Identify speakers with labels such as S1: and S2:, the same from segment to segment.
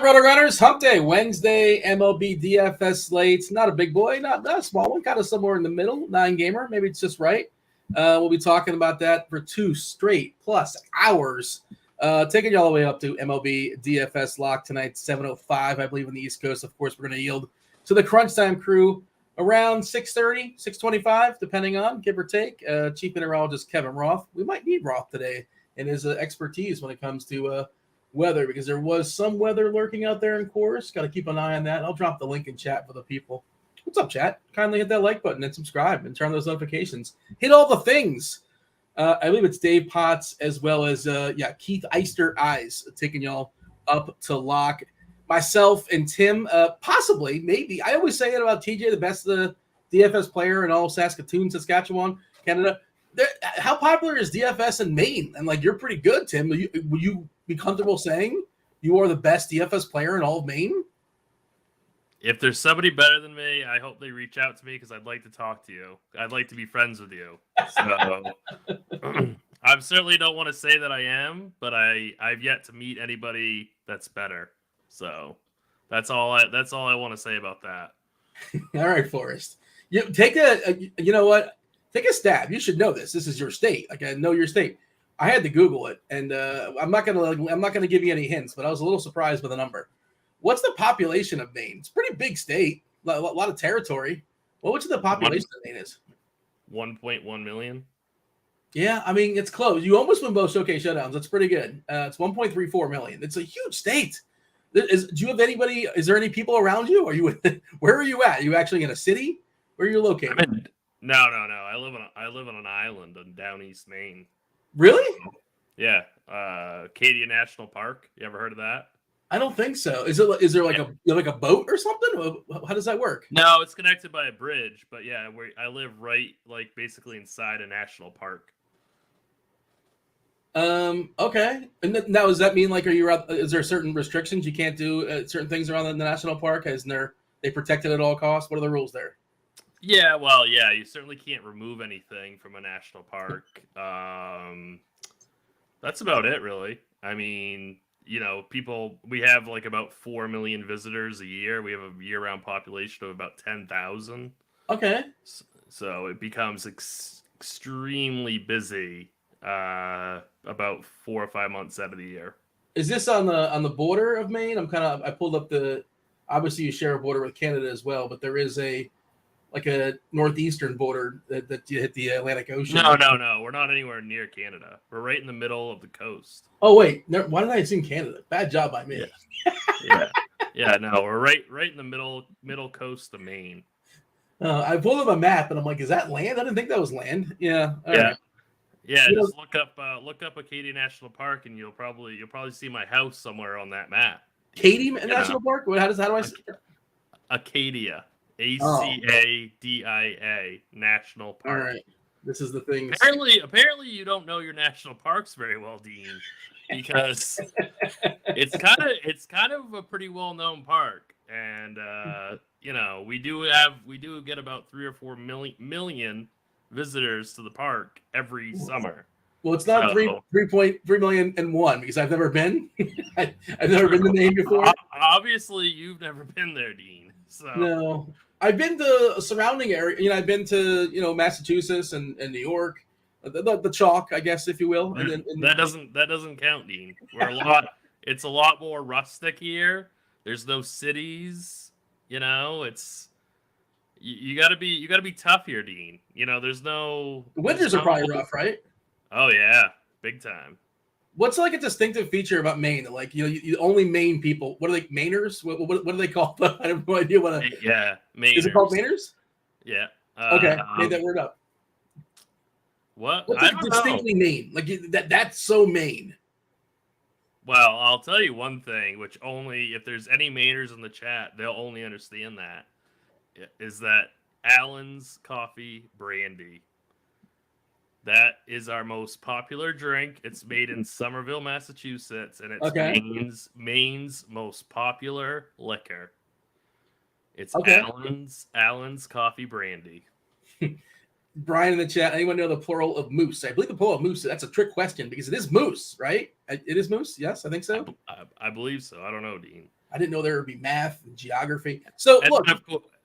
S1: RotoGrinders? Hump Day, Wednesday, Mlb Dfs slates. Not a big boy, not a small one, kind of somewhere in the middle, 9-gamer. Maybe it's just right. We'll be talking about that for 2 straight plus hours. Taking you all the way up to Mlb Dfs lock tonight, 7:05, I believe, on the East Coast. Of course, we're going to yield to the Crunch Time crew around 6:30, 6:25, depending on, give or take. Chief Meteorologist Kevin Roth. We might need Roth today and his expertise when it comes to weather, because there was some weather lurking out there in course. Got to keep an eye on that. I'll drop the link in chat for the people. What's up, chat? Kindly hit that like button and subscribe and turn on those notifications. Hit all the things. I believe it's Dave Potts as well as Keith Eyster Eyes taking y'all up to lock. Myself and Tim, possibly, maybe. I always say it about TJ, the best of the DFS player in all Saskatoon, Saskatchewan, Canada. How popular is DFS in Maine? And you're pretty good, Tim. Would you be comfortable saying you are the best DFS player in all of Maine?
S2: If there's somebody better than me, I hope they reach out to me because I'd like to talk to you. I'd like to be friends with you. So I certainly don't want to say that I am, but I've yet to meet anybody that's better. So that's all I want to say about that.
S1: All right, Forrest. Take a stab. You should know this. This is your state. I know your state. I had to Google it, and I'm not gonna give you any hints, but I was a little surprised with the number. What's the population of Maine? It's a pretty big state, a lot of territory. What's the population of Maine is?
S2: 1.1 million.
S1: Yeah, I mean, it's close. You almost win both showcase shutdowns. That's pretty good. It's 1.34 million. It's a huge state. Do you have anybody? Is there any people around you? Where are you at? Are you actually in a city? Where are you located?
S2: No. I live on an island in down East Maine.
S1: Really?
S2: Yeah. Acadia National Park. You ever heard of that?
S1: I don't think so. Is there like a boat or something? How does that work?
S2: No, it's connected by a bridge. But yeah, I live right basically inside a national park.
S1: Okay. And now, does that mean is there certain restrictions you can't do certain things around the national park? They protected at all costs? What are the rules there?
S2: Yeah, well, yeah, you certainly can't remove anything from a national park. That's about it, really. I mean, we have about 4 million visitors a year. We have a year-round population of about 10,000.
S1: Okay.
S2: So it becomes extremely busy about 4 or 5 months out of the year.
S1: Is this on the border of Maine? I pulled up obviously you share a border with Canada as well, but there is a northeastern border that you hit the Atlantic Ocean.
S2: No. We're not anywhere near Canada. We're right in the middle of the coast.
S1: Oh, wait. Why did I assume Canada? Bad job by me.
S2: Yeah. No, we're right in the middle coast of Maine.
S1: I pulled up a map, and I'm like, is that land? I didn't think that was land. Yeah. All right.
S2: Yeah, just look up Acadia National Park, and you'll probably see my house somewhere on that map.
S1: Acadia National Park? How do I say it?
S2: Acadia. ACADIA National Park.
S1: All right. This is the thing.
S2: Apparently you don't know your national parks very well, Dean, because it's kind of a pretty well-known park, and we do get about 3 or 4 million visitors to the park every summer.
S1: Well, it's not 3.3 million and one, because I've never been. I've never been to Maine before.
S2: Obviously, you've never been there, Dean. So
S1: no. I've been to a surrounding area. I've been to Massachusetts and New York, the chalk, I guess, if you will. And
S2: that doesn't count, Dean. It's a lot more rustic here. There's no cities. It's you got to be tough here, Dean. There's no.
S1: The winters are probably rough, right?
S2: Oh yeah, big time.
S1: What's a distinctive feature about Maine? You only Maine people. What are they, Mainers? What do they call them? I have no idea what.
S2: Mainers.
S1: Is it called Mainers?
S2: Yeah.
S1: Okay, made that word up.
S2: What's
S1: distinctly Maine? That's so Maine.
S2: Well, I'll tell you one thing, which only if there's any Mainers in the chat, they'll only understand that. Is that Allen's Coffee Brandy? That is our most popular drink. It's made in Somerville, Massachusetts, and it's Maine's most popular liquor. It's Allen's Coffee Brandy.
S1: Brian in the chat, anyone know the plural of moose? I believe the plural of moose, that's a trick question because it is moose, right? It is moose? Yes, I think so.
S2: I believe so. I don't know, Dean.
S1: I didn't know there would be math and geography. So look,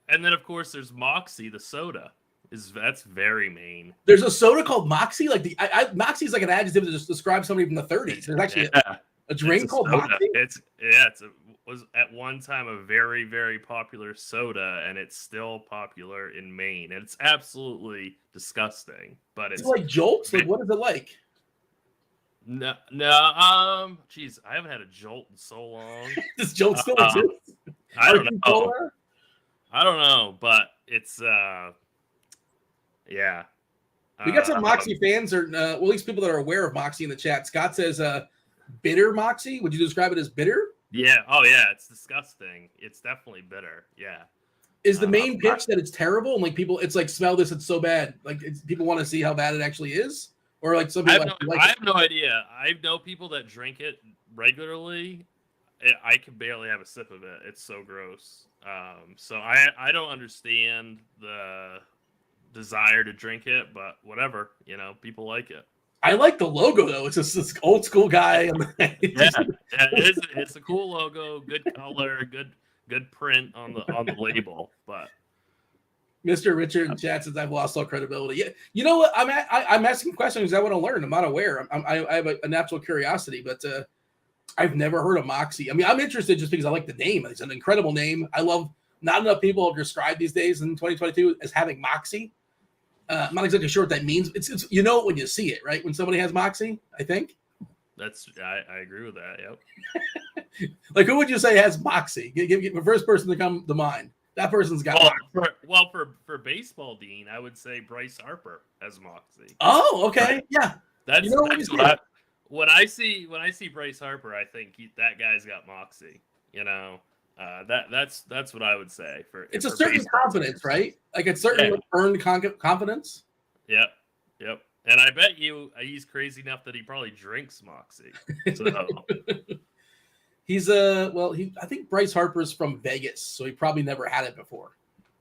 S2: and then of course there's Moxie, the soda. That's very Maine.
S1: There's a soda called Moxie. Like Moxie is like an adjective to just describe somebody from the 30s. There's actually a drink called soda. Moxie.
S2: It was at one time a very, very popular soda, and it's still popular in Maine. And it's absolutely disgusting. It's
S1: like Jolts. Like, what is it like?
S2: No. Geez, I haven't had a Jolt in so long.
S1: Does Jolt still exist?
S2: I don't know. I don't know, but it's yeah.
S1: We got some Moxie fans, or at least people that are aware of Moxie in the chat. Scott says, bitter Moxie. Would you describe it as bitter?
S2: Yeah. Oh, yeah. It's disgusting. It's definitely bitter. Yeah.
S1: Is the main pitch that it's terrible and like people, it's like, smell this, it's so bad. Like people want to see how bad it actually is, or like some people
S2: I have no idea. I know people that drink it regularly. I can barely have a sip of it. It's so gross. So I don't understand the desire to drink it, but whatever, people like it.
S1: I like the logo though. It's just this old school guy.
S2: It's a cool logo, good color, good print on the label. But
S1: Mr. Richard in chat says I've lost all credibility. Yeah, you know what? I'm asking questions because I want to learn. I'm not aware. I have a natural curiosity, but I've never heard of Moxie. I mean, I'm interested just because I like the name. It's an incredible name. I love. Not enough people have described these days in 2022 as having Moxie. I'm not exactly sure what that means. It's you know it when you see it, right? When somebody has Moxie, I think.
S2: I agree with that. Yep.
S1: Like, who would you say has Moxie? Give the first person to come to mind. That person's got.
S2: For baseball, Dean, I would say Bryce Harper has Moxie.
S1: Oh, okay, right. Yeah.
S2: That's when I see Bryce Harper, I think that guy's got Moxie. That's what I would say.
S1: It's a certain confidence, right? Like it's certain earned confidence.
S2: Yep. And I bet you he's crazy enough that he probably drinks Moxie. So.
S1: I think Bryce Harper's from Vegas, so he probably never had it before.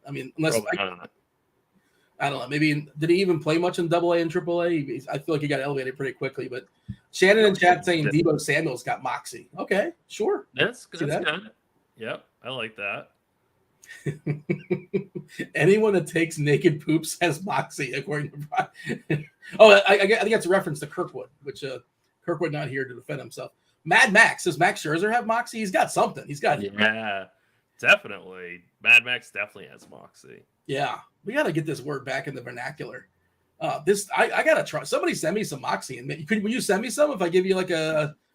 S1: I mean, unless I don't know. Maybe did he even play much in AA and AAA? I feel like he got elevated pretty quickly. But Shannon in chat saying Deebo Samuel's got Moxie. Okay, sure.
S2: That's good. Yep, I like that.
S1: Anyone that takes naked poops has Moxie, according to Brian. I think that's a reference to Kirkwood, which Kirkwood not here to defend himself. Mad Max, does Max Scherzer have Moxie? He's got something.
S2: Yeah, definitely. Mad Max definitely has Moxie.
S1: Yeah, we got to get this word back in the vernacular. I got to try. Somebody send me some Moxie. And will you send me some if I give you like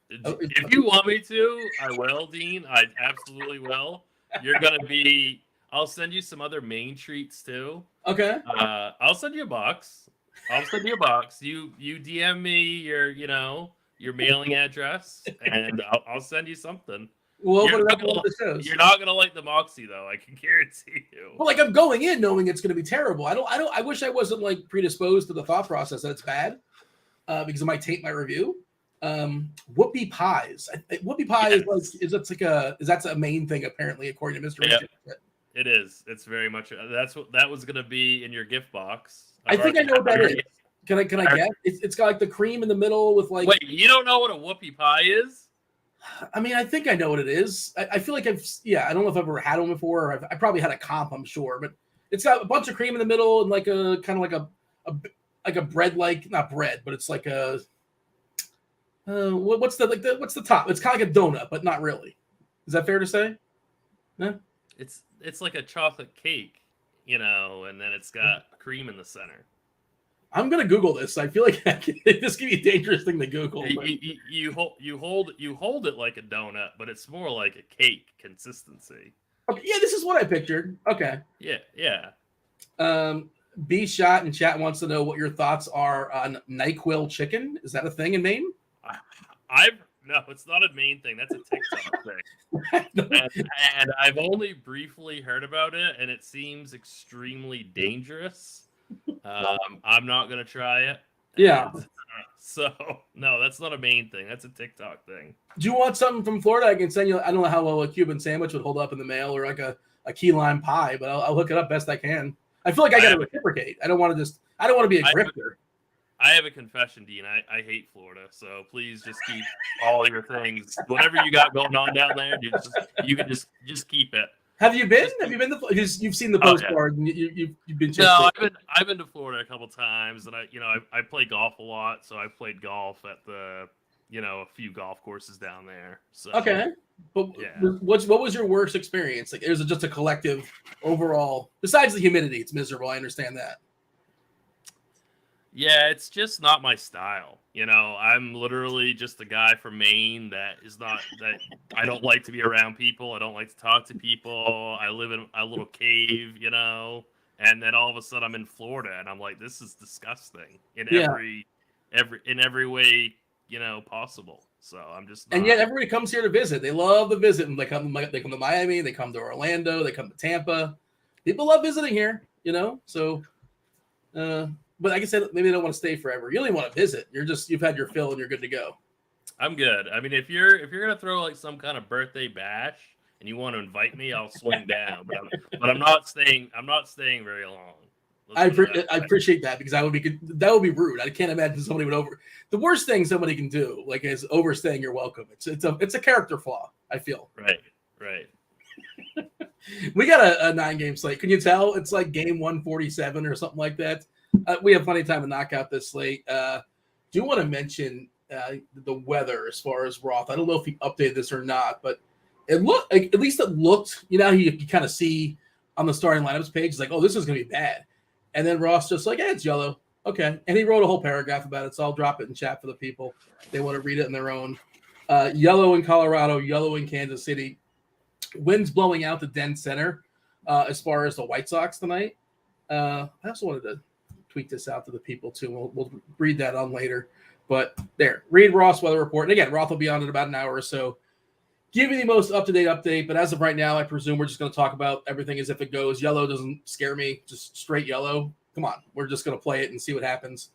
S2: if you want me to, I will, Dean. I absolutely will. You're going to be... I'll send you some other Maine treats, too.
S1: Okay.
S2: I'll send you a box. You DM me your mailing address, and I'll send you something.
S1: Well,
S2: you're not going to like the Moxie, though. I can guarantee you.
S1: Well, like I'm going in knowing it's going to be terrible. I wish I wasn't like predisposed to the thought process that it's bad because it might taint my review. Whoopie pies. Whoopie pie is that's a Maine thing apparently, according to Mr. Richard.
S2: It is. It's very much. That was going to be in your gift box.
S1: I think I know what that is. Can I guess? It's got like the cream in the middle with like.
S2: Wait, you don't know what a whoopie pie is?
S1: I mean, I think I know what it is. I feel like I don't know if I've ever had one before. Or I probably had a comp, I'm sure, but it's got a bunch of cream in the middle and like a kind of like a bread, like not bread, but it's like a. What's the top? It's kind of like a donut, but not really. Is that fair to say? Yeah.
S2: It's like a chocolate cake, and then it's got cream in the center.
S1: I'm gonna Google this. I feel like this could be a dangerous thing to Google.
S2: You hold it like a donut, but it's more like a cake consistency.
S1: Okay, yeah, this is what I pictured. Okay.
S2: Yeah.
S1: B Shot in chat wants to know what your thoughts are on NyQuil chicken. Is that a thing in Maine?
S2: No, it's not a Maine thing. That's a TikTok thing. And I've only briefly heard about it, and it seems extremely dangerous. I'm not going to try it.
S1: Yeah.
S2: So, no, that's not a Maine thing. That's a TikTok thing.
S1: Do you want something from Florida? I can send you. I don't know how well a Cuban sandwich would hold up in the mail or like a key lime pie, but I'll hook it up best I can. I feel like I got to reciprocate. I don't want to be a grifter.
S2: I have a confession, Dean. I hate Florida, so please just keep all your things, whatever you got going on down there. You can just keep it.
S1: Have you been? Have you been to? You've seen the postcard, and you've been.
S2: No, I've been to Florida a couple times, and I play golf a lot, so I've played golf at the a few golf courses down there. So
S1: okay, but what was your worst experience? Like, is it just a collective overall? Besides the humidity, it's miserable. I understand that.
S2: Yeah, it's just not my style. I'm literally just a guy from Maine that I don't like to be around people. I don't like to talk to people. I live in a little cave, and then all of a sudden I'm in Florida and I'm like, this is disgusting in every way, possible. So I'm just not.
S1: And yet everybody comes here to visit. They love the visit, and they come to Miami, they come to Orlando, they come to Tampa. People love visiting here, so but like I said, maybe they don't want to stay forever. You only want to visit. You've had your fill and you're good to go.
S2: I'm good. I mean, if you're gonna throw like some kind of birthday bash and you want to invite me, I'll swing down. But I'm not staying. I'm not staying very long.
S1: I appreciate that, because that would be rude. I can't imagine somebody would the worst thing somebody can do is overstaying your welcome. It's a character flaw, I feel.
S2: Right.
S1: We got a 9-game slate. Can you tell? It's like game 147 or something like that. We have plenty of time to knock out this slate. Do want to mention the weather as far as Roth. I don't know if he updated this or not, but it looked at least it looked. You kind of see on the starting lineups page, it's like, oh, this is going to be bad. And then Ross just like, it's yellow. Okay. And he wrote a whole paragraph about it, so I'll drop it in chat for the people. They want to read it in their own. Yellow in Colorado, yellow in Kansas City. Winds blowing out the Den Center as far as the White Sox tonight. I also wanted to tweet this out to the people too. We'll read that on later. But there, read Ross weather report. And again, Roth will be on in about an hour or so. Give you the most up-to-date update. But as of right now, I presume we're just going to talk about everything as if it goes. Yellow doesn't scare me. Just straight yellow. Come on. We're just going to play it and see what happens.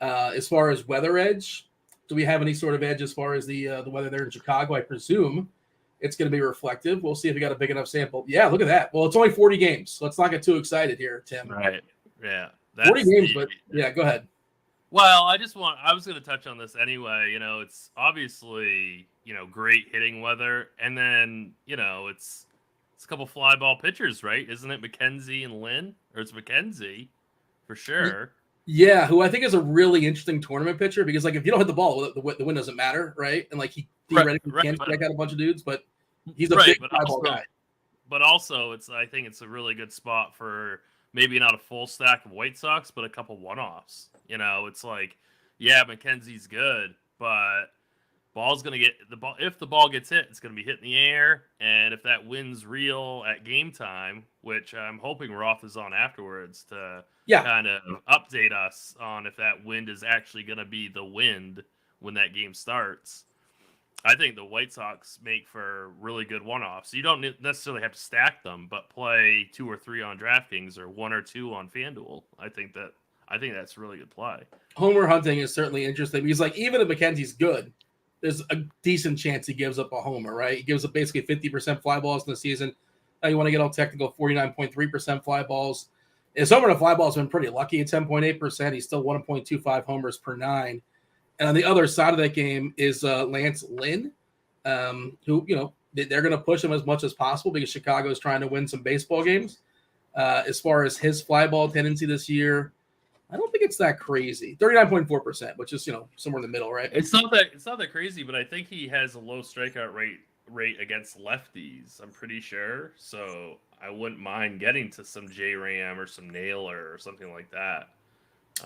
S1: As far as weather edge, do we have any sort of edge as far as the weather there in Chicago? I presume it's going to be reflective. We'll see if we got a big enough sample. Yeah, look at that. Well, it's only 40 games. So let's not get too excited here, Tim.
S2: Right. Yeah.
S1: 40 games, but yeah, go ahead.
S2: Well, I was going to touch on this anyway. It's obviously, great hitting weather. And then, it's a couple fly ball pitchers, right? Isn't it McKenzie and Lynn? Or it's McKenzie for sure.
S1: Yeah, who I think is a really interesting tournament pitcher, because if you don't hit the ball, the win doesn't matter, right? And he theoretically can strike out a bunch of dudes, but he's a big fly ball guy.
S2: But also, I think it's a really good spot for maybe not a full stack of White Sox, but a couple one-offs. It's like, yeah, McKenzie's good, but ball's going to get the ball. If the ball gets hit, it's going to be hit in the air. And if that wind's real at game time, which I'm hoping Roth is on afterwards to kind of update us on if that wind is actually going to be the wind when that game starts. I think the White Sox make for really good one-offs. You don't necessarily have to stack them, but play 2 or 3 on DraftKings or 1 or 2 on Fanduel. I think that's a really good play. Homer
S1: hunting is certainly interesting, because even if McKenzie's good, there's a decent chance he gives up a homer, right? He gives up basically 50% fly balls in the season. Now you want to get all technical, 49.3% fly balls. His homer to fly ball has been pretty lucky at 10.8%. He's still 1.25 homers per 9. And on the other side of that game is Lance Lynn, who, they're going to push him as much as possible because Chicago is trying to win some baseball games. As far as his fly ball tendency this year, I don't think it's that crazy. 39.4%, which is, somewhere in the middle, right?
S2: It's not that crazy, but I think he has a low strikeout rate against lefties, I'm pretty sure. So I wouldn't mind getting to some J-Ram or some Naylor or something like that.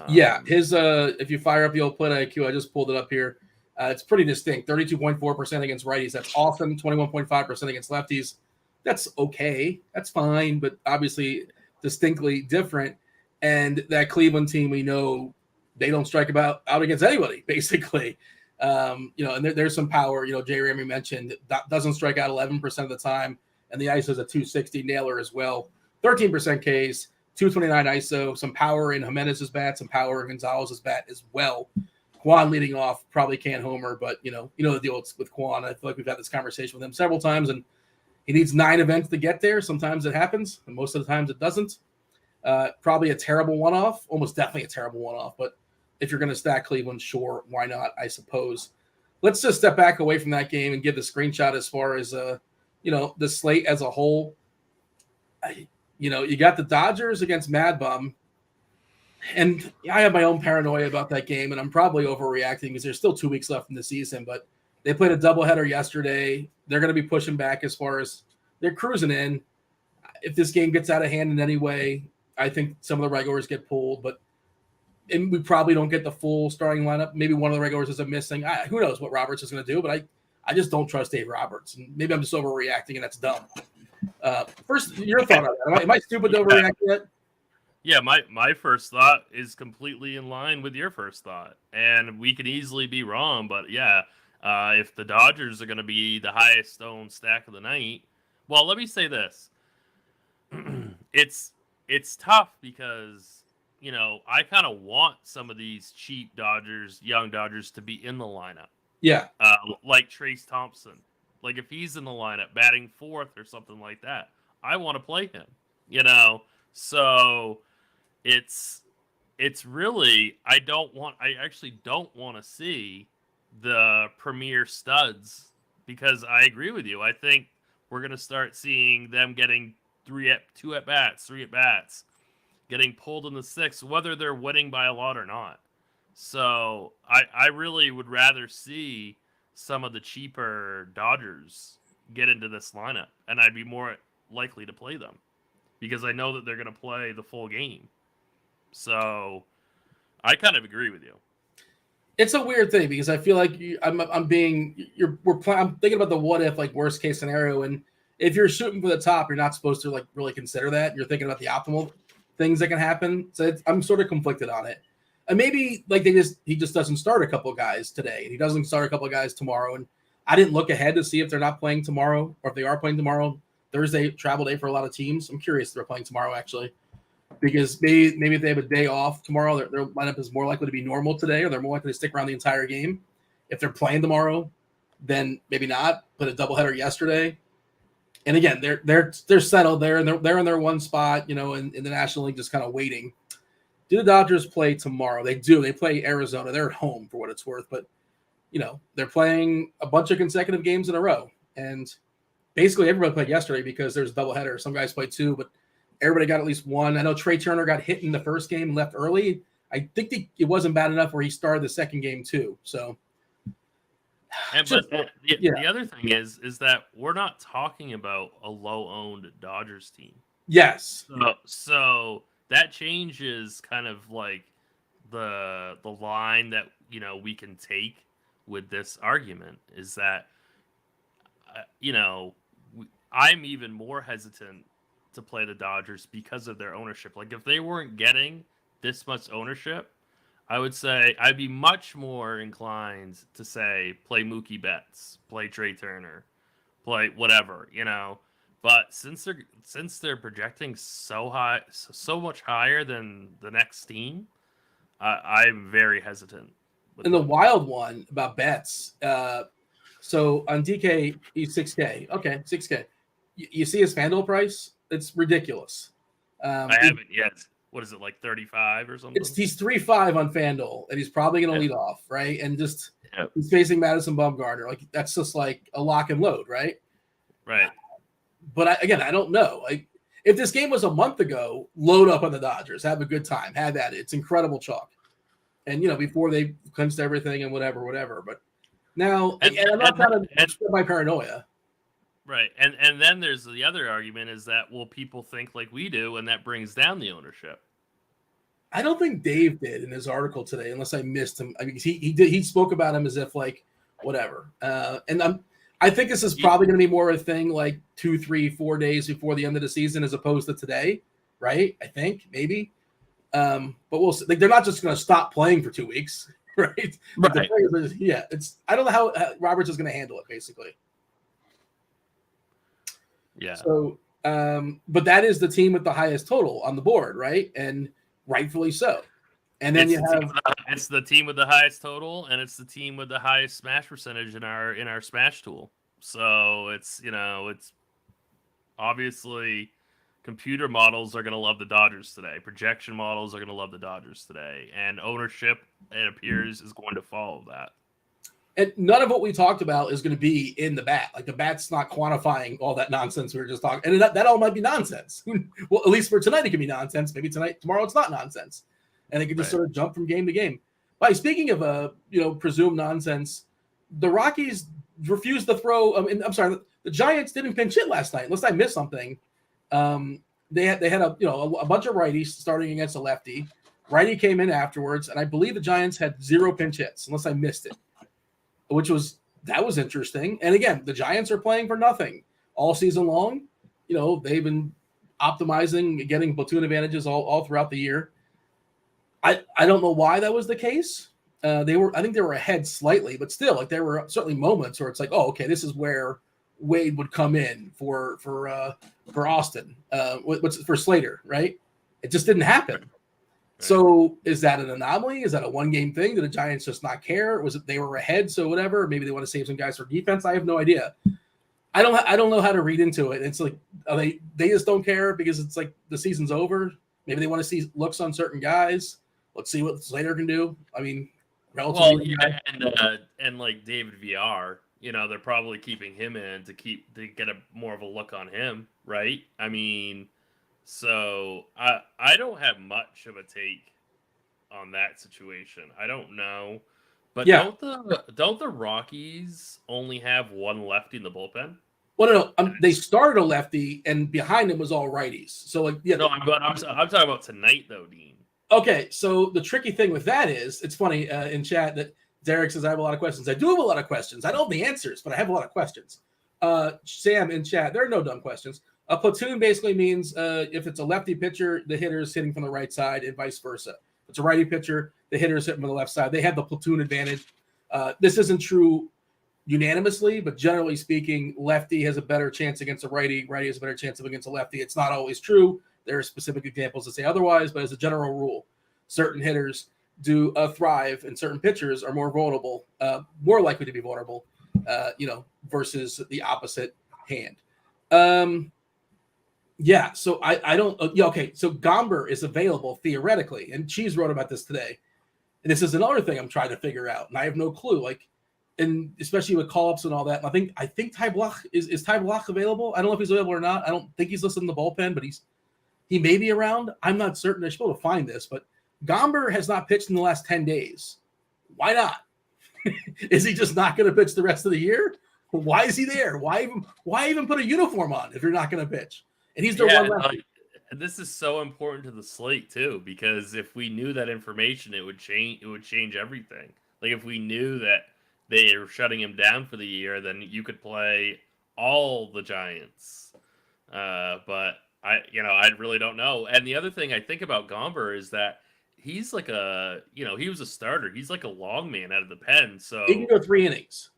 S1: Yeah, his if you fire up the old play IQ, I just pulled it up here. It's pretty distinct. 32.4% against righties. That's awesome. 21.5% against lefties. That's okay. That's fine, but obviously distinctly different. And that Cleveland team, we know they don't strike out against anybody, basically. And there's some power. Jay Ramy mentioned that doesn't strike out 11% of the time, and the ISO is a 260 Naylor as well. 13% Ks. 229 ISO, some power in Jimenez's bat, some power in Gonzalez's bat as well. Kwan leading off, probably can't homer, but you know the deal with Kwan. I feel like we've had this conversation with him several times, and he needs 9 events to get there. Sometimes it happens, and most of the times it doesn't. Probably a terrible one-off, almost definitely a terrible one-off, but if you're going to stack Cleveland, sure, why not? I suppose. Let's just step back away from that game and give the screenshot as far as the slate as a whole. You got the Dodgers against Mad Bum, and I have my own paranoia about that game, and I'm probably overreacting because there's still 2 weeks left in the season. But they played a doubleheader yesterday. They're going to be pushing back as far as they're cruising in. If this game gets out of hand in any way, I think some of the regulars get pulled, and we probably don't get the full starting lineup. Maybe one of the regulars is missing. Who knows what Roberts is going to do, but I just don't trust Dave Roberts. And maybe I'm just overreacting, and that's dumb. First, your thought on that. Am I stupid to overreact yet?
S2: Yeah, my first thought is completely in line with your first thought. And we could easily be wrong, but yeah, if the Dodgers are going to be the highest owned stack of the night, well, let me say this. It's tough because, I kind of want some of these cheap Dodgers, young Dodgers to be in the lineup.
S1: Yeah.
S2: Like Trace Thompson. Like if he's in the lineup batting fourth or something like that, I want to play him, So it's really, I actually don't want to see the premier studs because I agree with you. I think we're going to start seeing them getting 3 at bats, getting pulled in the sixth, whether they're winning by a lot or not. So I really would rather see some of the cheaper Dodgers get into this lineup, and I'd be more likely to play them because I know that they're going to play the full game. So I kind of agree with you.
S1: It's a weird thing because I feel like I'm thinking about the what if, like, worst case scenario, and if you're shooting for the top, you're not supposed to like really consider that. You're thinking about the optimal things that can happen. So I'm sort of conflicted on it. And maybe like he just doesn't start a couple of guys today, and he doesn't start a couple of guys tomorrow. And I didn't look ahead to see if they're not playing tomorrow or if they are playing tomorrow. Thursday, travel day for a lot of teams. I'm curious if they're playing tomorrow actually, because maybe if they have a day off tomorrow, their lineup is more likely to be normal today, or they're more likely to stick around the entire game. If they're playing tomorrow, then maybe not. Put a doubleheader yesterday. And again, they're settled there, and they're in their one spot, in the National League, just kind of waiting. Do the Dodgers play tomorrow? They do. They play Arizona. They're at home for what it's worth, but they're playing a bunch of consecutive games in a row, and basically everybody played yesterday because there's a doubleheader. Some guys played 2, but everybody got at least 1. I know Trey Turner got hit in the first game and left early. I think it wasn't bad enough where he started the second game too. So.
S2: The other thing is that we're not talking about a low-owned Dodgers team.
S1: Yes.
S2: So that changes kind of like the line that we can take with this argument is that I'm even more hesitant to play the Dodgers because of their ownership. Like if they weren't getting this much ownership, I would say I'd be much more inclined to say play Mookie Betts, play Trey Turner, play whatever, But since they're projecting so high, so much higher than the next team, I'm very hesitant.
S1: And the wild one about Betts, so on DK he's 6K. Okay, 6K. You see his Fanduel price? It's ridiculous.
S2: I haven't yet. What is it, like 35 or something?
S1: He's 3.5 on Fanduel, and he's probably going to lead off, right? And just he's facing Madison Bumgarner. Like that's just like a lock and load, right?
S2: Right.
S1: But I don't know. Like if this game was a month ago, load up on the Dodgers, have a good time, have at it. It's incredible chalk. And before they clinched everything and whatever. But now, and I'm not trying to spread my paranoia.
S2: Right. And then there's the other argument is that, well, people think like we do, and that brings down the ownership.
S1: I don't think Dave did in his article today, unless I missed him. I mean, he spoke about him as if like whatever. And I think this is probably going to be more a thing like 2, 3, 4 days before the end of the season as opposed to today, right? I think maybe. But we'll see. Like, they're not just going to stop playing for 2 weeks, right?
S2: Right.
S1: I don't know how Roberts is going to handle it, basically.
S2: Yeah.
S1: So, but that is the team with the highest total on the board, right? And rightfully so. And then
S2: it's the team with the highest total, and it's the team with the highest smash percentage in our smash tool. So it's it's obviously computer models are going to love the Dodgers today. Projection models are going to love the Dodgers today. And ownership, it appears, is going to follow that.
S1: And none of what we talked about is going to be in the bat. Like the bat's not quantifying all that nonsense we were just talking. And that all might be nonsense. Well, at least for tonight, it can be nonsense. Maybe tomorrow it's not nonsense. And it can just sort of jump from game to game. But speaking of, presumed nonsense, the Rockies refused to throw. The Giants didn't pinch hit last night. Unless I missed something. They had a bunch of righties starting against a lefty. Righty came in afterwards, and I believe the Giants had 0 pinch hits, unless I missed it. That was interesting. And again, the Giants are playing for nothing all season long. They've been optimizing, getting platoon advantages all throughout the year. I don't know why that was the case. I think they were ahead slightly, but still, like there were certainly moments where it's like, oh, okay, this is where Wade would come in for Austin, for Slater, right? It just didn't happen. So is that an anomaly? Is that a one-game thing? Did the Giants just not care? Was it they were ahead, so whatever? Maybe they want to save some guys for defense. I have no idea. I don't know how to read into it. It's like they just don't care because it's like the season's over. Maybe they want to see looks on certain guys. Let's see what Slater can do. I mean, relatively.
S2: Well, yeah, and like David VR, they're probably keeping him in to get more of a look on him, right? I mean. So I don't have much of a take on that situation. I don't know, but don't the Rockies only have one lefty in the bullpen?
S1: Well, no, they started a lefty, and behind him was all righties. So I'm
S2: talking about tonight though, Dean.
S1: Okay, so the tricky thing with that is, it's funny in chat that Derek says I have a lot of questions. I do have a lot of questions. I don't have the answers, but I have a lot of questions. Sam in chat, there are no dumb questions. A platoon basically means if it's a lefty pitcher, the hitter is hitting from the right side and vice versa. If it's a righty pitcher, the hitter is hitting from the left side. They have the platoon advantage. This isn't true unanimously, but generally speaking, lefty has a better chance against a righty. Righty has a better chance against a lefty. It's not always true. There are specific examples that say otherwise, but as a general rule, certain hitters do thrive and certain pitchers are more vulnerable, more likely to be vulnerable, versus the opposite hand. Yeah, so I don't. Okay, so Gomber is available theoretically, and Cheese wrote about this today. And this is another thing I'm trying to figure out, and I have no clue. Like, and especially with call-ups and all that. And I think Ty Blach is Ty Blach available. I don't know if he's available or not. I don't think he's listed in the bullpen, but he may be around. I'm not certain. I should be able to find this, but Gomber has not pitched in the last 10 days. Why not? Is he just not going to pitch the rest of the year? Why is he there? Why even put a uniform on if you're not going to pitch? And he's the one left.
S2: This is so important to the slate too, because if we knew that information, it would change everything. Like if we knew that they are shutting him down for the year, then you could play all the Giants. But I really don't know. And the other thing I think about Gomber is that he's like he was a starter. He's like a long man out of the pen. So
S1: he can go 3 innings.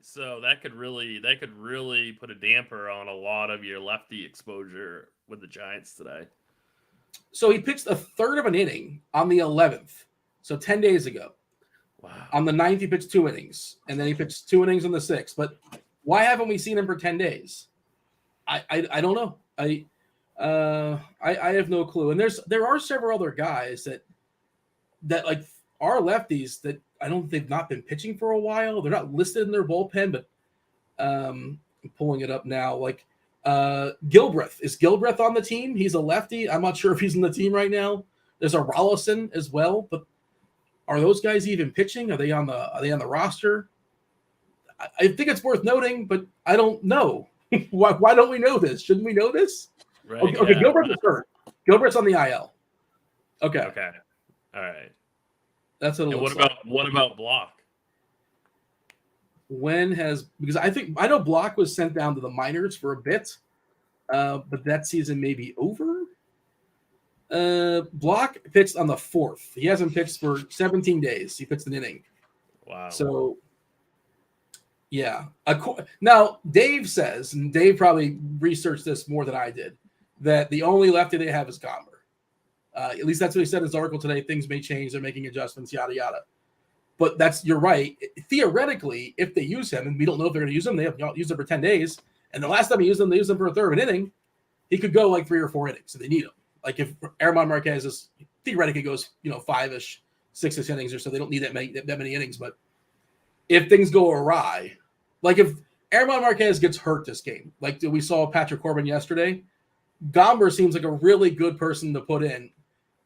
S2: So that could really put a damper on a lot of your lefty exposure with the Giants today.
S1: So he pitched a third of an inning on the 11th. So 10 days ago.
S2: Wow.
S1: On the 9th, he pitched 2 innings. And then he pitched 2 innings on the 6th. But why haven't we seen him for 10 days? I don't know. I have no clue. And there are several other guys that like are lefties that I don't think they've not been pitching for a while. They're not listed in their bullpen, but I'm pulling it up now. Like Gilbreth. Is Gilbreth on the team? He's a lefty. I'm not sure if he's in the team right now. There's a Rollison as well, but are those guys even pitching? Are they on the roster? I think it's worth noting, but I don't know. Why don't we know this? Shouldn't we know this?
S2: Right.
S1: Okay,
S2: yeah.
S1: Gilbreth is hurt. Gilbert's on the IL. Okay.
S2: All right.
S1: That's what it looks
S2: like. What about Block?
S1: Because I know Block was sent down to the minors for a bit, but that season may be over. Block pitched on the 4th. He hasn't pitched for 17 days. He pitched an inning.
S2: Wow.
S1: So, yeah. Now, Dave says, and Dave probably researched this more than I did, that the only lefty they have is Gomber. At least that's what he said in his article today. Things may change. They're making adjustments, yada, yada. But you're right. Theoretically, if they use him, and we don't know if they're going to use him, they have used him for 10 days. And the last time they used him for a third of an inning. he could go like 3 or 4 innings if they need him. Like if German Marquez is theoretically goes, 5-ish, 6-ish innings or so, they don't need that many innings. But if things go awry, like if German Marquez gets hurt this game, like we saw Patrick Corbin yesterday, Gomber seems like a really good person to put in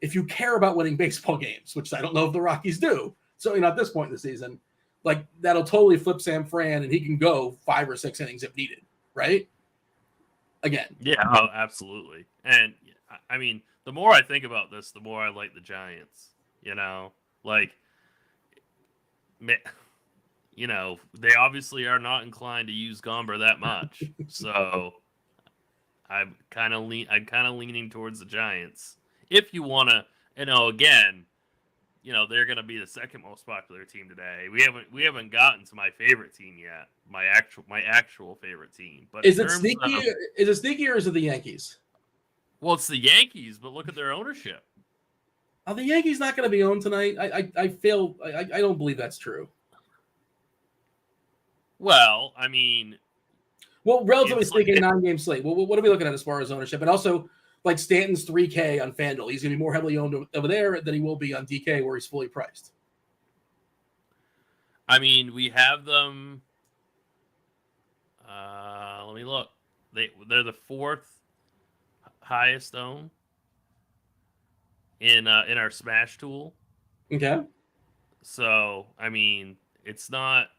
S1: if you care about winning baseball games, which I don't know if the Rockies do. Certainly not at this point in the season. Like that'll totally flip Sam Fran, and he can go 5 or 6 innings if needed, right? Again.
S2: Yeah, absolutely. And I mean, the more I think about this, the more I like the Giants. Like, they obviously are not inclined to use Gomber that much. So I'm kind of leaning towards the Giants. If you want to, again, they're going to be the second most popular team today. We haven't gotten to my favorite team yet. My actual favorite team. But
S1: is it sneaky? Is it sneaky or is it the Yankees?
S2: Well, it's the Yankees, but look at their ownership.
S1: Are the Yankees not going to be owned tonight? I don't believe that's true.
S2: Well, I mean,
S1: relatively speaking, 9-game slate. Well, what are we looking at as far as ownership? And also, like Stanton's $3K on FanDuel, he's going to be more heavily owned over there than he will be on DK, where he's fully priced.
S2: I mean, we have them. Let me look. They're the 4th highest owned in our Smash tool.
S1: Okay.
S2: So I mean, it's not.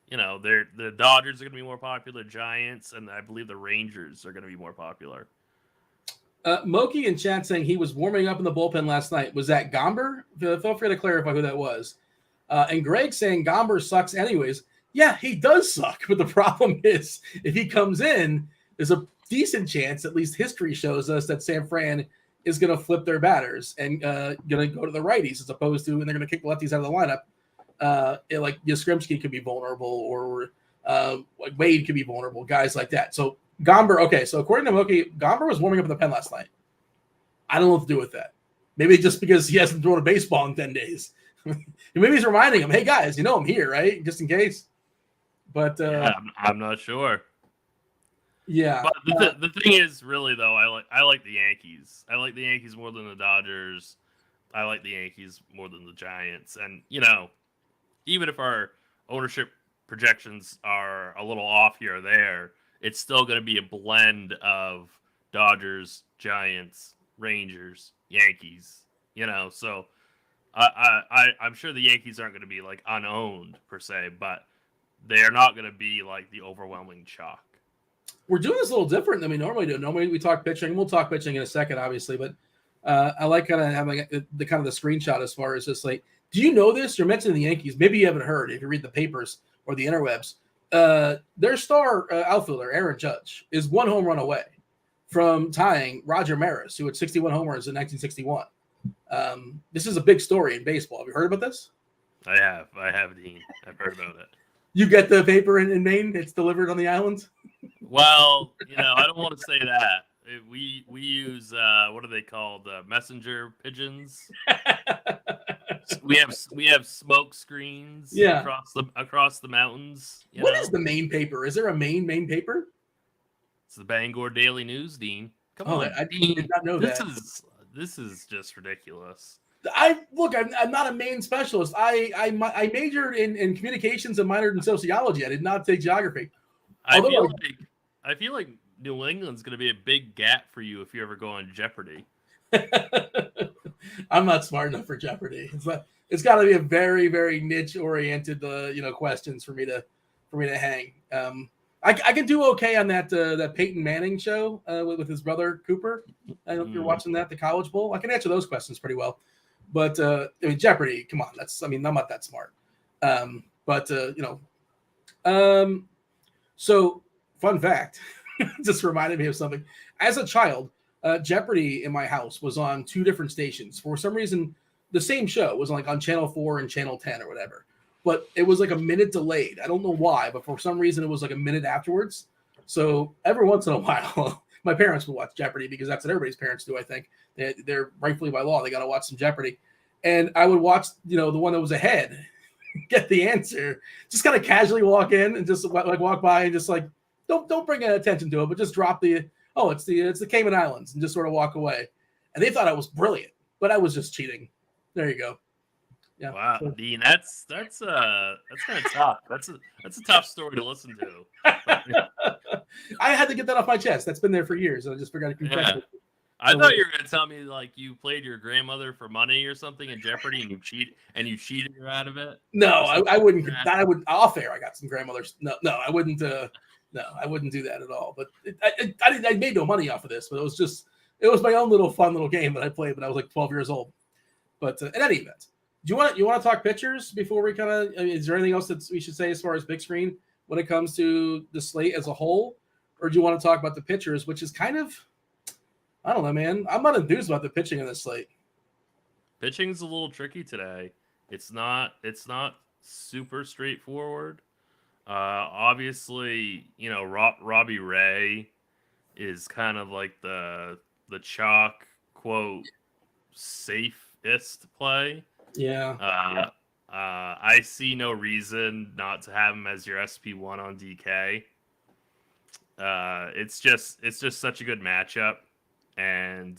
S2: The Dodgers are going to be more popular, Giants, and I believe the Rangers are going to be more popular.
S1: Moki in chat saying he was warming up in the bullpen last night. Was that Gomber? Feel free to clarify who that was. And Greg saying Gomber sucks anyways. Yeah, he does suck. But the problem is, if he comes in, there's a decent chance, at least history shows us, that San Fran is going to flip their batters and going to go to the righties as opposed to, and they're going to kick the lefties out of the lineup. Like Yastrzemski could be vulnerable, or like Wade could be vulnerable, guys like that. So Gomber, okay, so according to Moki, Gomber was warming up in the pen last night. I don't know what to do with that. Maybe just because he hasn't thrown a baseball in 10 days. Maybe he's reminding him, hey guys, I'm here, right? Just in case. But
S2: I'm not sure.
S1: Yeah.
S2: But the thing is, really though, I like the Yankees. I like the Yankees more than the Dodgers. I like the Yankees more than the Giants. And even if our ownership projections are a little off here or there, it's still going to be a blend of Dodgers, Giants, Rangers, Yankees. So I'm sure the Yankees aren't going to be like unowned per se, but they are not going to be like the overwhelming chalk.
S1: We're doing this a little different than we normally do. Normally we talk pitching. We'll talk pitching in a second, obviously, but I like kind of having the kind of the screenshot as far as just like, do you know this? You're mentioning the Yankees. Maybe you haven't heard if you read the papers or the interwebs. Their star outfielder, Aaron Judge, is 1 home run away from tying Roger Maris, who had 61 homers in 1961. This is a big story in baseball. Have you heard about this?
S2: I have, Dean. I've heard about it.
S1: You get the paper in Maine? It's delivered on the island?
S2: Well, I don't want to say that. We use what are they called? Messenger pigeons. We have smoke screens across the mountains.
S1: What is the Maine paper? Is there a Maine paper?
S2: It's the Bangor Daily News, Dean. Come on,
S1: I
S2: Dean.
S1: did not know that.
S2: This is just ridiculous.
S1: I'm not a Maine specialist. I majored in communications and minored in sociology. I did not take geography.
S2: I feel like New England's going to be a big gap for you if you ever go on Jeopardy.
S1: I'm not smart enough for Jeopardy. It's got to be a very, very niche oriented, questions for me to hang. I can do okay on that Peyton Manning show with his brother Cooper. I don't know if you're watching that, the College Bowl. I can answer those questions pretty well. But Jeopardy, come on, I'm not that smart. So fun fact, just reminded me of something. As a child, Jeopardy in my house was on 2 different stations. For some reason, the same show was on Channel 4 and Channel 10 or whatever. But it was like a minute delayed. I don't know why, but for some reason it was like a minute afterwards. So every once in a while, my parents would watch Jeopardy because that's what everybody's parents do, I think. They're rightfully by law, they got to watch some Jeopardy. And I would watch, the one that was ahead, get the answer, just kind of casually walk in and just walk by and just don't bring attention to it, but just drop the oh, it's the Cayman Islands, and just sort of walk away. And they thought I was brilliant, but I was just cheating. There you go. Yeah.
S2: Wow,
S1: So,
S2: Dean, that's kind of tough. That's a tough story to listen to.
S1: I had to get that off my chest. That's been there for years, and I just forgot to confess
S2: Yeah.
S1: it.
S2: I thought you were gonna tell me like you played your grandmother for money or something in Jeopardy and you cheated her out of it.
S1: No, I wouldn't. I would off air. I got some grandmothers. No, I wouldn't. No, I wouldn't do that at all. But I made no money off of this. But it was my own little fun little game that I played when I was like 12 years old. But in any event, you want to talk pitchers before we kind of? I mean, is there anything else that we should say as far as big screen when it comes to the slate as a whole, or do you want to talk about the pitchers, which is kind of, I don't know, man. I'm not enthused about the pitching in this slate.
S2: Pitching's a little tricky today. It's not super straightforward. Obviously, Robbie Ray is kind of like the chalk quote safest play.
S1: Yeah.
S2: I see no reason not to have him as your SP1 on DK. It's just such a good matchup, and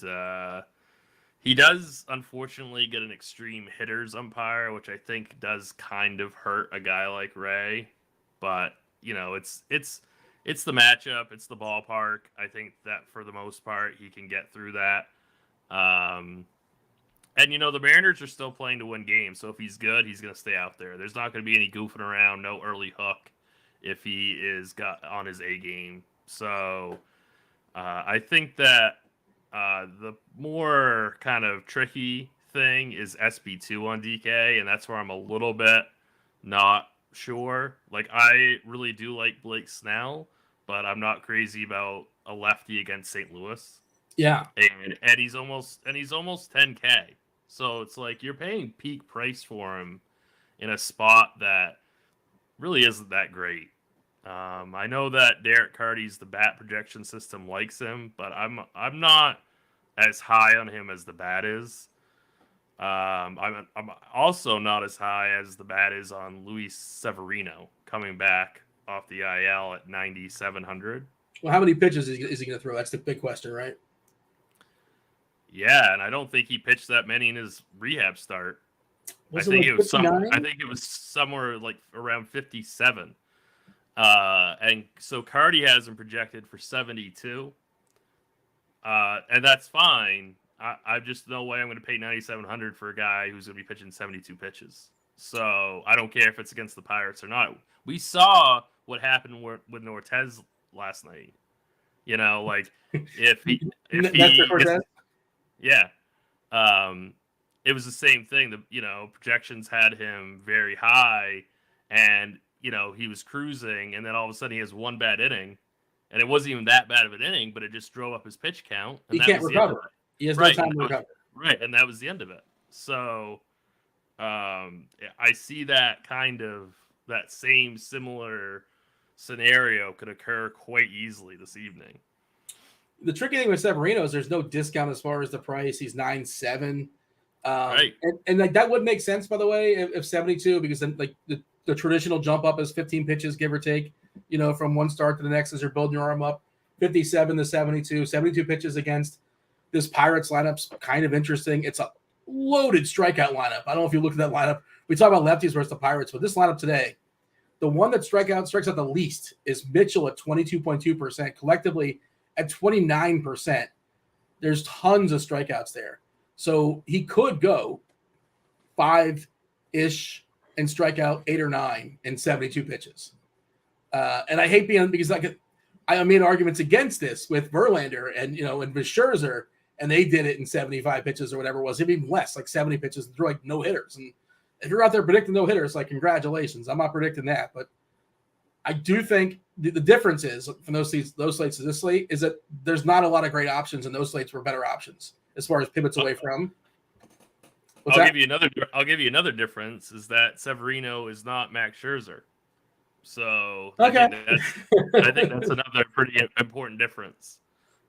S2: he does unfortunately get an extreme hitters umpire, which I think does kind of hurt a guy like Ray. But it's the matchup, it's the ballpark. I think that for the most part he can get through that. And the Mariners are still playing to win games, so if he's good, he's going to stay out there. There's not going to be any goofing around, no early hook if he is got on his A game. So I think that the more kind of tricky thing is SB2 on DK, and that's where I'm a little bit not sure. Like, I really do like Blake Snell, but I'm not crazy about a lefty against St. Louis.
S1: Yeah.
S2: And he's almost 10K. So it's like you're paying peak price for him in a spot that really isn't that great. I know that Derek Carty's the bat projection system likes him, but I'm not as high on him as the bat is. I'm also not as high as the bat is on Luis Severino coming back off the IL at 9,700.
S1: Well, how many pitches is he going to throw? That's the big question, right?
S2: Yeah, and I don't think he pitched that many in his rehab start. I think it was somewhere like around 57. And so Carty has him projected for 72. And that's fine. I just no way I'm going to pay 9,700 for a guy who's going to be pitching 72 pitches. So I don't care if it's against the Pirates or not. We saw what happened with Ortiz last night. If he yeah. It was the same thing. The projections had him very high, and he was cruising, and then all of a sudden he has one bad inning, and it wasn't even that bad of an inning, but it just drove up his pitch count. And
S1: he can't recover. He has no time to recover.
S2: Right, and that was the end of it. So, I see that that same similar scenario could occur quite easily this evening.
S1: The tricky thing with Severino is there's no discount as far as the price. He's 9.7.
S2: Right.
S1: And like that would make sense, by the way, if 72, because then like the traditional jump up is 15 pitches, give or take, from one start to the next as you're building your arm up. 57 to 72 pitches against this Pirates lineup's kind of interesting. It's a loaded strikeout lineup. I don't know if you looked at that lineup. We talk about lefties versus the Pirates, but this lineup today, the one that strikes out the least is Mitchell at 22.2%, collectively at 29%. There's tons of strikeouts there. So he could go 5-ish and strike out 8 or 9 in 72 pitches. And I hate because I made arguments against this with Verlander and with Scherzer, and they did it in 75 pitches or whatever it was, even less, like 70 pitches, and threw like no hitters. And if you're out there predicting no hitters, like congratulations. I'm not predicting that, but I do think the difference is from those slates to this slate is that there's not a lot of great options, and those slates were better options as far as pivots away from.
S2: I'll give you another difference is that Severino is not Max Scherzer. So
S1: okay.
S2: I think that's another pretty important difference.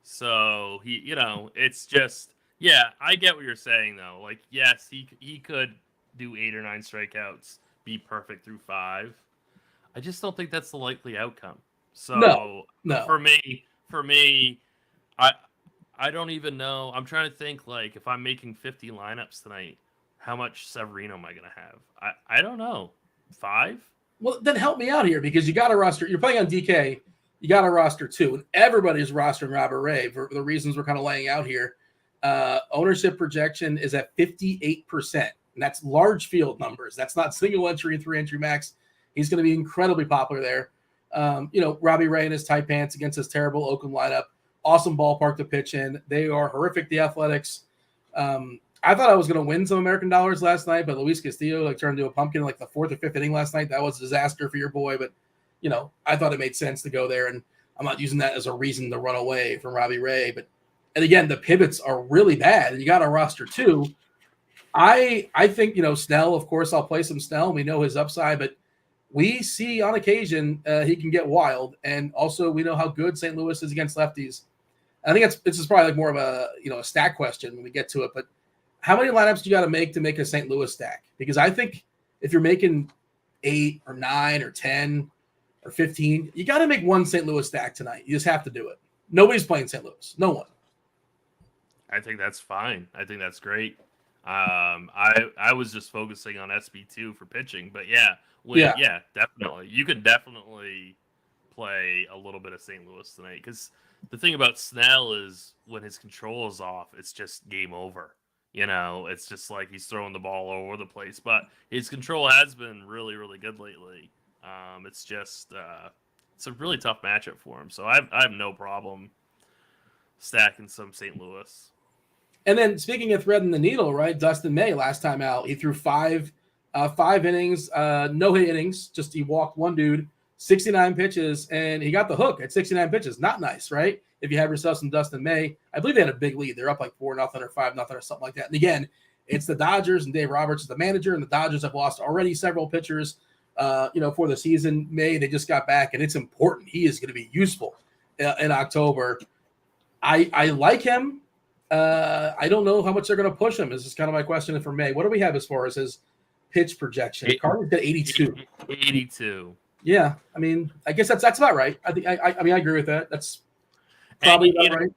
S2: So it's just, yeah, I get what you're saying though. Like, yes, he could do 8 or 9 strikeouts, be perfect through 5. I just don't think that's the likely outcome. So
S1: no.
S2: for me, I don't even know. I'm trying to think, like, if I'm making 50 lineups tonight, how much Severino am I going to have? I don't know. 5?
S1: Well, then help me out here because you got to roster. You're playing on DK. You got to roster 2. And everybody's rostering Robert Ray for the reasons we're kind of laying out here. Ownership projection is at 58%. And that's large field numbers. That's not single entry and 3 entry max. He's going to be incredibly popular there. Robbie Ray in his tight pants against his terrible Oakland lineup. Awesome ballpark to pitch in. They are horrific, the Athletics. I thought I was going to win some American dollars last night, but Luis Castillo turned into a pumpkin in the 4th or 5th inning last night. That was a disaster for your boy, but I thought it made sense to go there, and I'm not using that as a reason to run away from Robbie Ray. And again, the pivots are really bad, and you got a roster 2. I think Snell. Of course, I'll play some Snell. We know his upside, but we see on occasion he can get wild, and also we know how good St. Louis is against lefties. I think this is probably more of a a stack question when we get to it, but how many lineups do you got to make a St. Louis stack? Because I think if you're making 8 or 9 or 10 or 15, you got to make one St. Louis stack tonight. You just have to do it. Nobody's playing St. Louis. No one.
S2: I think that's fine. I think that's great. I was just focusing on SB2 for pitching, but yeah, definitely. You can definitely play a little bit of St. Louis tonight because the thing about Snell is when his control is off, it's just game over. It's just like he's throwing the ball all over the place, but his control has been really, really good lately. It's just it's a really tough matchup for him. So I have no problem stacking some St. Louis.
S1: And then speaking of threading the needle, right? Dustin May last time out, he threw 5 innings, no hit innings. Just he walked one dude, 69 pitches, and he got the hook at 69 pitches. Not nice, right? If you have yourself some Dustin May, I believe they had a big lead. They're up 4-0 or 5-0 or something like that. And again, it's the Dodgers and Dave Roberts is the manager, and the Dodgers have lost already several pitchers, for the season. May, they just got back, and it's important. He is going to be useful in October. I like him. I don't know how much they're going to push him. This is kind of my question for May. What do we have as far as his pitch projection? Cardinals got 82.
S2: 82.
S1: Yeah, I mean, I guess that's about right. I think I agree with that. That's probably about right.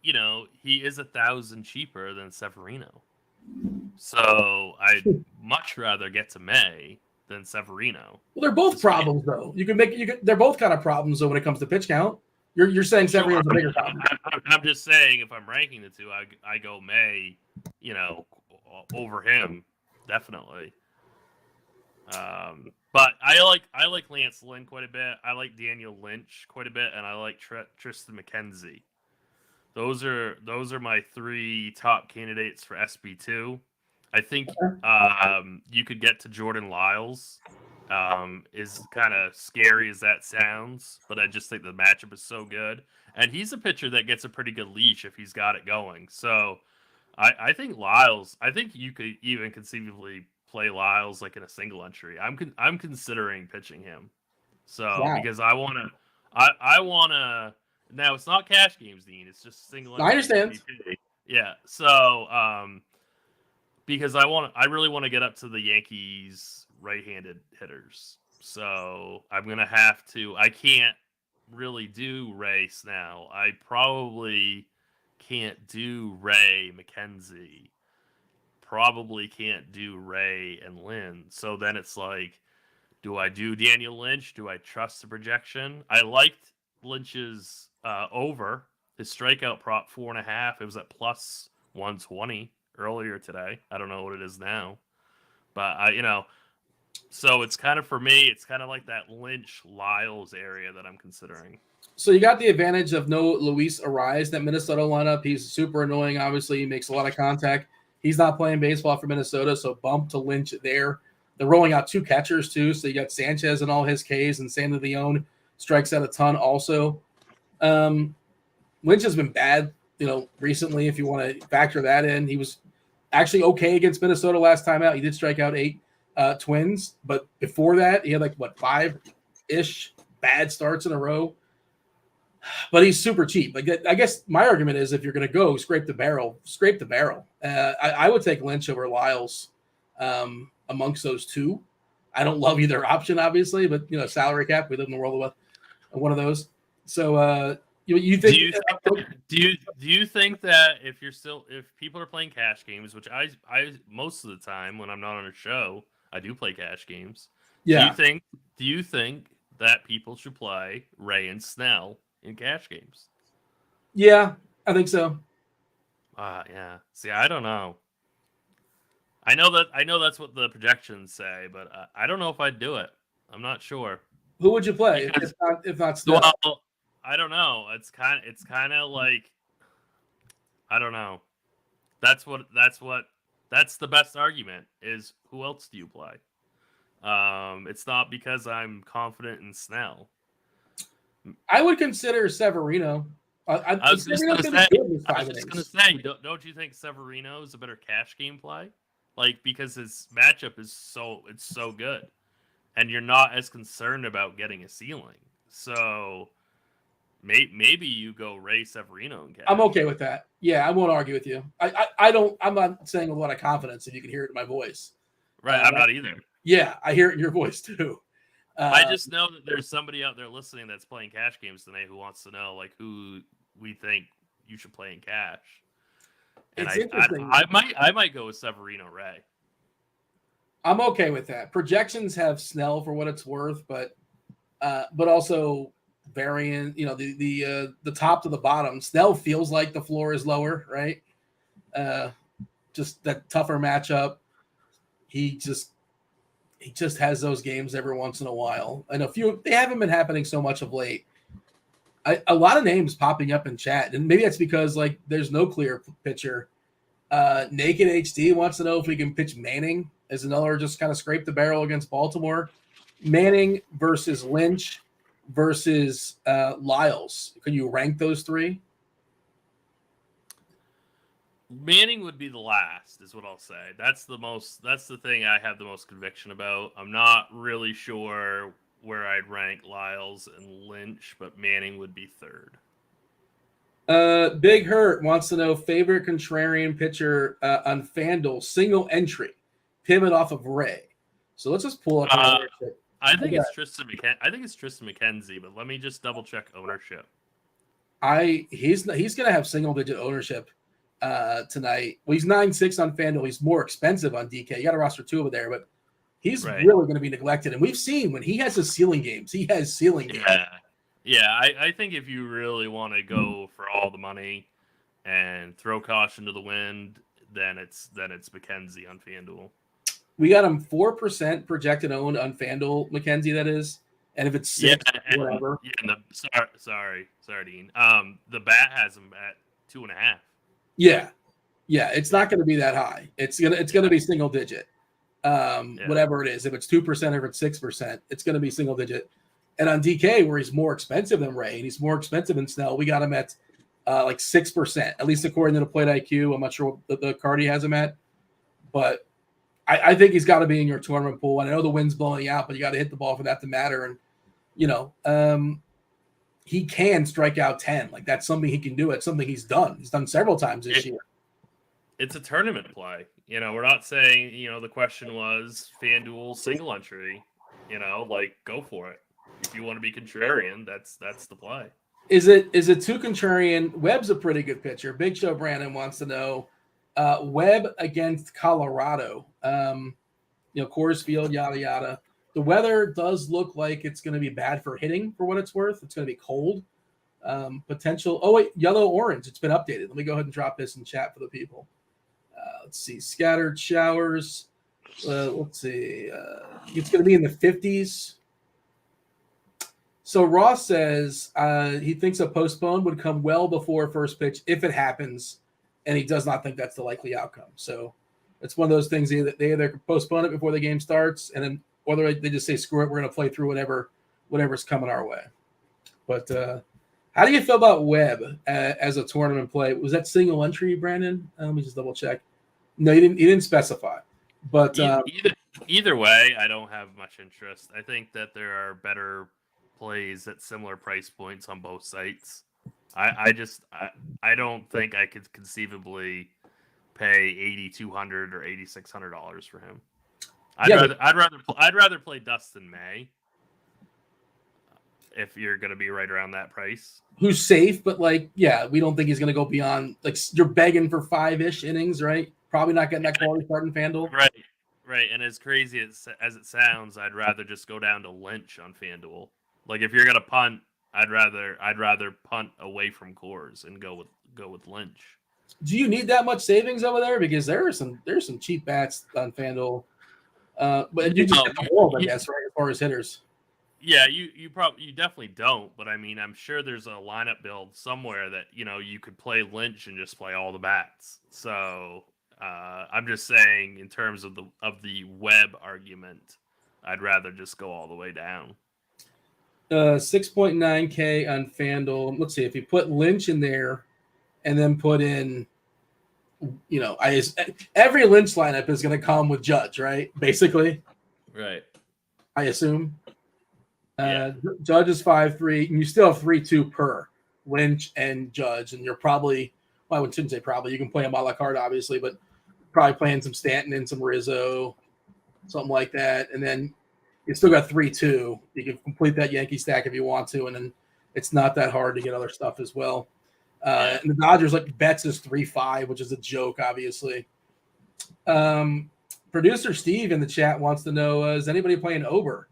S2: He is 1,000 cheaper than Severino, so I'd much rather get to May than Severino.
S1: Well, they're both problems, though. They're both kind of problems, though, when it comes to pitch count. You're saying Severino's a bigger problem.
S2: I'm just saying if I'm ranking the two, I go May, over him definitely. But I like Lance Lynn quite a bit. I like Daniel Lynch quite a bit, and I like Tristan McKenzie. Those are my 3 top candidates for SB2. I think you could get to Jordan Lyles. Is kind of scary as that sounds, but I just think the matchup is so good, and he's a pitcher that gets a pretty good leash if he's got it going. So I think Lyles. I think you could even conceivably play Lyles in a single entry. I'm considering pitching him. So because I want to. Now it's not cash games, Dean. It's just single entry.
S1: I understand.
S2: MVP. Yeah. So because I really want to get up to the Yankees right-handed hitters. So I'm going to have to. I can't really do Ray Snell. I probably can't do Ray McKenzie. Probably can't do Ray and Lynn. So then it's like, do I do Daniel Lynch? Do I trust the projection? I liked Lynch's over. His strikeout prop 4.5. It was at plus 120 earlier today. I don't know what it is now. But, so it's kind of, for me, it's kind of like that Lynch-Lyles area that I'm considering.
S1: So you got the advantage of no Luis Ariz, that Minnesota lineup. He's super annoying, obviously. He makes a lot of contact. He's not playing baseball for Minnesota, so bump to Lynch there. They're rolling out 2 catchers, too. So you got Sanchez and all his Ks, and Sandy Leone strikes out a ton also. Lynch has been bad, recently, if you want to factor that in. He was actually okay against Minnesota last time out. He did strike out 8 Twins, but before that, he had 5-ish bad starts in a row. But he's super cheap. I guess my argument is if you're going to go scrape the barrel. I would take Lynch over Lyles amongst those 2. I don't love either option, obviously, but salary cap, we live in the world of one of those. So You think?
S2: Do you think that if people are playing cash games, which I most of the time when I'm not on a show, I do play cash games.
S1: Yeah.
S2: Do you think that people should play Ray and Snell in cash games?
S1: Yeah, I think so.
S2: Yeah. See, I don't know. I know that's what the projections say, but I don't know if I'd do it. I'm not sure.
S1: Who would you play if not Snell?
S2: Well, I don't know. It's kind of like I don't know. That's the best argument is who else do you play? It's not because I'm confident in Snell.
S1: I would consider Severino.
S2: I was just going to say, don't you think Severino is a better cash game play? Like, because his matchup is so good, and you're not as concerned about getting a ceiling. So maybe you go Ray Severino in cash.
S1: I'm okay with that. Yeah, I won't argue with you. I'm not saying a lot of confidence if you can hear it in my voice.
S2: Right, I'm not either.
S1: Yeah, I hear it in your voice too.
S2: I just know that there's somebody out there listening that's playing cash games tonight who wants to know like who we think you should play in cash. And I might go with Severino Ray.
S1: I'm okay with that. Projections have Snell for what it's worth, but also variant. You know, the top to the bottom. Snell feels like the floor is lower, right? Just that tougher matchup. He just has those games every once in a while, and they haven't been happening so much of late. A lot of names popping up in chat, and maybe that's because like there's no clear pitcher. Naked HD wants to know if we can pitch Manning as another just kind of scrape the barrel against Baltimore. Manning versus Lynch versus Lyles. Can you rank those three?
S2: Manning would be the last, is what I'll say. That's the thing I have the most conviction about. I'm not really sure where I'd rank Lyles and Lynch, but Manning would be third.
S1: Big Hurt wants to know favorite contrarian pitcher on Fanduel, single entry, pivot off of Ray. So let's just pull up ownership.
S2: I think it's Tristan McKenzie, but let me just double check ownership.
S1: He's going to have single digit ownership tonight. Well, he's 9.6 on FanDuel. He's more expensive on DK. You got to roster two over there, but he's really going to be neglected. And we've seen when he has his ceiling games, he has ceiling games.
S2: Yeah, I think if you really want to go for all the money and throw caution to the wind, then it's McKenzie on FanDuel.
S1: We got him 4% projected owned on FanDuel, McKenzie, that is. And if it's 6, whatever.
S2: Yeah, sorry, Dean. The bat has him at 2.5.
S1: Yeah, it's not going to be that high. It's gonna be single digit, whatever it is. If it's 2% or if it's 6%, it's going to be single digit. And on DK, where he's more expensive than Ray and he's more expensive than Snell, we got him at like 6%, at least according to the plate IQ. I'm not sure what the card he has him at, but I think he's got to be in your tournament pool. And I know the wind's blowing out, but you got to hit the ball for that to matter. And he can strike out 10. Like that's something he can do. It's something he's done. He's done several times this year.
S2: It's a tournament play. We're not saying, the question was FanDuel single entry, like go for it. If you want to be contrarian, that's the play.
S1: Is it too contrarian? Webb's a pretty good pitcher. Big Show Brandon wants to know Webb against Colorado. Coors Field, yada yada. The weather does look like it's going to be bad for hitting for what it's worth. It's going to be cold. Potential. Oh, wait, yellow, orange. It's been updated. Let me go ahead and drop this in chat for the people. Let's see. Scattered showers. Let's see. It's going to be in the 50s. So Ross says he thinks a postpone would come well before first pitch if it happens, and he does not think that's the likely outcome. So it's one of those things they either postpone it before the game starts, and then or they just say, screw it, we're going to play through whatever's coming our way. But how do you feel about Webb as a tournament play? Was that single entry, Brandon? Let me just double check. No, he didn't specify. But
S2: either way, I don't have much interest. I think that there are better plays at similar price points on both sites. I don't think I could conceivably pay $8,200 or $8,600 for him. I'd rather play Dustin May. if you're going to be right around that price.
S1: Who's safe, but like, yeah, we don't think he's going to go beyond, like, you're begging for 5-ish innings, right? Probably not getting that quality start in FanDuel.
S2: Right. And as crazy as it sounds, I'd rather just go down to Lynch on FanDuel. Like, if you're going to punt, I'd rather punt away from Coors and go with Lynch.
S1: Do you need that much savings over there? Because there's some cheap bats on FanDuel. But you just get the world, I guess, right, as far as hitters.
S2: Yeah, you definitely don't, but I mean, I'm sure there's a lineup build somewhere that you could play Lynch and just play all the bats. So I'm just saying, in terms of the web argument, I'd rather just go all the way down.
S1: 6.9K on FanDuel. Let's see, if you put Lynch in there and then put in, every Lynch lineup is going to come with Judge, right? Basically,
S2: right?
S1: I assume.
S2: Yeah.
S1: Judge is 5.3, and you still have 3.2 per Lynch and Judge, and you're probably, well, I shouldn't say probably. You can play them a la carte, obviously, but probably playing some Stanton and some Rizzo, something like that, and then you still got 3.2. You can complete that Yankee stack if you want to, and then it's not that hard to get other stuff as well. And the Dodgers, like, Betts is 3.5, which is a joke, obviously. Producer Steve in the chat wants to know, is anybody playing Ober?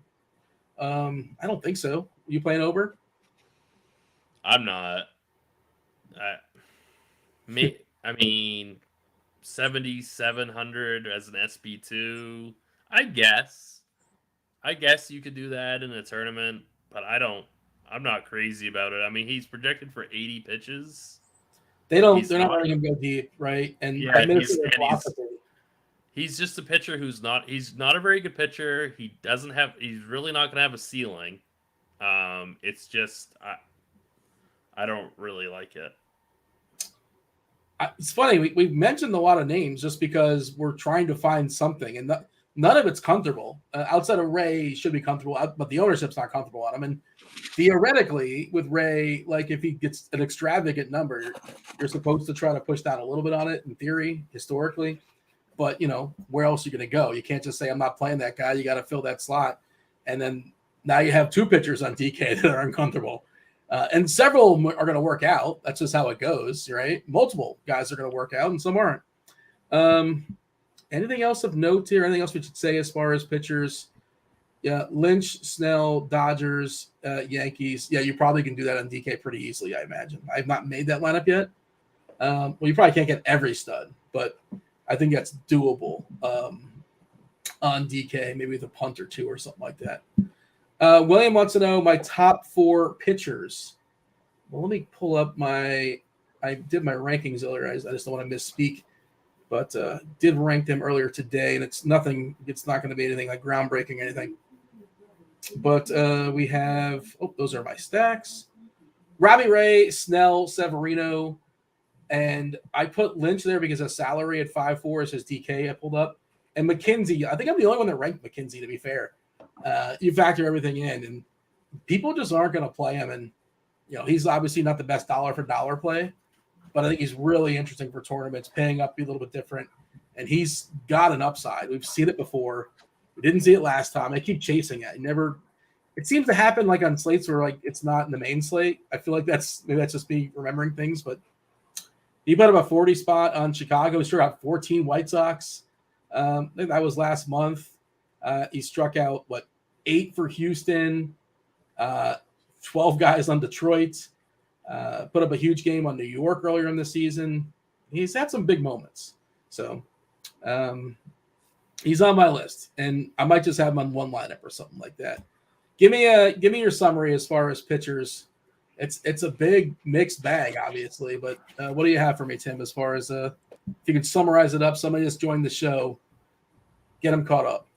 S1: I don't think so. You playing Ober?
S2: I'm not. I mean, 7,700 as an SP2. I guess you could do that in a tournament, but I'm not crazy about it. I mean, he's projected for 80 pitches.
S1: They're not letting him go deep, right? And
S2: yeah,
S1: he's
S2: just a pitcher he's not a very good pitcher. He's really not going to have a ceiling. It's just I don't really like it.
S1: It's funny, we've mentioned a lot of names just because we're trying to find something, and none of it's comfortable. Outside of Ray, he should be comfortable, but the ownership's not comfortable on him. And theoretically, with Ray, like, if he gets an extravagant number, you're supposed to try to push down a little bit on it, in theory, historically. But, where else are you going to go? You can't just say, I'm not playing that guy. You got to fill that slot. And then now you have two pitchers on DK that are uncomfortable. And several are going to work out. That's just how it goes, right? Multiple guys are going to work out, and some aren't. Anything else of note here? Anything else we should say as far as pitchers? Yeah, Lynch, Snell, Dodgers, Yankees. Yeah, you probably can do that on DK pretty easily, I imagine. I've not made that lineup yet. Well, you probably can't get every stud, but I think that's doable on DK, maybe with a punt or two or something like that. William wants to know my top 4 pitchers. Well, let me pull up I did my rankings earlier. I just don't want to misspeak, but did rank them earlier today, and it's not going to be anything like groundbreaking or anything. But we have, those are my stacks. Robbie Ray, Snell, Severino, and I put Lynch there because his salary at 5.4 is his DK I pulled up. And McKenzie, I think I'm the only one that ranked McKenzie, to be fair. You factor everything in, and people just aren't going to play him. And, he's obviously not the best dollar for dollar play, but I think he's really interesting for tournaments, paying up, be a little bit different. And he's got an upside. We've seen it before. We didn't see it last time. I keep chasing it. It seems to happen like on slates where, like, it's not in the main slate. I feel like that's just me remembering things, but he put up a 40 spot on Chicago. He struck out 14 White Sox. I think that was last month. He struck out 8 for Houston, 12 guys on Detroit. Put up a huge game on New York earlier in the season. He's had some big moments, so he's on my list, and I might just have him on one lineup or something like that. Give me your summary as far as pitchers. It's a big mixed bag, obviously, but what do you have for me, Tim? As far as if you could summarize it up, somebody just joined the show, get him caught up.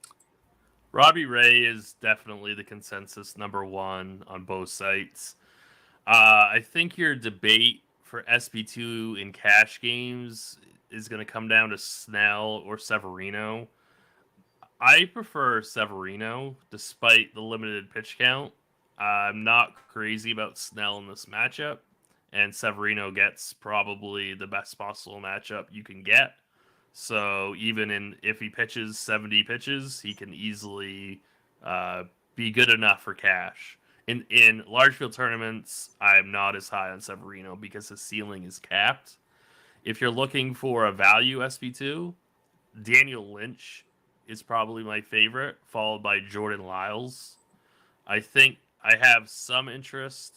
S2: Robbie Ray is definitely the consensus number 1 on both sites. I think your debate for SP2 in cash games is going to come down to Snell or Severino. I prefer Severino, despite the limited pitch count. I'm not crazy about Snell in this matchup, and Severino gets probably the best possible matchup you can get. So even if he pitches 70 pitches, he can easily be good enough for cash. In large field tournaments, I'm not as high on Severino because his ceiling is capped. If you're looking for a value SP2, Daniel Lynch is probably my favorite, followed by Jordan Lyles. I think I have some interest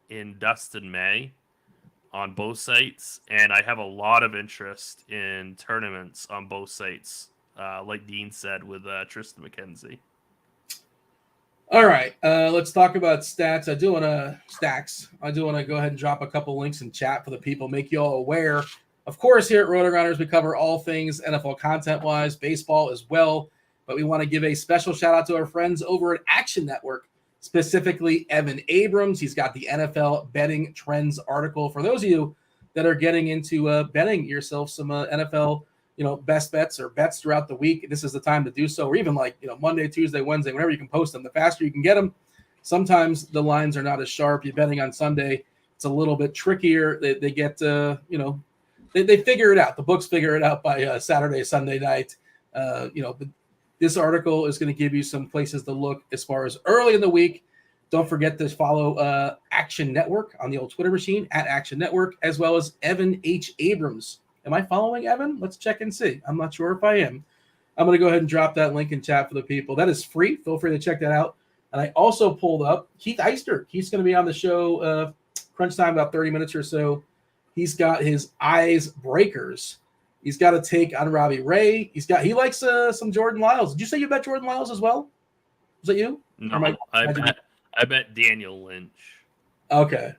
S2: in Dustin May on both sites, and I have a lot of interest in tournaments on both sites, like Dean said with Tristan McKenzie.
S1: All right, let's talk about stats. I do want to go ahead and drop a couple links in chat for the people, make you all aware. Of course, here at RotoGrinders, we cover all things NFL content-wise, baseball as well, but we want to give a special shout-out to our friends over at Action Network, specifically Evan Abrams. He's got the NFL Betting Trends article. For those of you that are getting into betting yourself some NFL best bets or bets throughout the week, this is the time to do so. Or even Monday, Tuesday, Wednesday, whenever you can post them, the faster you can get them. Sometimes the lines are not as sharp. You're betting on Sunday, it's a little bit trickier. They get, they figure it out. The books figure it out by Saturday, Sunday night. This article is going to give you some places to look as far as early in the week. Don't forget to follow Action Network on the old Twitter machine at Action Network, as well as Evan H. Abrams. Am I following Evan? Let's check and see. I'm not sure if I am. I'm going to go ahead and drop that link in chat for the people. That is free. Feel free to check that out. And I also pulled up Keith Eyster. He's going to be on the show crunch time, about 30 minutes or so. He's got his eyes breakers. He's got a take on Robbie Ray. He likes some Jordan Lyles. Did you say you bet Jordan Lyles as well? Was that you?
S2: No, I bet Daniel Lynch.
S1: Okay.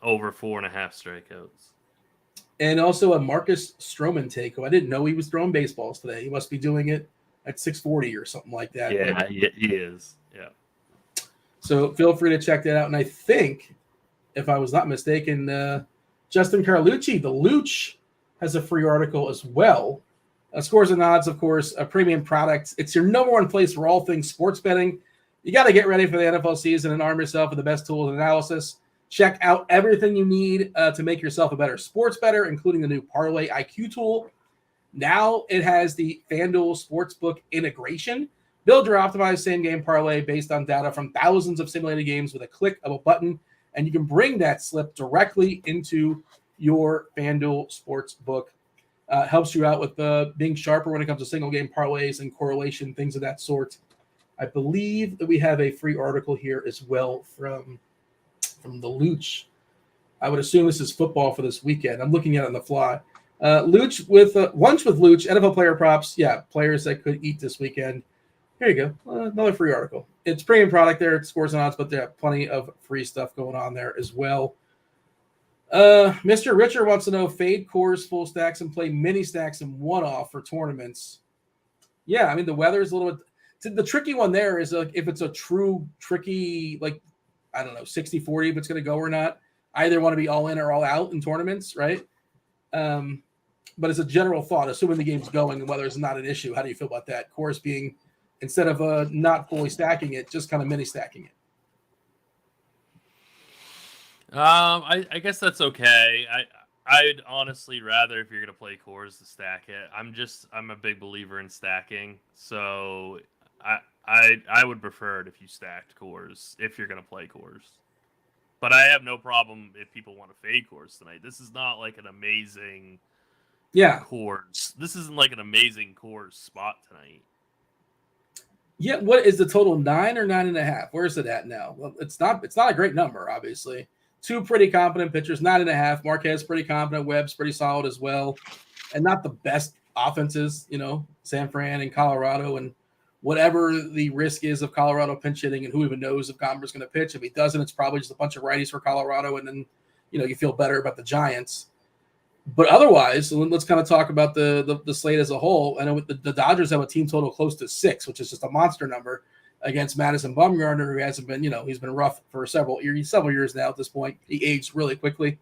S2: Over 4.5 strikeouts.
S1: And also a Marcus Stroman take, who I didn't know he was throwing baseballs today. He must be doing it at 640 or something like that.
S2: Yeah, he is. Yeah.
S1: So feel free to check that out. And I think, if I was not mistaken, Justin Carlucci, the Luch, has a free article as well. Scores and Odds, of course, a premium product. It's your number one place for all things sports betting. You got to get ready for the NFL season and arm yourself with the best tools and analysis. Check out everything you need to make yourself a better sports bettor, including the new Parlay IQ tool. Now it has the Fanduel Sportsbook integration. Build your optimized same-game parlay based on data from thousands of simulated games with a click of a button, and you can bring that slip directly into your Fanduel Sportsbook. Helps you out with being sharper when it comes to single-game parlays and correlation, things of that sort. I believe that we have a free article here as well from the Luch. I would assume this is football for this weekend. I'm looking at it on the fly. Luch with Lunch with Luch, NFL player props. Yeah, players that could eat this weekend. Here you go. Another free article. It's premium product there. It scores and odds, but they have plenty of free stuff going on there as well. Mr. Richard wants to know fade cores, full stacks, and play mini stacks and one-off for tournaments. Yeah, I mean, the weather is a little bit. The tricky one there is if it's a true tricky, 60-40 if it's going to go or not. I either want to be all in or all out in tournaments, right? But as a general thought, assuming the game's going and weather is not an issue, how do you feel about that? Cores being, instead of not fully stacking it, just kind of mini stacking it.
S2: I guess that's okay. I'd honestly rather, if you're gonna play cores, to stack it. I'm a big believer in stacking, so I would prefer it if you stacked cores if you're gonna play cores. But I have no problem if people want to fade cores tonight. This is not like an amazing cores. This isn't like an amazing cores spot tonight.
S1: Yeah, what is the total? 9 or 9.5? Where is it at now? Well, it's not a great number, obviously. Two pretty competent pitchers, 9.5. Marquez pretty competent. Webb's pretty solid as well. And not the best offenses, San Fran and Colorado and whatever the risk is of Colorado pinch hitting, and who even knows if Gomber's going to pitch. If he doesn't, it's probably just a bunch of righties for Colorado, and then, you feel better about the Giants. But otherwise, let's kind of talk about the slate as a whole. I know the Dodgers have a team total close to 6, which is just a monster number, against Madison Bumgarner, who hasn't been, he's been rough for several years now at this point. He aged really quickly.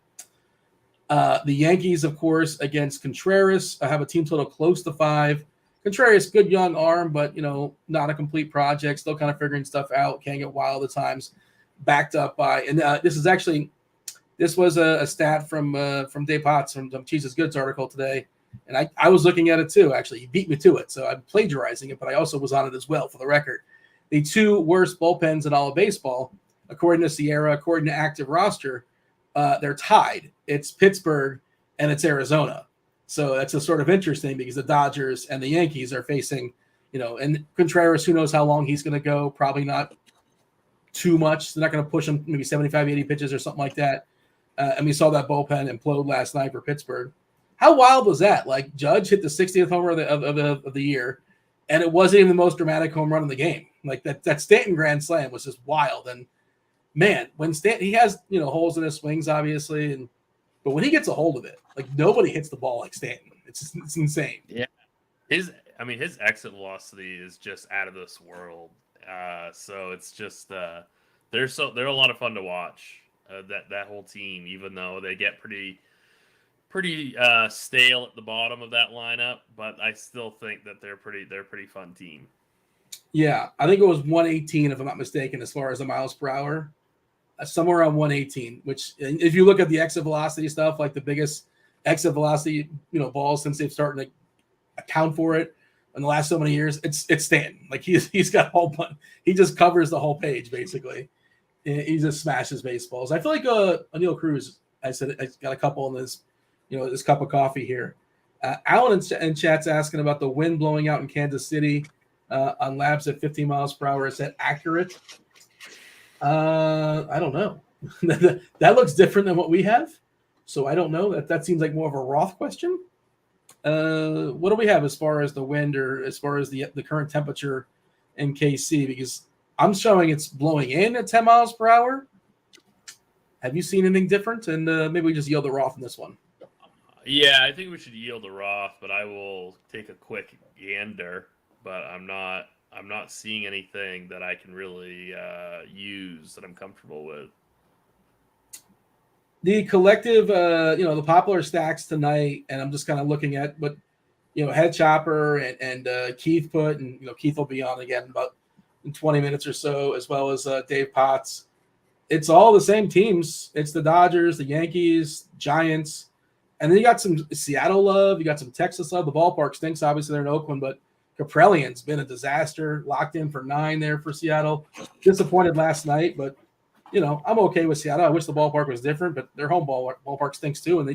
S1: The Yankees, of course, against Contreras, have a team total close to 5. Contreras, good young arm, but, not a complete project, still kind of figuring stuff out, can't get wild at times, backed up by, and this was a stat from Dave Potts from CheeseIsGood's article today, and I was looking at it too, actually. He beat me to it, so I'm plagiarizing it, but I also was on it as well, for the record. The 2 worst bullpens in all of baseball, according to Sierra, according to active roster, they're tied. It's Pittsburgh and it's Arizona. So that's a sort of interesting because the Dodgers and the Yankees are facing, and Contreras, who knows how long he's going to go, probably not too much. They're not going to push him maybe 75, 80 pitches or something like that. And we saw that bullpen implode last night for Pittsburgh. How wild was that? Like Judge hit the 60th homer of the year, and it wasn't even the most dramatic home run in the game. Like that Stanton grand slam was just wild. And man, when Stanton, he has holes in his swings, obviously, but when he gets a hold of it, like nobody hits the ball like Stanton. It's insane.
S2: Yeah, his exit velocity is just out of this world. So it's just they're a lot of fun to watch. That whole team, even though they get pretty stale at the bottom of that lineup, but I still think that they're a pretty fun team.
S1: Yeah, I think it was 118 if I'm not mistaken, as far as the miles per hour. Somewhere around 118, which if you look at the exit velocity stuff, like the biggest exit velocity, balls since they've started to account for it in the last so many years, it's Stanton. Like he's got a whole he just covers the whole page basically. He just smashes baseballs. I feel like O'Neal Cruz. I said I got a couple in this, this cup of coffee here. Alan in chat's asking about the wind blowing out in Kansas City on labs at 15 miles per hour. Is that accurate? I don't know. That looks different than what we have. So I don't know. That seems like more of a Roth question. What do we have as far as the wind or as far as the current temperature in KC? Because I'm showing it's blowing in at 10 miles per hour. Have you seen anything different? And maybe we just yield to Roth in this one.
S2: Yeah, I think we should yield to Roth, but I will take a quick gander. But I'm not seeing anything that I can really use that I'm comfortable with.
S1: The collective, the popular stacks tonight, and I'm just kind of looking at what, Head Chopper and Keith put, and Keith will be on again about in 20 minutes or so, as well as Dave Potts. It's all the same teams. It's the Dodgers, the Yankees, Giants, and then you got some Seattle love, you got some Texas love. The ballpark stinks, obviously they're in Oakland, but Kaprelian's been a disaster, locked in for 9 there for Seattle. Disappointed last night, but I'm okay with Seattle. I wish the ballpark was different, but their home ballpark stinks too, and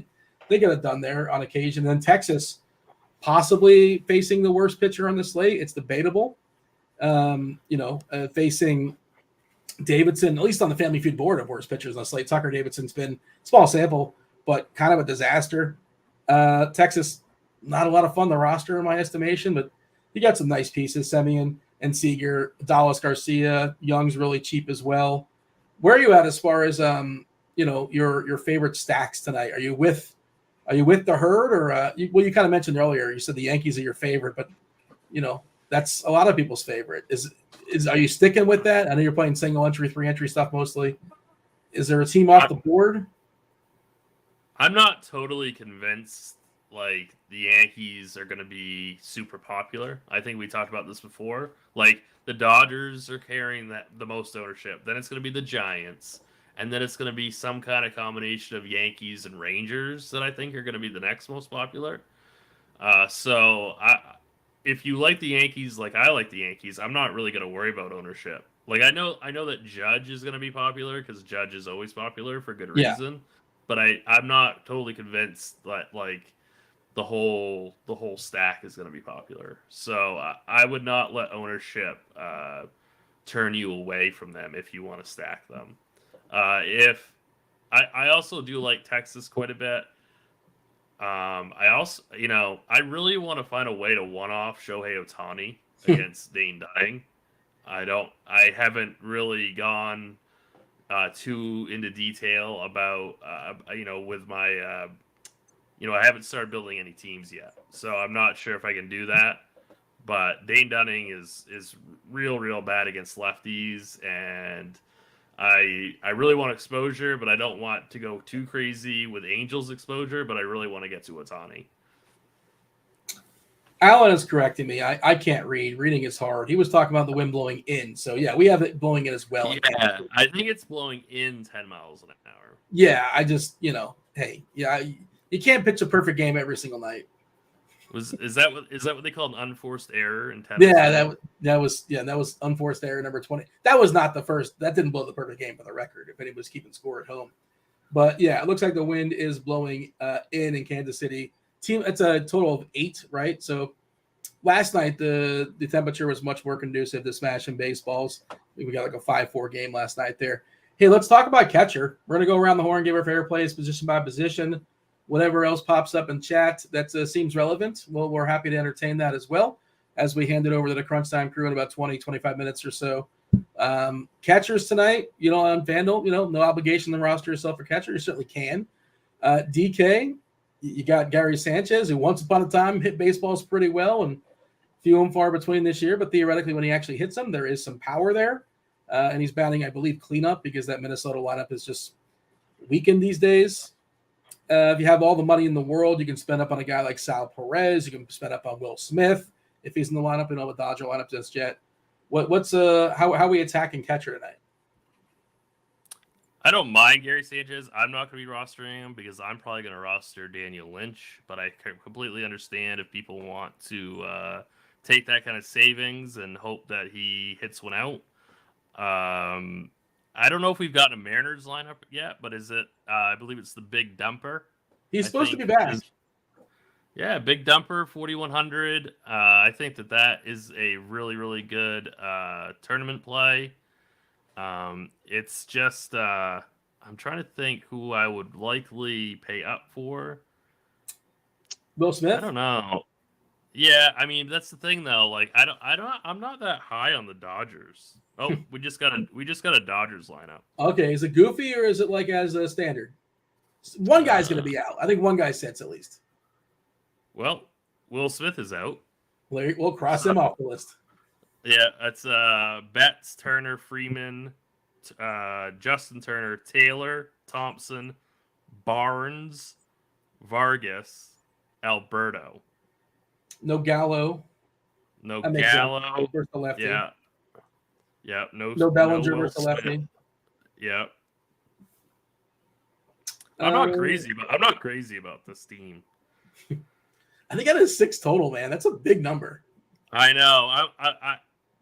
S1: they get it done there on occasion. And then Texas, possibly facing the worst pitcher on the slate. It's debatable. Facing Davidson, at least on the Family Feud board of worst pitchers on the slate. Tucker Davidson's been small sample, but kind of a disaster. Texas, not a lot of fun the roster in my estimation, but you got some nice pieces. Semien and Seager, Dallas Garcia, Young's really cheap as well. Where are you at as far as your favorite stacks tonight? Are you with the herd, or you kind of mentioned earlier? You said the Yankees are your favorite, but that's a lot of people's favorite. Are you sticking with that? I know you're playing single entry, 3-entry stuff mostly. Is there a team off the board?
S2: I'm not totally convinced. Like the Yankees are going to be super popular. I think we talked about this before. Like the Dodgers are carrying the most ownership. Then it's going to be the Giants. And then it's going to be some kind of combination of Yankees and Rangers that I think are going to be the next most popular. If you like the Yankees, like I like the Yankees, I'm not really going to worry about ownership. Like I know that Judge is going to be popular because Judge is always popular for good reason. Yeah. But I'm not totally convinced that like the whole stack is going to be popular. So I would not let ownership turn you away from them if you want to stack them. If I also do like Texas quite a bit. I also, I really want to find a way to one-off Shohei Ohtani against Dane Dunning. I haven't really gone too into detail about, with my, I haven't started building any teams yet. So I'm not sure if I can do that. But Dane Dunning is real bad against lefties, and I really want exposure, but I don't want to go too crazy with Angels exposure, but I really want to get to Ohtani.
S1: Alan is correcting me. I can't read. Reading is hard. He was talking about the wind blowing in. So, yeah, we have it blowing in as well.
S2: Yeah, I think it's blowing in 10 miles an hour.
S1: Yeah, I just, hey, yeah, you can't pitch a perfect game every single night.
S2: Is that what they call an unforced error in Tennessee?
S1: Yeah, that was unforced error number 20. That was not the first. That didn't blow the perfect game for the record. If anyone was keeping score at home, but yeah, it looks like the wind is blowing in Kansas City. Team, it's a total of 8, right? So last night the temperature was much more conducive to smashing baseballs. We got like a 5-4 game last night there. Hey, let's talk about catcher. We're gonna go around the horn, give our favorite plays position by position. Whatever else pops up in chat that seems relevant, well, we're happy to entertain that as well as we hand it over to the Crunch Time crew in about 20, 25 minutes or so. Catchers tonight, on Fanduel, no obligation to roster yourself for catcher. You certainly can. DK, you got Gary Sanchez, who once upon a time hit baseballs pretty well and few and far between this year, but theoretically when he actually hits them, there is some power there. And he's batting, I believe, cleanup because that Minnesota lineup is just weakened these days. If you have all the money in the world, you can spend up on a guy like Sal Perez. You can spend up on Will Smith if he's in the lineup. You know, the Dodger lineup just yet. How are we attacking catcher tonight?
S2: I don't mind Gary Sanchez. I'm not going to be rostering him because I'm probably going to roster Daniel Lynch. But I completely understand if people want to take that kind of savings and hope that he hits one out. I don't know if we've gotten a Mariners lineup yet, but is it? I believe it's the Big Dumper.
S1: He's supposed to be back.
S2: Yeah, Big Dumper, 4,100. I think that is a really, really good tournament play. It's just I'm trying to think who I would likely pay up for.
S1: Will Smith?
S2: I don't know. Yeah, I mean that's the thing though. Like I'm not that high on the Dodgers. Oh, we just got a Dodgers lineup.
S1: Okay, is it goofy or is it like as a standard? One guy's going to be out. I think one guy sits at least.
S2: Well, Will Smith is out.
S1: We'll cross him off the list.
S2: Yeah, it's Betts, Turner, Freeman, Justin Turner, Taylor, Thompson, Barnes, Vargas, Alberto.
S1: No Gallo.
S2: No Gallo.
S1: Versus the lefty.
S2: Yeah. Yeah.
S1: No Bellinger versus the lefty.
S2: Yeah. I'm not crazy about this team.
S1: I think that is 6 total, man. That's a big number.
S2: I know.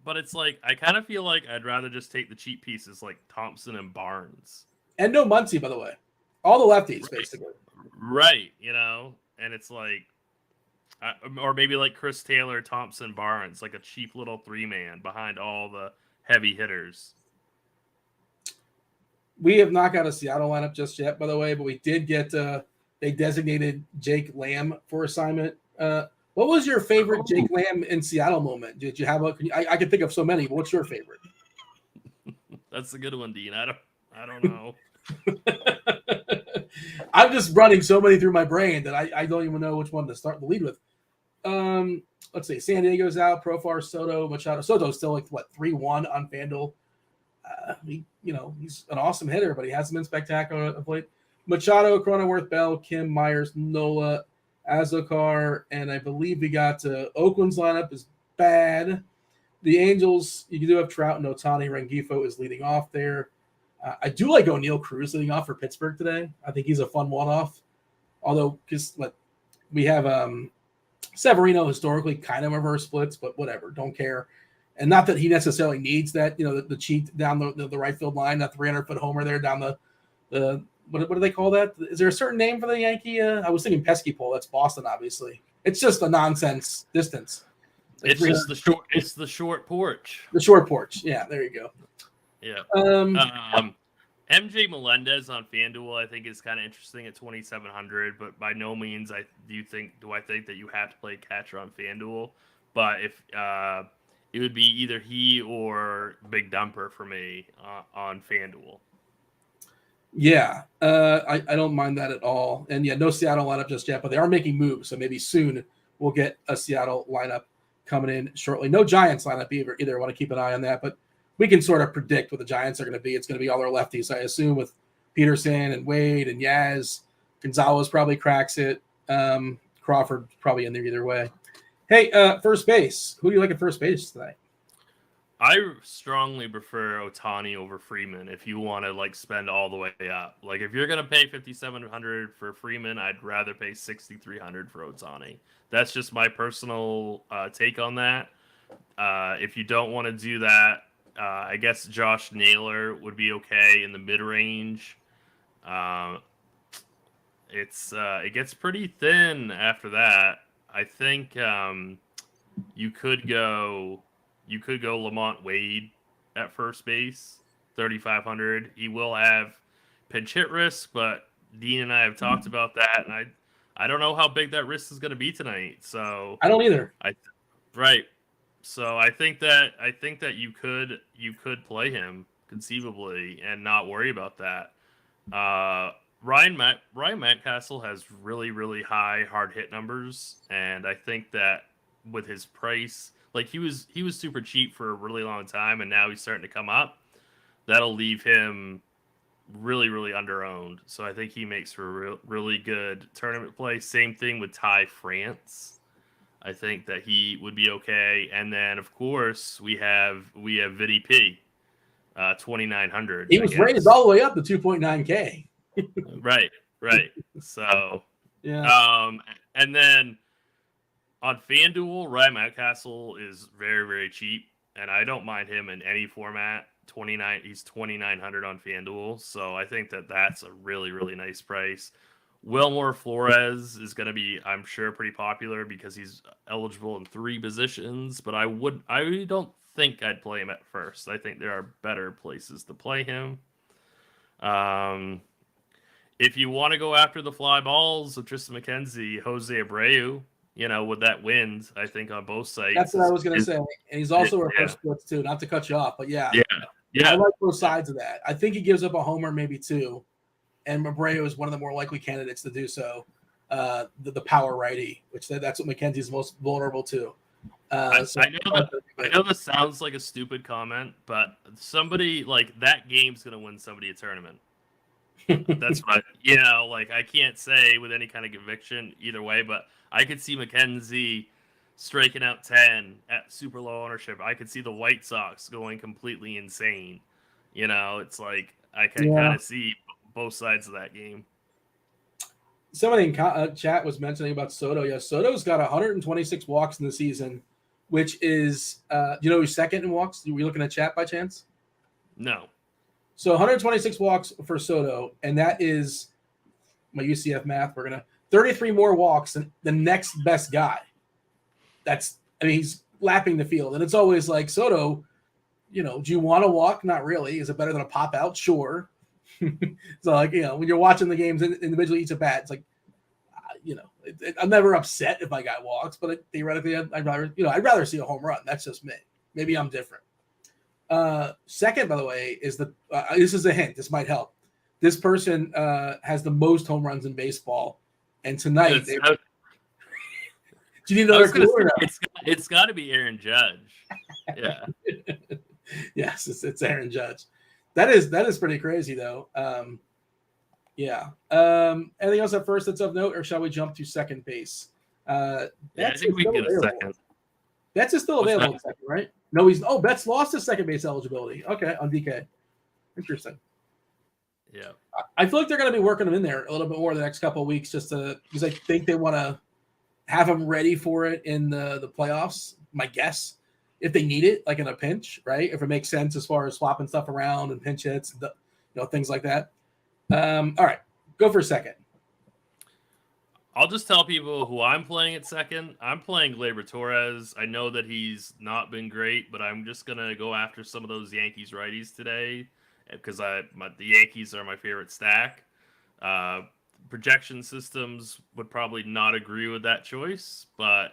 S2: But it's like I kind of feel like I'd rather just take the cheap pieces like Thompson and Barnes.
S1: And no Muncy, by the way. All the lefties, basically.
S2: Right. And it's like, or maybe like Chris Taylor, Thompson, Barnes, like a cheap little 3-man behind all the heavy hitters.
S1: We have not got a Seattle lineup just yet, by the way, but we did get they designated Jake Lamb for assignment. What was your favorite Jake Lamb in Seattle moment? Did you have I can think of so many, but what's your favorite?
S2: That's a good one, Dean. I don't know.
S1: I'm just running so many through my brain that I don't even know which one to start the lead with. Let's see. San Diego's out. Profar, Soto, Machado. Soto's still like 3-1 on FanDuel. He's an awesome hitter, but he hasn't been spectacular of late. Machado, Cronenworth, Bell, Kim, Myers, Nola, Azokar, and I believe we got Oakland's lineup is bad. The Angels, you do have Trout and Ohtani. Rengifo is leading off there. I do like O'Neal Cruz leading off for Pittsburgh today. I think he's a fun one-off. Although, because we have Severino historically kind of reverse splits, but whatever, don't care. And not that he necessarily needs that, the cheat down the right field line, that 300-foot homer there down the what do they call that? Is there a certain name for the Yankee? I was thinking pesky pole. That's Boston, obviously. It's just a nonsense distance.
S2: It's just the short. It's the short porch.
S1: The short porch. Yeah, there you go.
S2: Yeah. MJ Melendez on FanDuel, I think, is kind of interesting at 2,700, but by no means do I think that you have to play catcher on FanDuel. But if it would be either he or Big Dumper for me on FanDuel.
S1: Yeah, I don't mind that at all. And yeah, no Seattle lineup just yet, but they are making moves, so maybe soon we'll get a Seattle lineup coming in shortly. No Giants lineup either. I want to keep an eye on that, but we can sort of predict what the Giants are going to be. It's going to be all their lefties, I assume, with Peterson and Wade and Yaz. Gonzalez probably cracks it. Crawford probably in there either way. Hey, first base. Who do you like at first base tonight?
S2: I strongly prefer Ohtani over Freeman if you want to like spend all the way up. Like if you're gonna pay $5,700 for Freeman, I'd rather pay $6,300 for Ohtani. That's just my personal take on that. If you don't want to do that, I guess Josh Naylor would be okay in the mid range. It gets pretty thin after that. I think you could go Lamont Wade at first base, 3,500. He will have pinch hit risk, but Dean and I have talked about that, and I don't know how big that risk is going to be tonight. So
S1: I don't either.
S2: Right. So I think that you could play him conceivably and not worry about that. Ryan Mountcastle has really, really high hard hit numbers, and I think that with his price, like he was super cheap for a really long time, and now he's starting to come up. That'll leave him really, really underowned. So I think he makes for a really good tournament play. Same thing with Ty France. I think that he would be okay. And then of course we have Vinny P, 2,900.
S1: He was raised all the way up to 2.9K.
S2: Right. So
S1: yeah.
S2: And then on FanDuel, Ryan Mountcastle is very, very cheap, and I don't mind him in any format. He's 2,900 on FanDuel, so I think that that's a really, really nice price. Wilmer Flores is going to be, I'm sure, pretty popular because he's eligible in 3 positions, but I don't think I'd play him at first. I think there are better places to play him. If you want to go after the fly balls with Tristan McKenzie, Jose Abreu, with that wind, I think on both sides.
S1: That's what I was going to say. And he's also reverse splits too, not to cut you off, but yeah. I like both sides of that. I think he gives up a homer, maybe 2. And Abreu is one of the more likely candidates to do so. The power righty, which that's what McKenzie's most vulnerable to.
S2: I know this sounds like a stupid comment, but somebody like that game's going to win somebody a tournament. That's what I can't say with any kind of conviction either way, but I could see McKenzie striking out 10 at super low ownership. I could see the White Sox going completely insane. It's like I can kind of see both sides of that game.
S1: Somebody in chat was mentioning about Soto. Yeah, Soto's got 126 walks in the season, which is, who's second in walks? Were you looking at chat by chance?
S2: No.
S1: So 126 walks for Soto, and that is my UCF math. We're going to 33 more walks than the next best guy. He's lapping the field. And it's always like, Soto, do you want to walk? Not really. Is it better than a pop out? Sure. So when you're watching the games individually each at bat, it's like, I'm never upset if my guy walks, but theoretically I'd rather see a home run. That's just me. Maybe I'm different. Second, by the way, is this is a hint. This might help. This person has the most home runs in baseball, and tonight. Do you need another clue?
S2: It's got to be Aaron Judge. Yeah.
S1: Yes, it's Aaron Judge. That is pretty crazy though. Yeah. Anything else at first that's of note, or shall we jump to second base?
S2: I think we can get a second.
S1: Betts is still available second, right? No, Betts lost his second base eligibility. Okay, on DK. Interesting.
S2: Yeah.
S1: I feel like they're going to be working him in there a little bit more the next couple of weeks because I think they want to have him ready for it in the playoffs, my guess, if they need it, like in a pinch, right? If it makes sense as far as swapping stuff around and pinch hits, things like that. All right, go for a second.
S2: I'll just tell people who I'm playing at second. I'm playing Gleyber Torres. I know that he's not been great, but I'm just going to go after some of those Yankees righties today because the Yankees are my favorite stack. Projection systems would probably not agree with that choice, but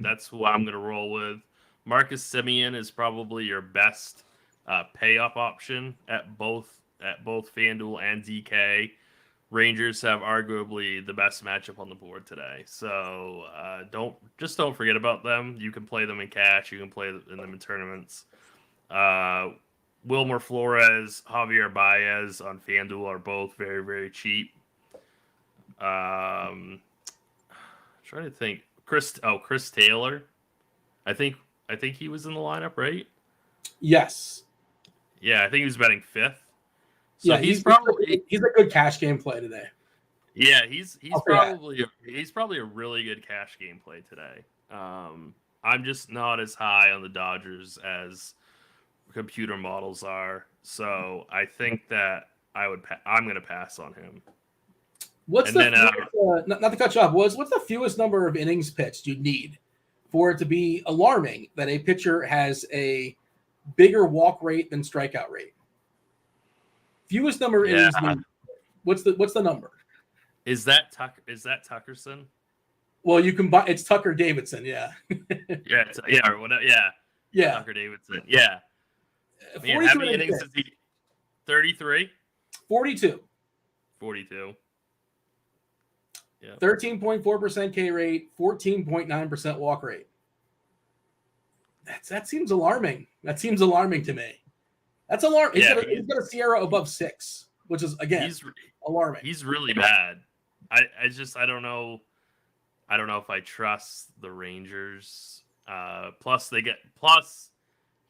S2: that's who I'm going to roll with. Marcus Semien is probably your best pay-up option at both FanDuel and DK. Rangers have arguably the best matchup on the board today, so don't forget about them. You can play them in cash. You can play them in tournaments. Wilmer Flores, Javier Baez on FanDuel are both very, very cheap. Trying to think. Chris Taylor. I think he was in the lineup, right?
S1: Yes.
S2: Yeah, I think he was betting 5th. So
S1: Yeah,
S2: he's
S1: a good cash game play today.
S2: Yeah, he's probably a really good cash game play today. I'm just not as high on the Dodgers as computer models are, so I think that I'm going to pass on him.
S1: Not to cut you off? What's the fewest number of innings pitched you need for it to be alarming that a pitcher has a bigger walk rate than strikeout rate? Fewest number of innings. What's the number?
S2: Is that Tuckerson?
S1: Well, you can buy. It's Tucker Davidson. Yeah.
S2: Or whatever. Yeah. Tucker Davidson. Yeah. Man, how many innings is he? 33?
S1: 42.
S2: 42. Yeah.
S1: 13.4% K rate, 14.9% walk rate. That seems alarming. That seems alarming to me. That's alarming. He's got a Sierra above 6, which is again alarming.
S2: He's really bad. I don't know. I don't know if I trust the Rangers. Plus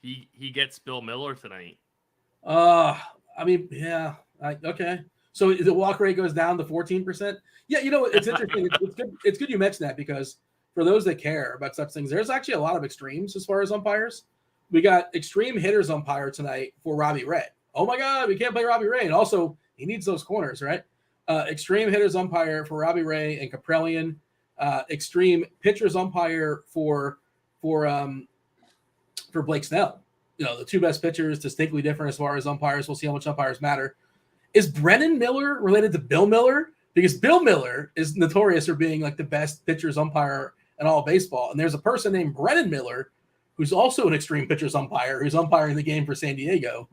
S2: he gets Bill Miller tonight.
S1: Okay. So the walk rate goes down to 14%. Yeah, it's interesting. It's good you mentioned that, because for those that care about such things, there's actually a lot of extremes as far as umpires. We got extreme hitters umpire tonight for Robbie Ray. Oh my God, we can't play Robbie Ray, and also he needs those corners, right? Extreme hitters umpire for Robbie Ray and Kaprelian. Extreme pitchers umpire for Blake Snell. The two best pitchers, distinctly different as far as umpires. We'll see how much umpires matter. Is Brennan Miller related to Bill Miller? Because Bill Miller is notorious for being like the best pitchers umpire in all of baseball. And there's a person named Brennan Miller who's also an extreme pitchers umpire who's umpiring the game for San Diego.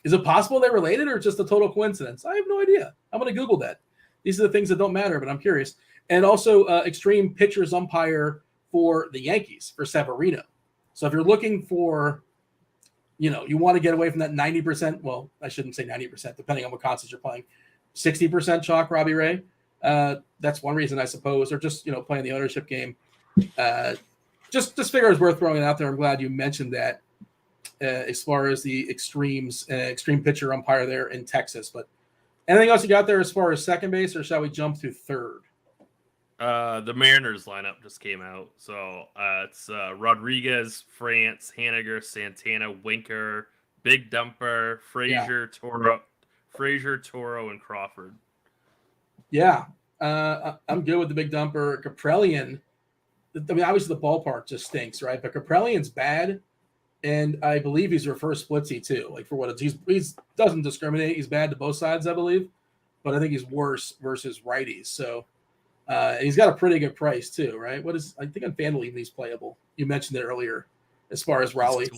S1: Is it possible they're related, or just a total coincidence? I have no idea. I'm going to Google that. These are the things that don't matter, but I'm curious. And also extreme pitchers umpire for the Yankees, for Severino. So if you're looking for, you want to get away from that 90%, well, I shouldn't say 90%, depending on what concerts you're playing, 60% chalk Robbie Ray. That's one reason, I suppose, or just, playing the ownership game. Just figure it's worth throwing it out there. I'm glad you mentioned that as far as the extremes, extreme pitcher umpire there in Texas. But anything else you got there as far as second base, or shall we jump to third?
S2: The Mariners lineup just came out. So it's Rodriguez, France, Haniger, Santana, Winker, Big Dumper, Frazier, Toro, and Crawford. Yeah.
S1: I'm good with the Big Dumper. Kaprelian, obviously the ballpark just stinks, right? But Kaprelian's bad, and I believe he's reverse splitsy too. Like, for what it's, he doesn't discriminate. He's bad to both sides, I believe, but I think he's worse versus righties. So he's got a pretty good price too, right? I think on Fanduel even he's playable. You mentioned it earlier as far as Raleigh.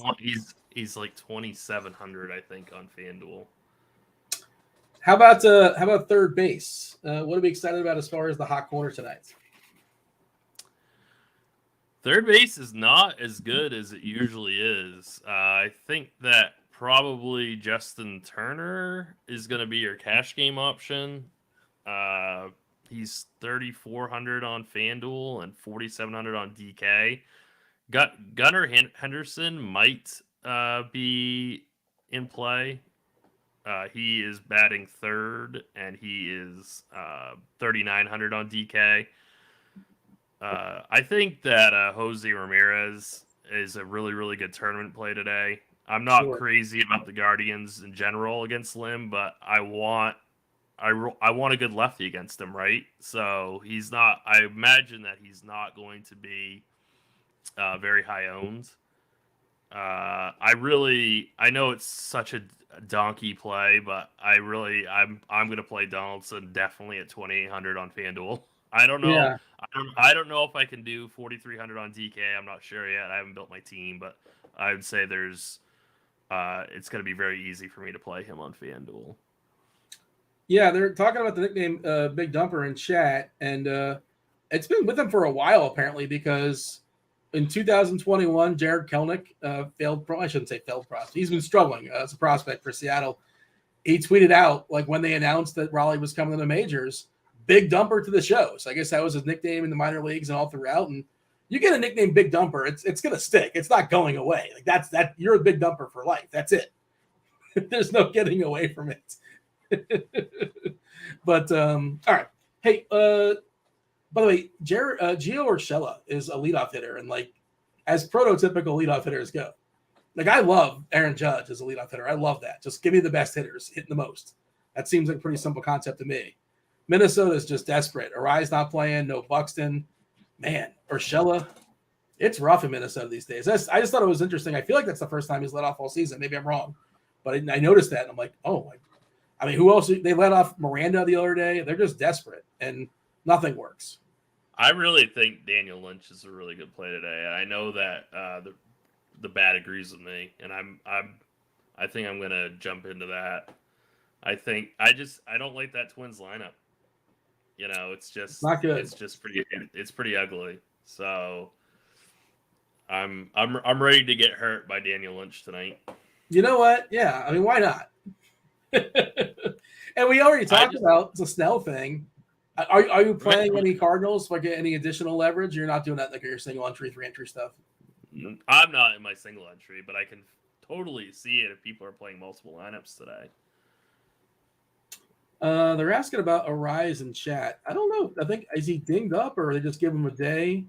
S2: He's like 2,700, I think, on Fanduel.
S1: How about third base? What are we excited about as far as the hot corner tonight?
S2: Third base is not as good as it usually is. I think that probably Justin Turner is going to be your cash game option. He's 3,400 on FanDuel and 4,700 on DK. Gunnar Henderson might be in play. He is batting third, and he is 3,900 on DK. I think that Jose Ramirez is a really, really good tournament play today. I'm not crazy about the Guardians in general against Lim, but I want a good lefty against him, right? So he's not. I imagine that he's not going to be very high owned. I know it's such a donkey play, but I'm going to play Donaldson definitely at 2,800 on FanDuel. I don't know. Yeah. I don't know if I can do 4,300 on DK. I'm not sure yet. I haven't built my team, but I would say it's going to be very easy for me to play him on FanDuel.
S1: Yeah, they're talking about the nickname Big Dumper in chat, and it's been with him for a while apparently, because in 2021, Jared Kelenic I shouldn't say failed prospect. He's been struggling as a prospect for Seattle. He tweeted out, like, when they announced that Raleigh was coming to the majors, Big Dumper to the show. So I guess that was his nickname in the minor leagues and all throughout. And You get a nickname Big Dumper, it's gonna stick. It's not going away. Like that. You're a Big Dumper for life. That's it. There's no getting away from it. But all right. Hey, by the way, Gio Urshela is a leadoff hitter, and like as prototypical leadoff hitters go. Like I love Aaron Judge as a leadoff hitter. I love that. Just give me the best hitters hitting the most. That seems like a pretty simple concept to me. Minnesota is just desperate. Arise not playing, no Buxton. Man, Urshela, it's rough in Minnesota these days. I just thought it was interesting. I feel like that's the first time he's let off all season. Maybe I'm wrong, but I noticed that, and I'm like, oh, I mean, who else? They let off Miranda the other day. They're just desperate, and nothing works.
S2: I really think Daniel Lynch is a really good play today. I know that the bat agrees with me, and I think I'm gonna jump into that. I don't like that Twins lineup. You know, it's just
S1: not good.
S2: It's pretty ugly. So I'm ready to get hurt by Daniel Lynch tonight.
S1: You know what? Yeah, I mean, why not? And we already talked about the Snell thing. Are you playing any Cardinals? Like any additional leverage? You're not doing that like your single entry, 3-entry stuff.
S2: I'm not in my single entry, but I can totally see it if people are playing multiple lineups today.
S1: They're asking about Arise in chat. I don't know. I think is he dinged up or they just give him a day?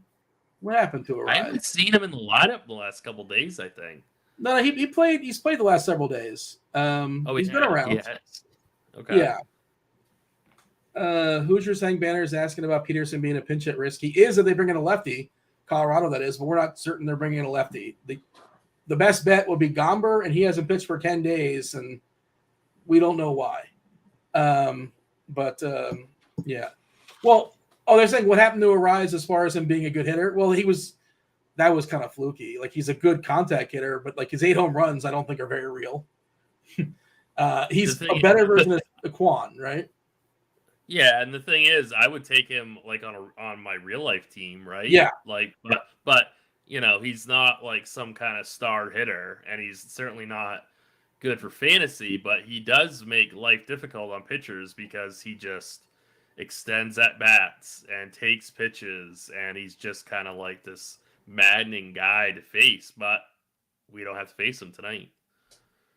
S1: What happened to Arise?
S2: I haven't seen him in the lineup the last couple of days. I think.
S1: No, he played. He's played the last several days. He's been around.
S2: Yes. Okay.
S1: Yeah. Hoosier saying Banner is asking about Peterson being a pinch hit risk. He is if they bring in a lefty, Colorado that is, but we're not certain they're bringing in a lefty. The best bet will be Gomber, and he hasn't pitched for 10 days, and we don't know why. Yeah. Well, they're saying what happened to Arise as far as him being a good hitter. Well, that was kind of fluky. Like he's a good contact hitter, but like his 8 home runs, I don't think are very real. He's a better version of Quan, right?
S2: Yeah, and the thing is, I would take him like on my real life team, right?
S1: Yeah.
S2: Like, but you know, he's not like some kind of star hitter, and he's certainly not good for fantasy. But he does make life difficult on pitchers because he just extends at bats and takes pitches, and he's just kind of like this maddening guy to face. But we don't have to face him tonight.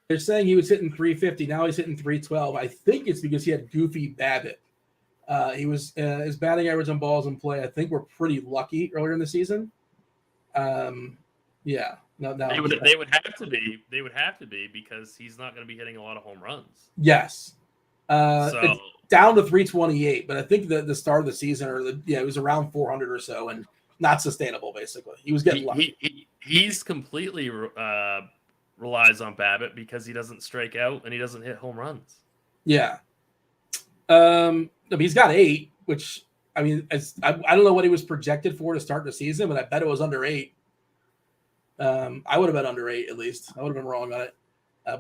S1: They're saying he was hitting 350. Now he's hitting 312. I think it's because he had goofy BABIP. He was his batting average on balls in play. I think we're pretty lucky earlier in the season. Yeah. No.
S2: They would have to be. They would have to be because he's not going to be hitting a lot of home runs.
S1: Yes. It's down to 328, but I think the start of the season it was around 400 or so, and not sustainable. Basically, he was getting lucky.
S2: He's completely relies on BABIP because he doesn't strike out and he doesn't hit home runs.
S1: Yeah. He's got 8, which I mean, I don't know what he was projected for to start the season, but I bet it was under 8. I would have been under 8 at least. I would have been wrong on it,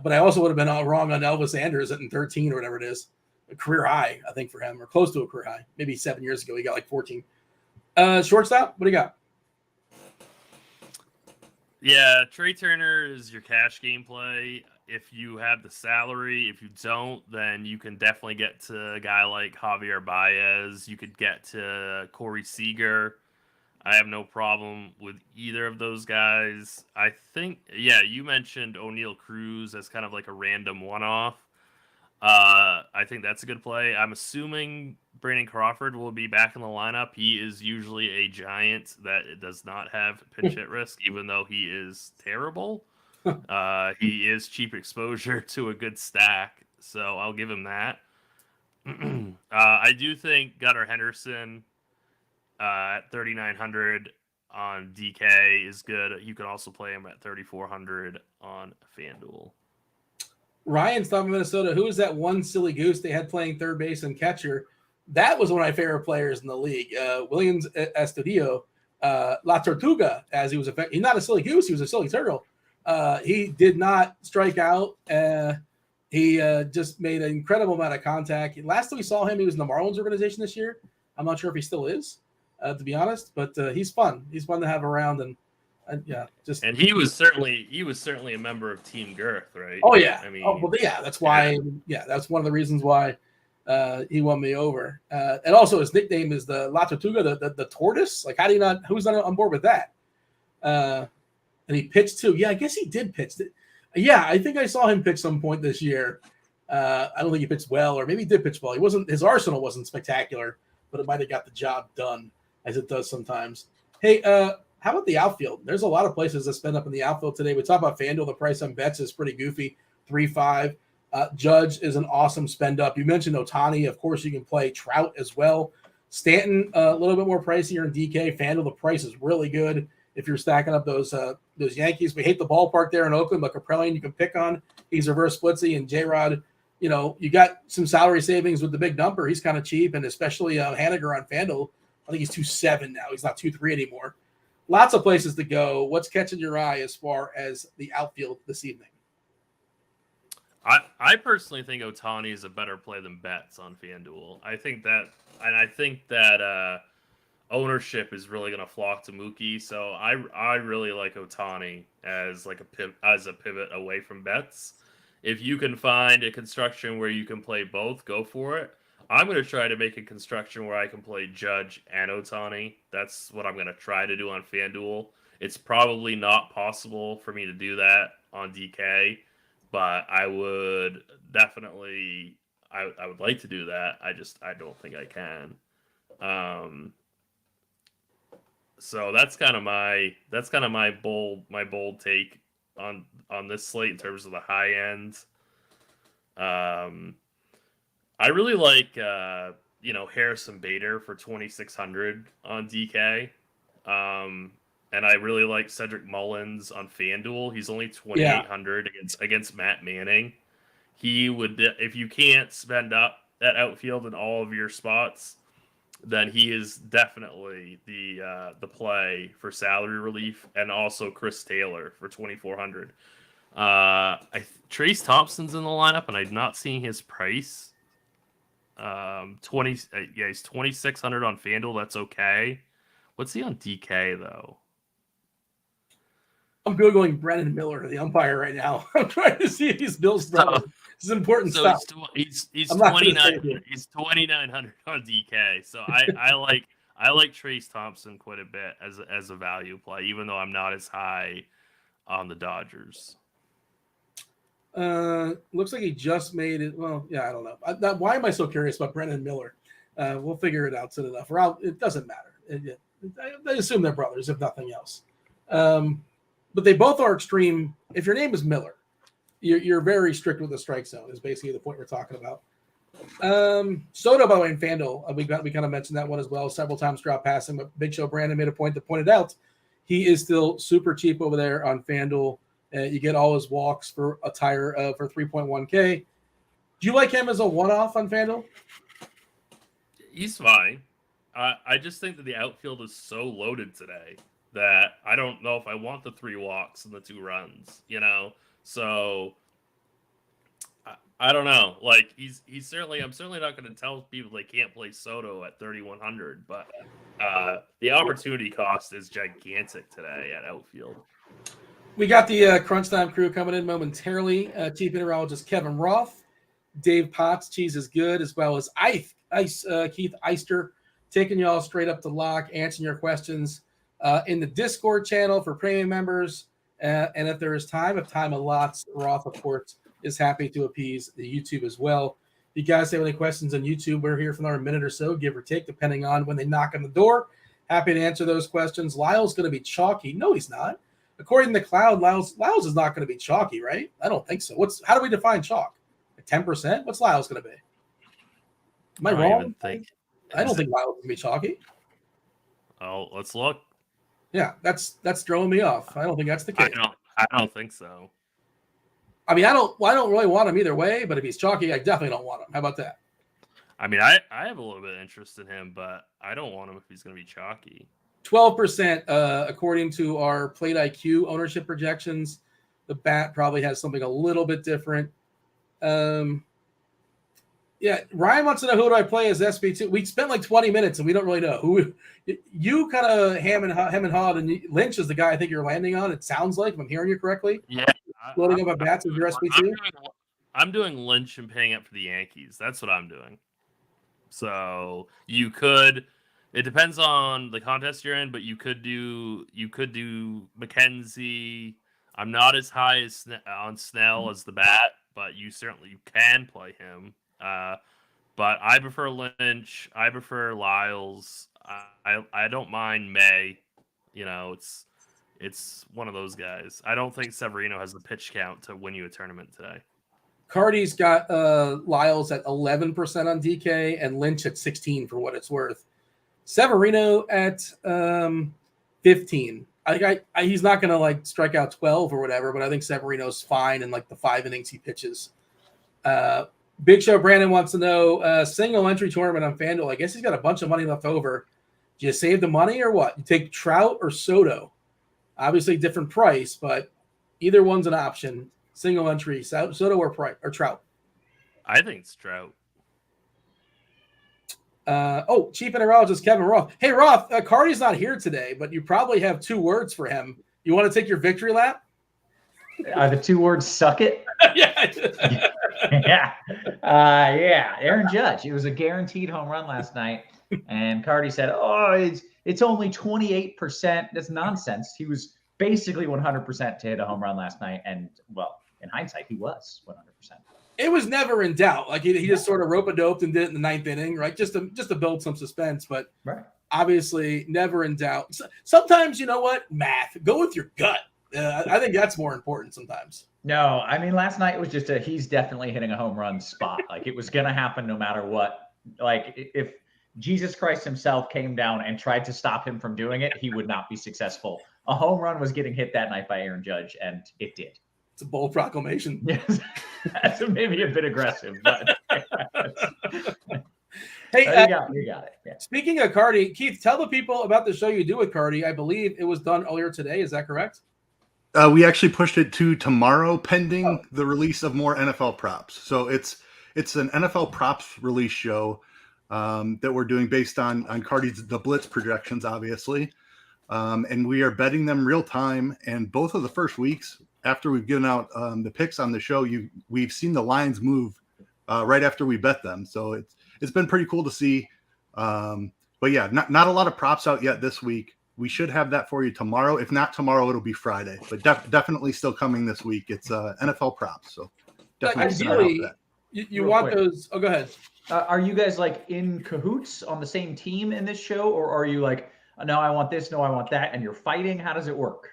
S1: but I also would have been wrong on Elvis Andrus at 13 or whatever it is, a career high I think for him, or close to a career high. Maybe 7 years ago he got like 14. Shortstop, what do you got?
S2: Yeah, Trey Turner is your cash game play. If you have the salary, if you don't, then you can definitely get to a guy like Javier Baez. You could get to Corey Seager. I have no problem with either of those guys. I think, you mentioned O'Neal Cruz as kind of like a random one-off. I think that's a good play. I'm assuming Brandon Crawford will be back in the lineup. He is usually a giant that does not have pinch hit risk, even though he is terrible. He is cheap exposure to a good stack, so I'll give him that. I do think Gunnar Henderson at 3,900 on DK is good. You can also play him at 3,400 on FanDuel.
S1: Ryan Stop in Minnesota. Who is that one silly goose they had playing third base and catcher? That was one of my favorite players in the league. Williams Astudillo, La Tortuga, as he was he's not a silly goose, he was a silly turtle. He did not strike out. He just made an incredible amount of contact. Last time we saw him, he was in the Marlins organization this year. I'm not sure if he still is, to be honest, but he's fun. He's fun to have around, and he
S2: was certainly a member of Team Girth, right?
S1: Oh yeah.
S2: I mean,
S1: that's why. Yeah, that's one of the reasons why He won me over. And also his nickname is the La Tortuga, the tortoise. Like, how do you not? Who's not on board with that? And he pitched too. Yeah, I guess he did pitch. Yeah, I think I saw him pitch some point this year. I don't think he pitched well, or maybe he did pitch well. He wasn't. His arsenal wasn't spectacular, but it might have got the job done, as it does sometimes. Hey, how about the outfield? There's a lot of places that spend up in the outfield today. We talk about FanDuel. The price on bets is pretty goofy, 3.5. Judge is an awesome spend up. You mentioned Ohtani. Of course, you can play Trout as well. Stanton, a little bit more pricier in DK. FanDuel, the price is really good if you're stacking up those Yankees. We hate the ballpark there in Oakland, but Caprellian you can pick on. He's reverse splitsy, and J-Rod, you got some salary savings with the big number. He's kind of cheap, and especially Haniger on FanDuel. I think he's 2.7 now. He's not 2.3 anymore. Lots of places to go. What's catching your eye as far as the outfield this evening?
S2: I personally think Ohtani is a better play than Betts on FanDuel. I think that ownership is really going to flock to Mookie. So I really like Ohtani as a pivot away from Betts. If you can find a construction where you can play both, go for it. I'm going to try to make a construction where I can play Judge and Ohtani. That's what I'm going to try to do on FanDuel. It's probably not possible for me to do that on DK, but I would definitely, I would like to do that. I don't think I can. So that's kind of my bold take on this slate in terms of the high end. I really like Harrison Bader for 2,600 on DK. And I really like Cedric Mullins on FanDuel. He's only 2,800 against Matt Manning. He would, if you can't spend up that outfield in all of your spots, then he is definitely the play for salary relief, and also Chris Taylor for 2,400. Trace Thompson's in the lineup, and I'm not seeing his price. He's 2,600 on FanDuel. That's okay. What's he on DK though?
S1: I'm Googling Brennan Miller, the umpire, right now. I'm trying to see if he's Bill's brother. This is important stuff.
S2: He's 2,900. He's 2,900 on DK. So I like Trace Thompson quite a bit as a value play, even though I'm not as high on the Dodgers.
S1: Looks like he just made it. Well, yeah, I don't know. Why am I so curious about Brennan Miller? We'll figure it out soon enough. It doesn't matter. I assume they're brothers, if nothing else. But they both are extreme. If your name is Miller, you're very strict with the strike zone, is basically the point we're talking about. Soto, by the way, in FanDuel, we kind of mentioned that one as well. Several times drop passing, but Big Show Brandon made a point that pointed out he is still super cheap over there on FanDuel. You get all his walks for a tire for 3.1K. Do you like him as a one-off on FanDuel?
S2: He's fine. I just think that the outfield is so loaded today that I don't know if I want the 3 walks and the 2 runs, So I don't know. Like he's certainly, I'm certainly not going to tell people they can't play Soto at 3,100, but the opportunity cost is gigantic today at outfield.
S1: We got the Crunch Time crew coming in momentarily. Chief Meteorologist Kevin Roth, Dave Potts, Cheese is Good, as well as Keith Eyster, taking you all straight up to lock, answering your questions in the Discord channel for premium members. And if there is time, if time allots, Roth, of course, is happy to appease the YouTube as well. If you guys have any questions on YouTube, we're here for another minute or so, give or take, depending on when they knock on the door. Happy to answer those questions. Lyle's going to be chalky. No, he's not. According to Cloud, Lyle's is not going to be chalky, right? I don't think so. How do we define chalk? 10%? What's Lyle's going to be? Am I wrong? I don't think Lyle's going to be chalky.
S2: Oh, let's look.
S1: Yeah, that's throwing me off. I don't think that's the case.
S2: I don't think so.
S1: I mean, I don't really want him either way, but if he's chalky, I definitely don't want him. How about that?
S2: I mean, I have a little bit of interest in him, but I don't want him if he's going to be chalky.
S1: 12%, according to our Plate IQ ownership projections. The bat probably has something a little bit different. Yeah, Ryan wants to know, who do I play as SB2? We spent like 20 minutes and we don't really know who. You kind of hem and hawed, and Lynch is the guy I think you're landing on. It sounds like, if I'm hearing you correctly.
S2: Yeah,
S1: loading up a bats as your SB2.
S2: I'm doing Lynch and paying up for the Yankees. That's what I'm doing. So you could. It depends on the contest you're in, but you could do McKenzie. I'm not as high as on Snell as the bat, but you certainly can play him. But I prefer Lynch. I prefer Lyles. I don't mind May. It's one of those guys. I don't think Severino has the pitch count to win you a tournament today.
S1: Cardi's got Lyles at 11% on DK and Lynch at 16 for what it's worth. Severino at 15. I think he's not going to like strike out 12 or whatever, but I think Severino's fine in like the 5 innings he pitches. Big Show Brandon wants to know single entry tournament on FanDuel. I guess he's got a bunch of money left over. Do you save the money or what? You take Trout or Soto? Obviously different price, but either one's an option. Single entry, Soto or Trout?
S2: I think it's Trout.
S1: Chief Mineralogist Kevin Roth. Hey, Roth, Cardi's not here today, but you probably have 2 words for him. You want to take your victory lap?
S3: Are the 2 words suck it?
S1: Yeah.
S3: Yeah. Aaron Judge. It was a guaranteed home run last night. And Cardi said, it's only 28%. That's nonsense. He was basically 100% to hit a home run last night. And, well, in hindsight, he was 100%.
S1: It was never in doubt. Like he just sort of rope-a-doped and did it in the 9th inning, right? Just to build some suspense, but obviously never in doubt. Sometimes, you know what? Math. Go with your gut. I think that's more important sometimes.
S3: No, I mean, last night was just he's definitely hitting a home run spot. Like it was going to happen no matter what. Like if Jesus Christ himself came down and tried to stop him from doing it, he would not be successful. A home run was getting hit that night by Aaron Judge, and it did.
S1: It's a bold proclamation.
S3: Yes, that's maybe a bit aggressive, but
S1: hey,
S3: you got it. Yeah.
S1: Speaking of Cardi, Keith, tell the people about the show you do with Cardi. I believe it was done earlier today. Is that correct?
S4: We actually pushed it to tomorrow, pending the release of more NFL props. So it's an NFL props release show that we're doing based on Cardi's the Blitz projections, obviously, and we are betting them real time. And both of the first weeks after we've given out the picks on the show, we've seen the lines move right after we bet them. So it's been pretty cool to see. But yeah, not a lot of props out yet this week. We should have that for you tomorrow. If not tomorrow, it'll be Friday. But definitely still coming this week. It's NFL props. So definitely.
S1: Ideally, you want those. Oh, go ahead.
S3: Are you guys like in cahoots on the same team in this show, or are you like, no, I want this, no, I want that, and you're fighting? How does it work?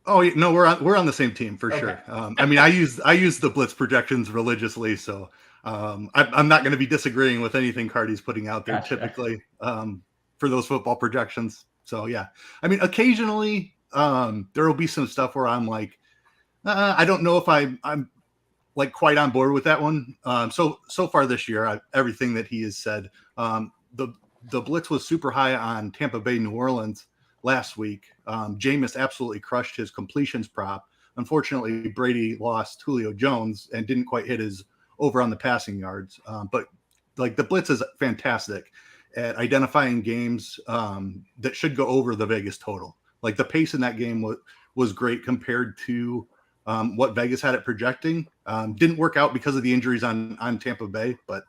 S4: Oh no, we're on the same team for sure. I mean, I use the Blitz projections religiously, so I'm not going to be disagreeing with anything Cardi's putting out there typically for those football projections. So yeah, I mean, occasionally there will be some stuff where I'm like, I don't know if I'm like quite on board with that one. So far this year, everything that he has said, the Blitz was super high on Tampa Bay, New Orleans last week. Jameis absolutely crushed his completions prop. Unfortunately, Brady lost Julio Jones and didn't quite hit his over on the passing yards. But like the Blitz is fantastic at identifying games that should go over the Vegas total. Like the pace in that game was great compared to what Vegas had it projecting. Didn't work out because of the injuries on Tampa Bay, but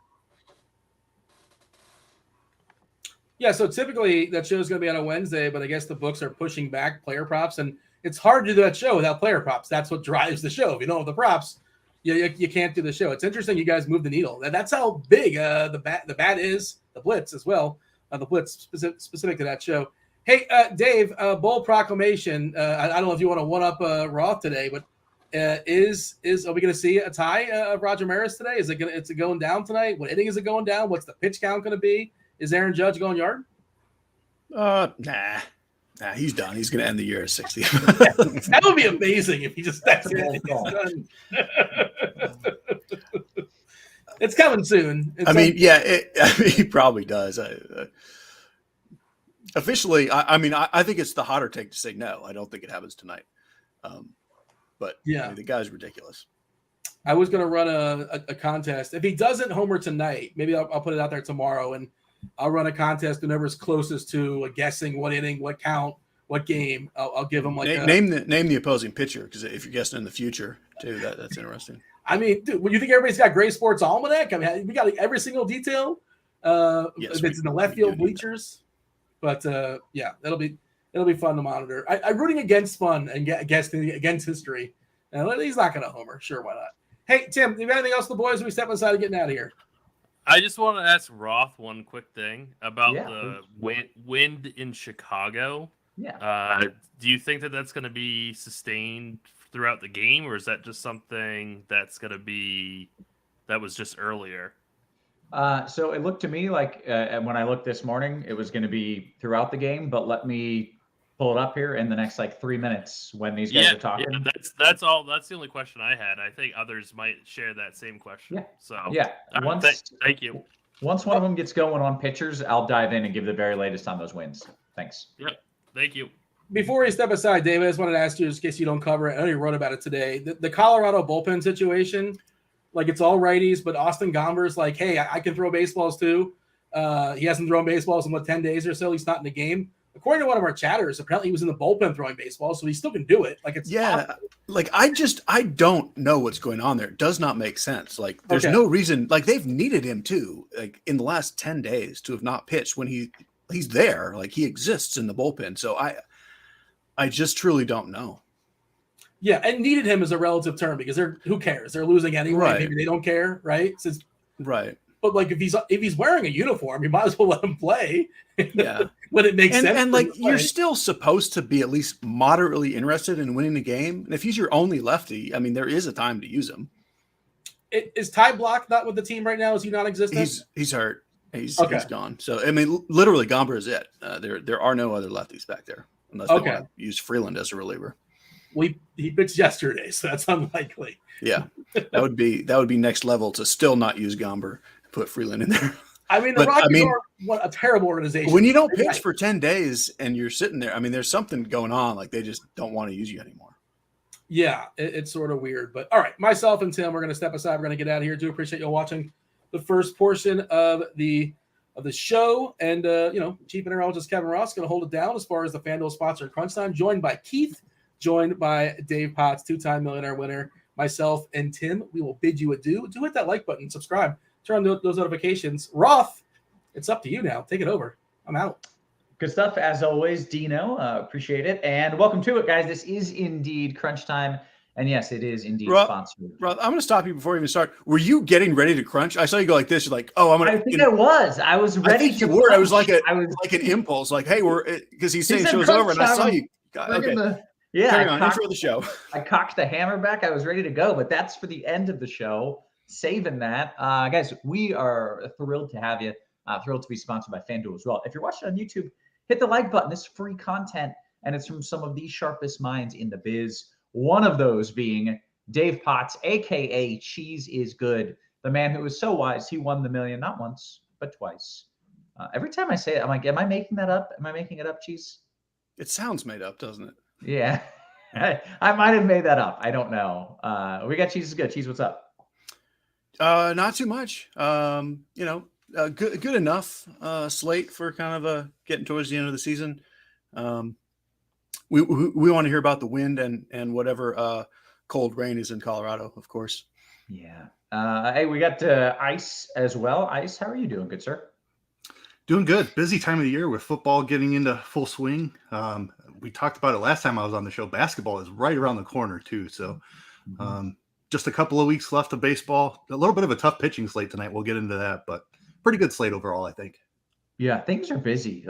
S1: yeah. So typically that show is going to be on a Wednesday, but I guess the books are pushing back player props, and it's hard to do that show without player props. That's what drives the show. If you don't have the props, you can't do the show. It's interesting you guys moved the needle. That's how big the bat is. The Blitz as well. The Blitz specific to that show. Hey, Dave, bold proclamation. I don't know if you want to one up Roth today, but are we going to see a tie of Roger Maris today? Is it going down tonight? What inning is it going down? What's the pitch count going to be? Is Aaron Judge going yard?
S5: Nah, he's done. He's going to end the year at 60.
S1: That would be amazing if he just that's it. He's done. It's coming soon.
S5: He probably does. Officially, I think it's the hotter take to say no. I don't think it happens tonight. But yeah, the guy's ridiculous.
S1: I was going to run a contest. If he doesn't homer tonight, maybe I'll put it out there tomorrow, and I'll run a contest. Whoever's closest to guessing what inning, what count, what game, I'll give him
S5: name the opposing pitcher, because if you're guessing in the future too, that's interesting.
S1: I mean, dude, you think everybody's got Gray Sports Almanac? I mean, we got every single detail. If it's in the left field bleachers. But yeah, it'll be fun to monitor. I'm rooting against fun and against history. He's not going to homer. Sure, why not? Hey, Tim, do you have anything else, the boys? We step aside and getting out of here.
S2: I just want to ask Roth one quick thing about the wind in Chicago.
S3: Yeah.
S2: Do you think that that's going to be sustained throughout the game, or is that just something that's going to be that was just earlier?
S3: So it looked to me like when I looked this morning, it was going to be throughout the game. But let me pull it up here in the next 3 minutes when these guys are talking.
S2: Yeah, that's all. That's the only question I had. I think others might share that same question.
S3: Yeah.
S2: So
S3: thank you. Once one of them gets going on pitchers, I'll dive in and give the very latest on those wins. Thanks.
S2: Yep. Thank you.
S1: Before we step aside, Dave, I just wanted to ask you, just in case you don't cover it, I know you wrote about it today, the Colorado bullpen situation, it's all righties, but Austin Gomber's like, hey, I can throw baseballs too. He hasn't thrown baseballs in 10 days or so. He's not in the game. According to one of our chatters, apparently he was in the bullpen throwing baseballs, so he still can do it.
S5: I don't know what's going on there. It does not make sense. There's no reason. They've needed him too. In the last 10 days to have not pitched when he's there. He exists in the bullpen. So I just truly don't know.
S1: Yeah, and needed him is a relative term because who cares? They're losing anyway.
S5: Right.
S1: Maybe they don't care, right?
S5: Right.
S1: But if he's wearing a uniform, you might as well let him play.
S5: Yeah.
S1: When it makes sense.
S5: And you're still supposed to be at least moderately interested in winning the game. And if he's your only lefty, there is a time to use him.
S1: Is Ty Block not with the team right now? Is he non-existent?
S5: He's hurt. He's gone. So literally Gomber is it. There are no other lefties back there unless they want to use Freeland as a reliever.
S1: He pitched yesterday, so that's unlikely.
S5: Yeah, that would be next level to still not use Gomber, put Freeland in there.
S1: The Rockies are a terrible organization.
S5: When you don't pitch for 10 days and you're sitting there, there's something going on. They just don't want to use you anymore.
S1: Yeah, it's sort of weird. But all right, myself and Tim, we're going to step aside. We're going to get out of here. Do appreciate you all watching the first portion of the show. And chief meteorologist Kevin Roth going to hold it down as far as the FanDuel sponsor Crunch Time, joined by Keith, joined by Dave Potts, 2-time millionaire winner, myself and Tim. We will bid you adieu. Do hit that like button, subscribe, turn on those notifications. Roth, it's up to you now. Take it over. I'm out.
S3: Good stuff, as always, Dino. Appreciate it. And welcome to it, guys. This is indeed Crunch Time. And yes, it is indeed sponsored.
S5: Roth, I'm going to stop you before we even start. Were you getting ready to crunch? I saw you go like this. You're like, oh, I'm going to.
S3: I think I was. I was ready to
S5: crunch. I was like an impulse. Hey, because he's saying show's over. And I saw you. Okay. Carry on. Intro the show. I
S3: cocked the hammer back. I was ready to go, but that's for the end of the show. Saving that. Guys, we are thrilled to have you. Thrilled to be sponsored by FanDuel as well. If you're watching on YouTube, hit the like button. This is free content, and it's from some of the sharpest minds in the biz. One of those being Dave Potts, a.k.a. CheeseIsGood, the man who was so wise he won the million not once, but twice. Every time I say it, I'm like, am I making that up? Am I making it up, Cheese?
S5: It sounds made up, doesn't it?
S3: Yeah. I might have made that up. I don't know. We got CheeseIsGood. Cheese, what's up?
S5: Not too much. Good enough slate for kind of getting towards the end of the season. We want to hear about the wind and whatever cold rain is in Colorado, of course.
S3: Yeah. Hey, we got Ice as well. Ice, how are you doing, good sir?
S4: Doing good. Busy time of the year with football getting into full swing. We talked about it last time I was on the show. Basketball is right around the corner too. So just a couple of weeks left of baseball. A little bit of a tough pitching slate tonight. We'll get into that, but pretty good slate overall, I think.
S3: Yeah, things are busy.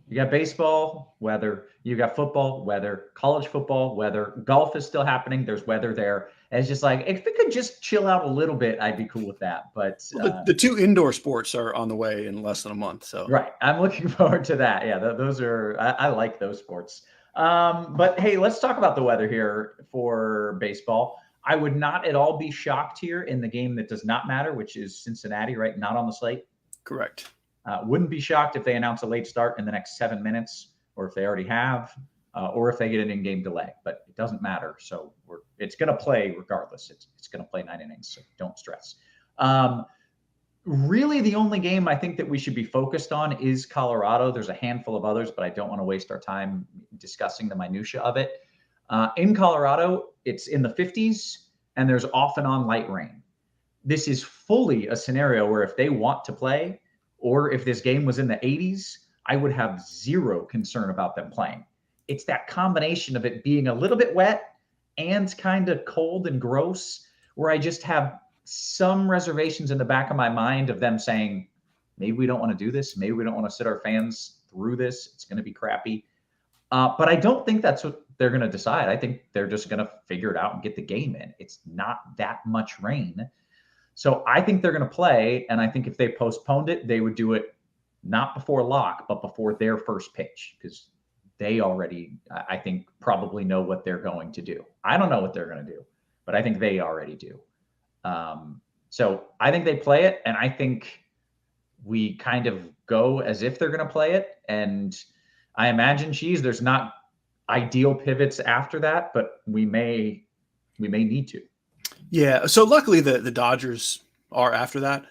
S3: You got baseball, weather. You got football, weather. College football, weather. Golf is still happening. There's weather there. And it's just if it could just chill out a little bit, I'd be cool with that. But
S5: the two indoor sports are on the way in less than a month. So
S3: right, I'm looking forward to that. Yeah, those are I like those sports. But hey, let's talk about the weather here for baseball. I would not at all be shocked here in the game that does not matter, which is Cincinnati, right? Not on the slate.
S5: Correct.
S3: Wouldn't be shocked if they announce a late start in the next 7 minutes, or if they already have, or if they get an in-game delay. But it doesn't matter. So it's going to play regardless. It's going to play 9 innings, so don't stress. Really, the only game I think that we should be focused on is Colorado. There's a handful of others, but I don't want to waste our time discussing the minutia of it. In Colorado, it's in the 50s, and there's off and on light rain. this is fully a scenario where if they want to play, or if this game was in the 80s, I would have zero concern about them playing. It's that combination of it being a little bit wet and kind of cold and gross, where I just have some reservations in the back of my mind of them saying, maybe we don't want to do this. Maybe we don't want to sit our fans through this. It's going to be crappy. But I don't think that's what they're going to decide. I think they're just going to figure it out and get the game in. It's not that much rain. So I think they're going to play. And I think if they postponed it, they would do it not before lock, but before their first pitch, because they already, I think, probably know what they're going to do. I don't know what they're going to do, but I think they already do. So I think they play it, and I think we kind of go as if they're going to play it. And I imagine, Cheese, there's not ideal pivots after that, but we may need to.
S5: Yeah. So luckily the Dodgers are after that.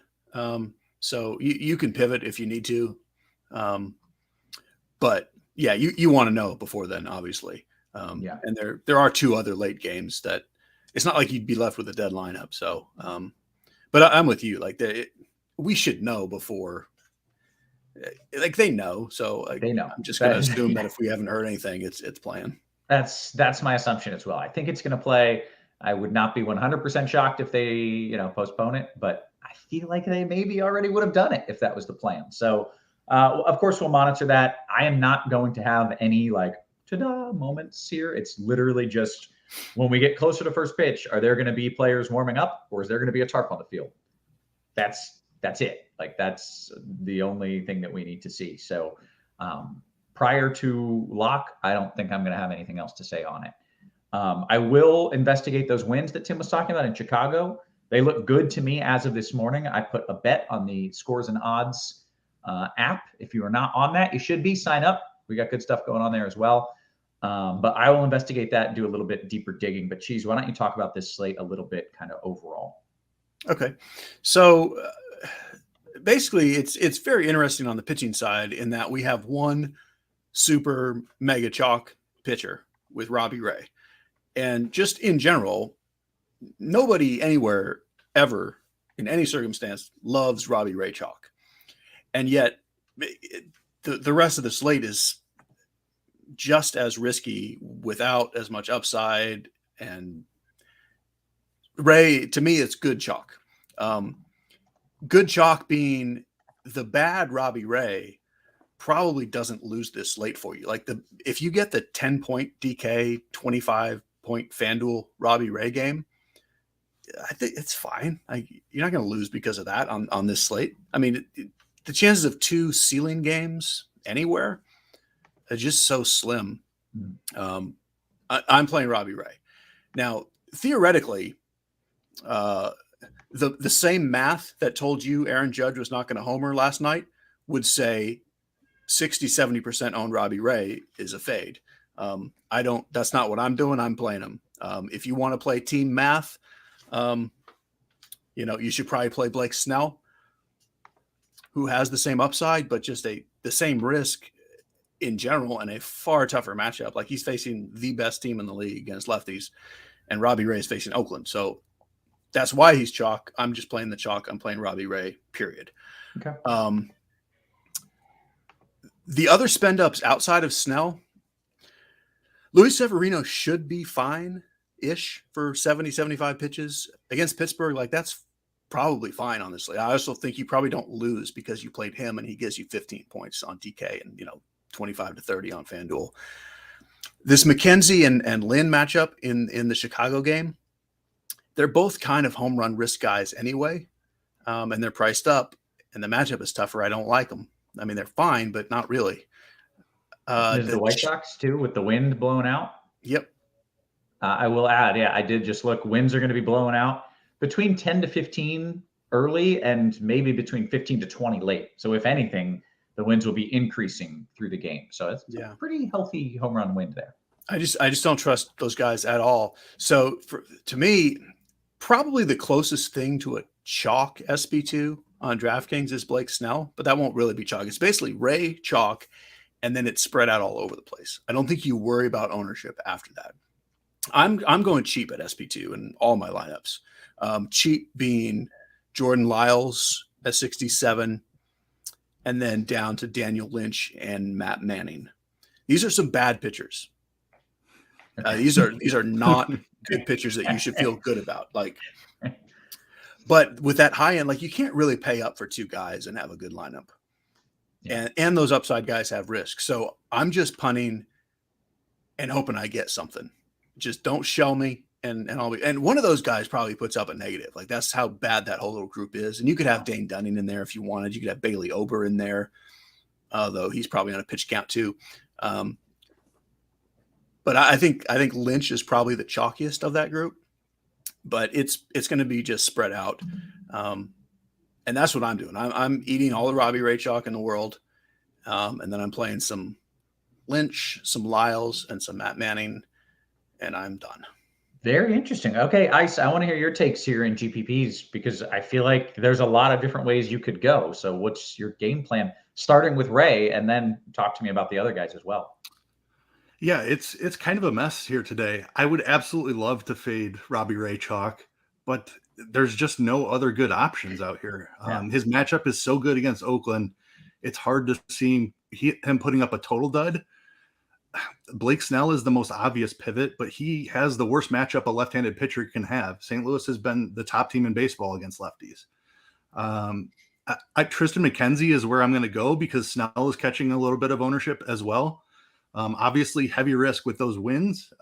S5: So you can pivot if you need to. But yeah, you want to know before then, obviously.
S3: Yeah.
S5: And there are 2 other late games that it's not like you'd be left with a dead lineup. So, but I'm with you. Like we should know before. Like they know. So like,
S3: they know.
S5: I'm just going to assume that if we haven't heard anything, it's playing.
S3: That's my assumption as well. I think it's going to play. I would not be 100% shocked if they, postpone it, but I feel like they maybe already would have done it if that was the plan. So, of course, we'll monitor that. I am not going to have any ta-da moments here. It's literally just when we get closer to first pitch, are there going to be players warming up, or is there going to be a tarp on the field? That's it. That's the only thing that we need to see. So, prior to lock, I don't think I'm going to have anything else to say on it. I will investigate those wins that Tim was talking about in Chicago. They look good to me as of this morning. I put a bet on the Scores and Odds app. If you are not on that, you should be. Sign up. We got good stuff going on there as well. But I will investigate that and do a little bit deeper digging. But Cheese, why don't you talk about this slate a little bit kind of overall?
S5: Okay. So basically it's very interesting on the pitching side in that we have one super mega chalk pitcher with Robbie Ray. And just in general, nobody anywhere ever in any circumstance loves Robbie Ray chalk. And yet the rest of the slate is just as risky without as much upside. And Ray, to me, it's good chalk. Good chalk being the bad Robbie Ray probably doesn't lose this slate for you. If you get the 10-point DK, 25-point Fanduel Robbie Ray game, I think it's fine. You're not going to lose because of that on this slate. I mean, the chances of 2 ceiling games anywhere are just so slim. I'm playing Robbie Ray. Now, theoretically, the same math that told you Aaron Judge was not going to homer last night would say 60-70% owned Robbie Ray is a fade. That's not what I'm doing. I'm playing him. If you want to play team math, you should probably play Blake Snell, who has the same upside, but just the same risk in general and a far tougher matchup. He's facing the best team in the league against lefties, and Robbie Ray is facing Oakland. So that's why he's chalk. I'm just playing the chalk. I'm playing Robbie Ray, period.
S3: Okay.
S5: The other spend ups outside of Snell, Luis Severino should be fine-ish for 70, 75 pitches against Pittsburgh. That's probably fine, honestly. I also think you probably don't lose because you played him and he gives you 15 points on DK and 25 to 30 on FanDuel. This McKenzie and Lynn matchup in the Chicago game, they're both kind of home run risk guys anyway, and they're priced up, and the matchup is tougher. I don't like them. I mean, they're fine, but not really.
S3: There's the White Sox too, with the wind blowing out.
S5: Yep.
S3: I will add, I did just look. Winds are going to be blowing out between 10 to 15 early and maybe between 15 to 20 late. So if anything, the winds will be increasing through the game. So it's a pretty healthy home run wind there.
S5: I just don't trust those guys at all. So to me, probably the closest thing to a chalk SB2 on DraftKings is Blake Snell, but that won't really be chalk. It's basically Ray chalk, and then it's spread out all over the place. I don't think you worry about ownership after that. I'm going cheap at SB2 in all my lineups. Cheap being Jordan Lyles at 67, and then down to Daniel Lynch and Matt Manning. These are some bad pitchers. These are not good pitchers that you should feel good about. Like, but with that high end, like you can't really pay up for two guys and have a good lineup. Yeah. And those upside guys have risk. So I'm just punting and hoping I get something. Just don't shell me. And one of those guys probably puts up a negative. Like that's how bad that whole little group is. And you could have Dane Dunning in there if you wanted. You could have Bailey Ober in there, though he's probably on a pitch count too. But I think Lynch is probably the chalkiest of that group. But it's going to be just spread out, and that's what I'm doing. I'm eating all the Robbie Ray chalk in the world, and then I'm playing some Lynch, some Lyles, and some Matt Manning, and I'm done.
S3: Very interesting. Okay, Ice, I want to hear your takes here in GPPs because I feel like there's a lot of different ways you could go. So what's your game plan? Starting with Ray, and then talk to me about the other guys as well.
S4: Yeah, it's kind of a mess here today. I would absolutely love to fade Robbie Ray chalk, but there's just no other good options out here. His matchup is so good against Oakland. It's hard to see him putting up a total dud. Blake Snell is the most obvious pivot, but he has the worst matchup a left-handed pitcher can have. St. Louis has been the top team in baseball against lefties. Tristan McKenzie is where I'm going to go because Snell is catching a little bit of ownership as well. Obviously, heavy risk with those wins.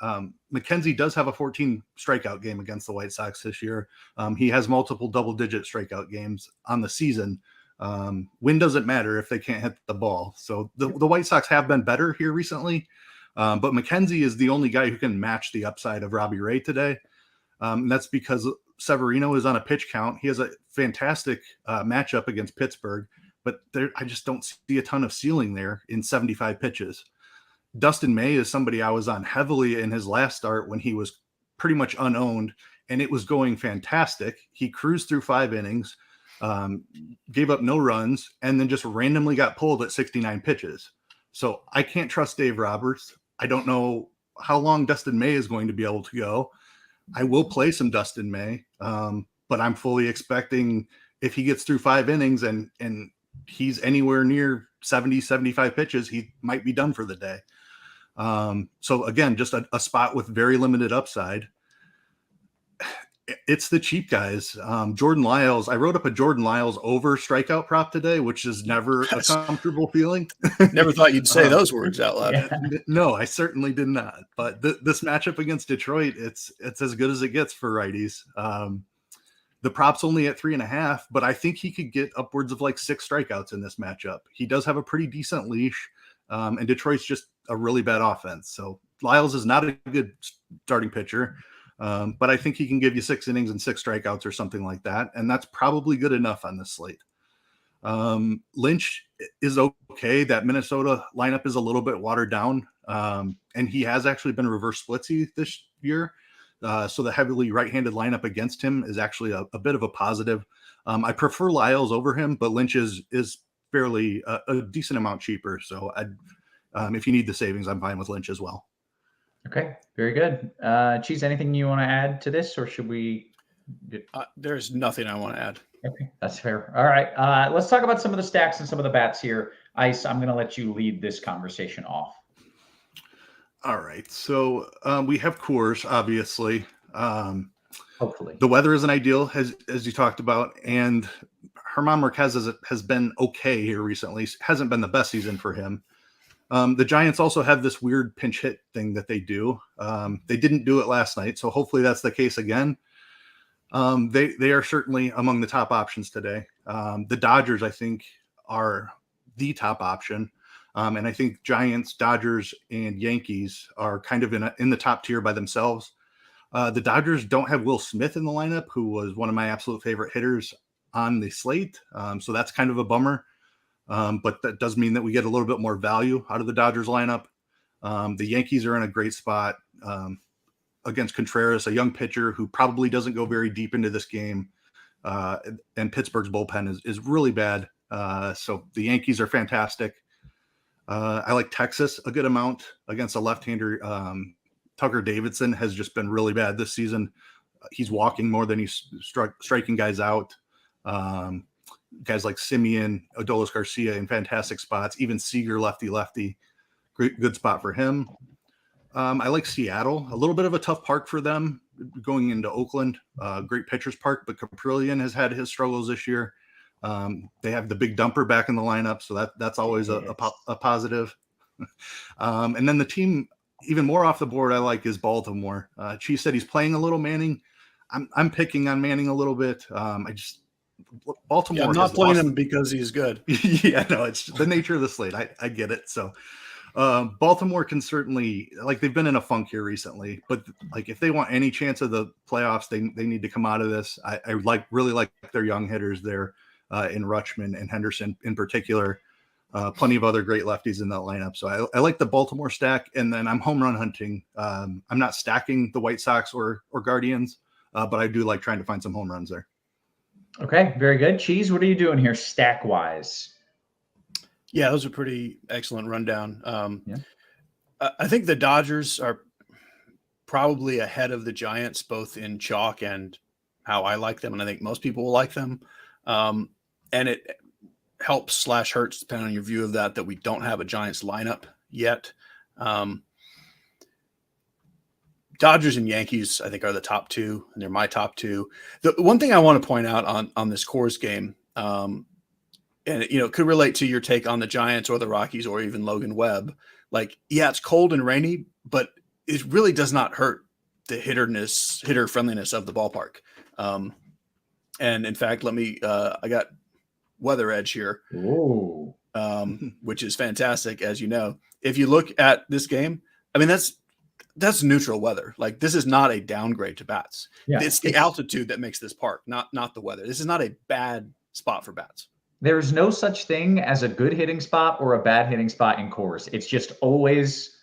S4: McKenzie does have a 14 strikeout game against the White Sox this year. He has multiple double-digit strikeout games on the season. Win doesn't matter if they can't hit the ball. So the White Sox have been better here recently, but McKenzie is the only guy who can match the upside of Robbie Ray today. And that's because Severino is on a pitch count. He has a fantastic matchup against Pittsburgh, but I just don't see a ton of ceiling there in 75 pitches. Dustin May is somebody I was on heavily in his last start when he was pretty much unowned, and it was going fantastic. He cruised through 5 innings, gave up no runs, and then just randomly got pulled at 69 pitches. So I can't trust Dave Roberts. I don't know how long Dustin May is going to be able to go. I will play some Dustin May, but I'm fully expecting if he gets through 5 innings and he's anywhere near 70, 75 pitches, he might be done for the day. So again, just a spot with very limited upside. It's the cheap guys. Jordan Lyles. I wrote up a Jordan Lyles over strikeout prop today, which is never a comfortable feeling.
S5: Never thought you'd say those words out loud.
S3: Yeah.
S4: No, I certainly did not. But this matchup against Detroit, it's as good as it gets for righties. The prop's only at 3.5, but I think he could get upwards of like 6 strikeouts in this matchup. He does have a pretty decent leash, and Detroit's just a really bad offense. So Lyles is not a good starting pitcher, but I think he can give you 6 innings and 6 strikeouts or something like that, and that's probably good enough on this slate. Lynch is okay. That Minnesota lineup is a little bit watered down, and he has actually been reverse splitsy this year. So the heavily right-handed lineup against him is actually a bit of a positive. I prefer Lyles over him, but Lynch is fairly a decent amount cheaper. So if you need the savings, I'm fine with Lynch as well.
S3: Okay, very good. Cheese, anything you want to add to this, or should we?
S5: There's nothing I want to add.
S3: Okay, that's fair. All right, let's talk about some of the stacks and some of the bats here. Ice, I'm going to let you lead this conversation off.
S4: All right, so we have Coors, obviously.
S3: Hopefully.
S4: The weather isn't ideal, as you talked about, and Herman Marquez has been okay here recently. Hasn't been the best season for him. The Giants also have this weird pinch hit thing that they do. They didn't do it last night, so hopefully that's the case again. They are certainly among the top options today. The Dodgers, I think, are the top option. And I think Giants, Dodgers, and Yankees are kind of in the top tier by themselves. The Dodgers don't have Will Smith in the lineup, who was one of my absolute favorite hitters on the slate. So that's kind of a bummer. But that does mean that we get a little bit more value out of the Dodgers lineup. The Yankees are in a great spot against Contreras, a young pitcher who probably doesn't go very deep into this game. And Pittsburgh's bullpen is really bad. So the Yankees are fantastic. I like Texas a good amount against a left-hander. Tucker Davidson has just been really bad this season. He's walking more than he's striking guys out. Guys like Simeon, Adolis Garcia in fantastic spots. Even Seager, lefty. Great, good spot for him. I like Seattle. A little bit of a tough park for them going into Oakland. Great pitcher's park, but Caprillion has had his struggles this year. They have the big dumper back in the lineup, so that's always a positive. And then the team, even more off the board, I like is Baltimore. Cheese said he's playing a little Manning. I'm picking on Manning a little bit. Baltimore.
S5: Yeah, I'm not playing him because he's good.
S4: Yeah, no, it's the nature of the slate. I get it. So Baltimore can certainly, like, they've been in a funk here recently, but like if they want any chance of the playoffs, they need to come out of this. I really like their young hitters there in Rutschman and Henderson in particular. Plenty of other great lefties in that lineup. So I like the Baltimore stack, and then I'm home run hunting. I'm not stacking the White Sox or Guardians, but I do like trying to find some home runs there.
S3: Okay, very good. Cheese, what are you doing here stack wise?
S5: Yeah, that was a pretty excellent rundown.
S3: Yeah.
S5: I think the Dodgers are probably ahead of the Giants, both in chalk and how I like them, and I think most people will like them. And it helps / hurts, depending on your view of that we don't have a Giants lineup yet. Dodgers and Yankees, I think, are the top two, and they're my top two. The one thing I want to point out on this Coors game, and it could relate to your take on the Giants or the Rockies or even Logan Webb. Like, yeah, it's cold and rainy, but it really does not hurt the hitter friendliness of the ballpark. And in fact, I got Weather Edge here, which is fantastic, as you know. If you look at this game, I mean, that's neutral weather. Like, this is not a downgrade to bats. Yeah, it's the altitude that makes this park, not the weather. This is not a bad spot for bats.
S3: There is no such thing as a good hitting spot or a bad hitting spot in Coors. It's just always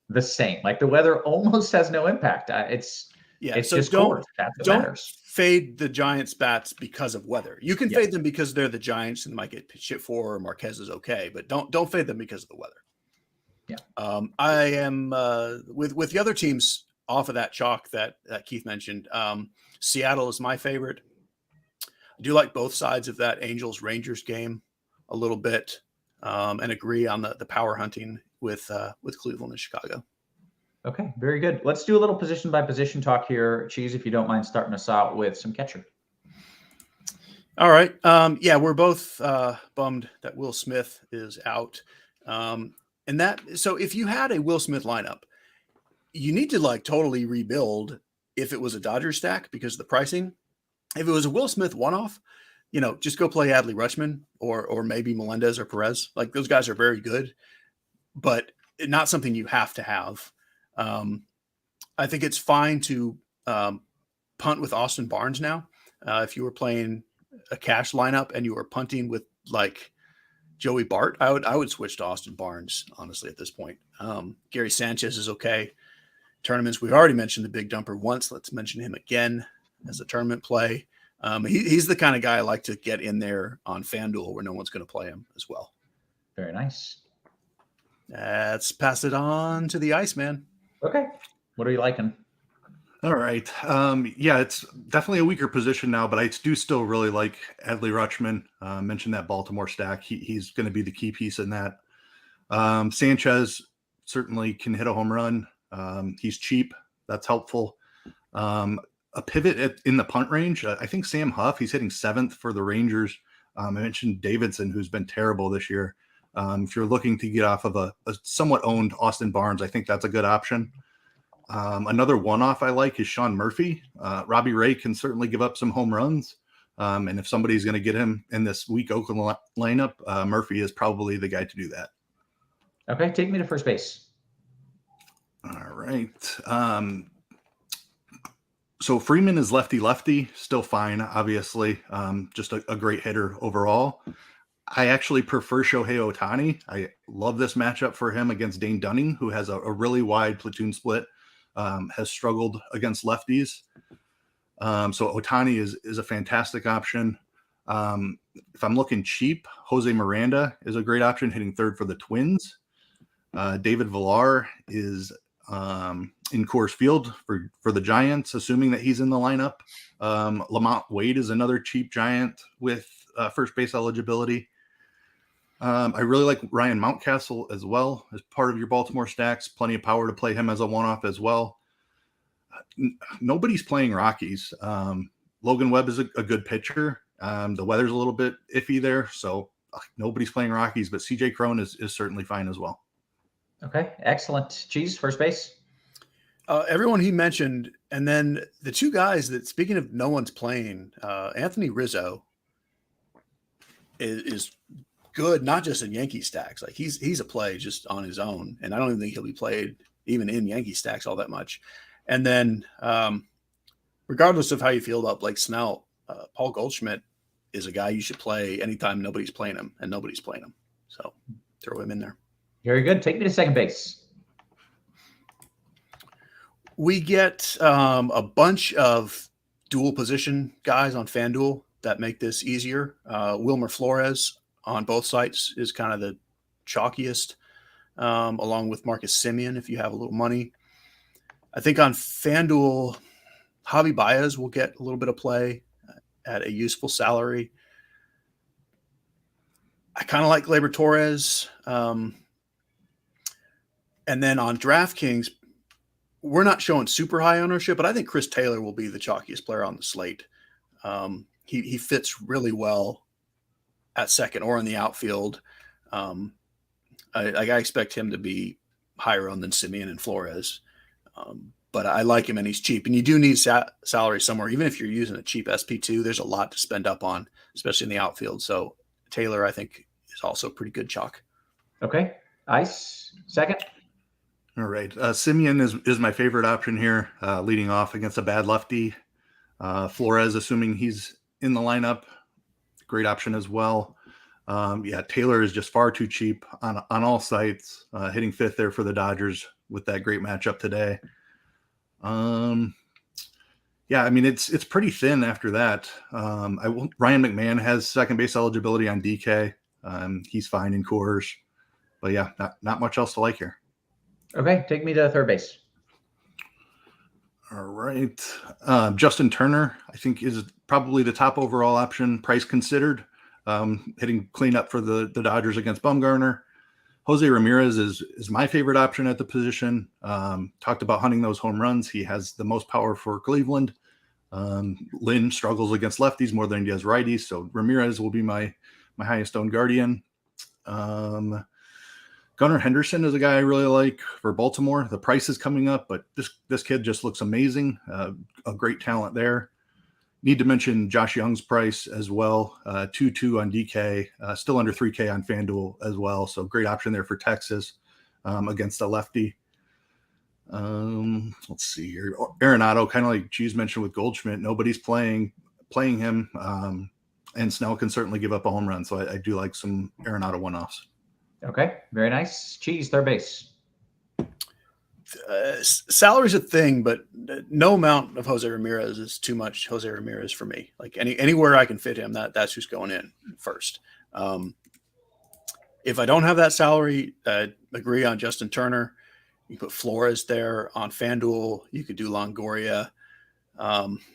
S3: the same. Like, the weather almost has no impact. It's
S5: so
S3: just
S5: don't
S3: matters.
S5: Fade the Giants bats because of weather. You can fade them because they're the Giants and might get shit for, or Marquez is okay, but don't fade them because of the weather. Yeah. I am with the other teams off of that chalk that Keith mentioned. Seattle is my favorite. I do like both sides of that Angels-Rangers game a little bit, and agree on the power hunting with Cleveland and Chicago.
S3: Okay, very good. Let's do a little position by position talk here. Cheese, if you don't mind starting us out with some catcher.
S5: All right. We're both bummed that Will Smith is out. So if you had a Will Smith lineup, you need to totally rebuild if it was a Dodgers stack because of the pricing. If it was a Will Smith one-off, just go play Adley Rutschman or maybe Melendez or Perez. Like, those guys are very good, but not something you have to have. I think it's fine to punt with Austin Barnes now. If you were playing a cash lineup and you were punting with Joey Bart, I would switch to Austin Barnes, honestly, at this point. Gary Sanchez is okay. Tournaments, we've already mentioned the big dumper once. Let's mention him again as a tournament play. He's the kind of guy I like to get in there on FanDuel where no one's going to play him as well.
S3: Very nice.
S5: Let's pass it on to the Iceman.
S3: Okay. What are you liking?
S4: All right. It's definitely a weaker position now, but I do still really like Adley Rutschman. Mentioned that Baltimore stack. He's going to be the key piece in that. Sanchez certainly can hit a home run. He's cheap. That's helpful. A pivot in the punt range. I think Sam Huff, he's hitting 7th for the Rangers. I mentioned Davidson, who's been terrible this year. If you're looking to get off of a somewhat owned Austin Barnes, I think that's a good option. Another one-off I like is Sean Murphy. Robbie Ray can certainly give up some home runs. And if somebody's going to get him in this weak Oakland lineup, Murphy is probably the guy to do that.
S3: Okay, take me to first base.
S4: All right. So Freeman is lefty, still fine, obviously. Just a great hitter overall. I actually prefer Shohei Ohtani. I love this matchup for him against Dane Dunning, who has a really wide platoon split, has struggled against lefties. So Ohtani is a fantastic option. If I'm looking cheap, Jose Miranda is a great option, hitting 3rd for the Twins. David Villar is in Coors Field for the Giants, assuming that he's in the lineup. Lamont Wade is another cheap Giant with first base eligibility. I really like Ryan Mountcastle as well as part of your Baltimore stacks. Plenty of power to play him as a one-off as well. Nobody's playing Rockies. Logan Webb is a good pitcher. The weather's a little bit iffy there, so nobody's playing Rockies, but CJ Cron is certainly fine as well.
S3: Okay, excellent. Cheese, first base.
S5: Everyone he mentioned, and then the two guys that, speaking of no one's playing, Anthony Rizzo is good, not just in Yankee stacks. Like he's a play just on his own, and I don't even think he'll be played even in Yankee stacks all that much. And then, regardless of how you feel about Blake Snell, Paul Goldschmidt is a guy you should play anytime nobody's playing him, and nobody's playing him. So throw him in there.
S3: Very good. Take me to second base.
S5: We get a bunch of dual position guys on FanDuel that make this easier. Wilmer Flores on both sites is kind of the chalkiest, along with Marcus Semien if you have a little money. I think on FanDuel, Javi Baez will get a little bit of play at a useful salary. I kind of like Gleyber Torres. And then on DraftKings, we're not showing super high ownership, but I think Chris Taylor will be the chalkiest player on the slate. He fits really well at second or in the outfield. I expect him to be higher on than Semien and Flores. But I like him and he's cheap. And you do need salary somewhere. Even if you're using a cheap SP2, there's a lot to spend up on, especially in the outfield. So Taylor, I think, is also pretty good chalk.
S3: Okay. Ice, second.
S4: All right. Semien is my favorite option here, leading off against a bad lefty. Flores, assuming he's in the lineup, great option as well. Taylor is just far too cheap on all sites, hitting fifth there for the Dodgers with that great matchup today. It's pretty thin after that. Ryan McMahon has second base eligibility on DK. He's fine in Coors, but not much else to like here.
S3: Okay, take me to third base.
S4: All right. Justin Turner, I think, is probably the top overall option, price considered, hitting cleanup for the Dodgers against Bumgarner. Jose Ramirez is my favorite option at the position. Talked about hunting those home runs. He has the most power for Cleveland. Lynn struggles against lefties more than he does righties, so Ramirez will be my highest owned guardian. Gunnar Henderson is a guy I really like for Baltimore. The price is coming up, but this kid just looks amazing. A great talent there. Need to mention Josh Young's price as well. 2.2 on DK, still under 3K on FanDuel as well. So great option there for Texas against a lefty. Let's see here. Arenado, kind of like Cheese mentioned with Goldschmidt, nobody's playing him. And Snell can certainly give up a home run. So I do like some Arenado one-offs.
S3: Okay, very nice. Cheese, third base.
S5: Salary's a thing, but no amount of Jose Ramirez is too much Jose Ramirez for me. Like anywhere I can fit him, that's who's going in first. If I don't have that salary, agree on Justin Turner. You put Flores there on FanDuel. You could do Longoria.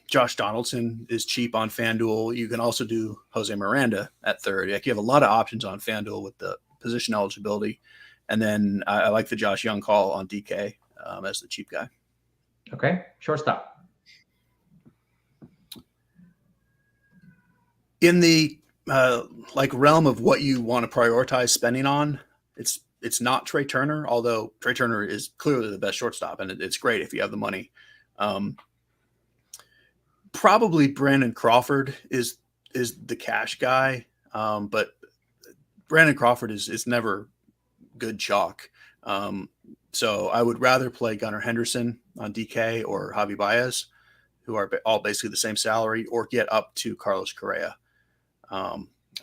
S5: Josh Donaldson is cheap on FanDuel. You can also do Jose Miranda at third. Like you have a lot of options on FanDuel with the position eligibility. And then I like the Josh Young call on DK as the cheap guy.
S3: Okay. Shortstop.
S5: In the realm of what you want to prioritize spending on, it's not Trey Turner, although Trey Turner is clearly the best shortstop, and it's great if you have the money. Probably Brandon Crawford is the cash guy, but Brandon Crawford is never good chalk. So I would rather play Gunnar Henderson on DK or Javi Baez, who are all basically the same salary, or get up to Carlos Correa. I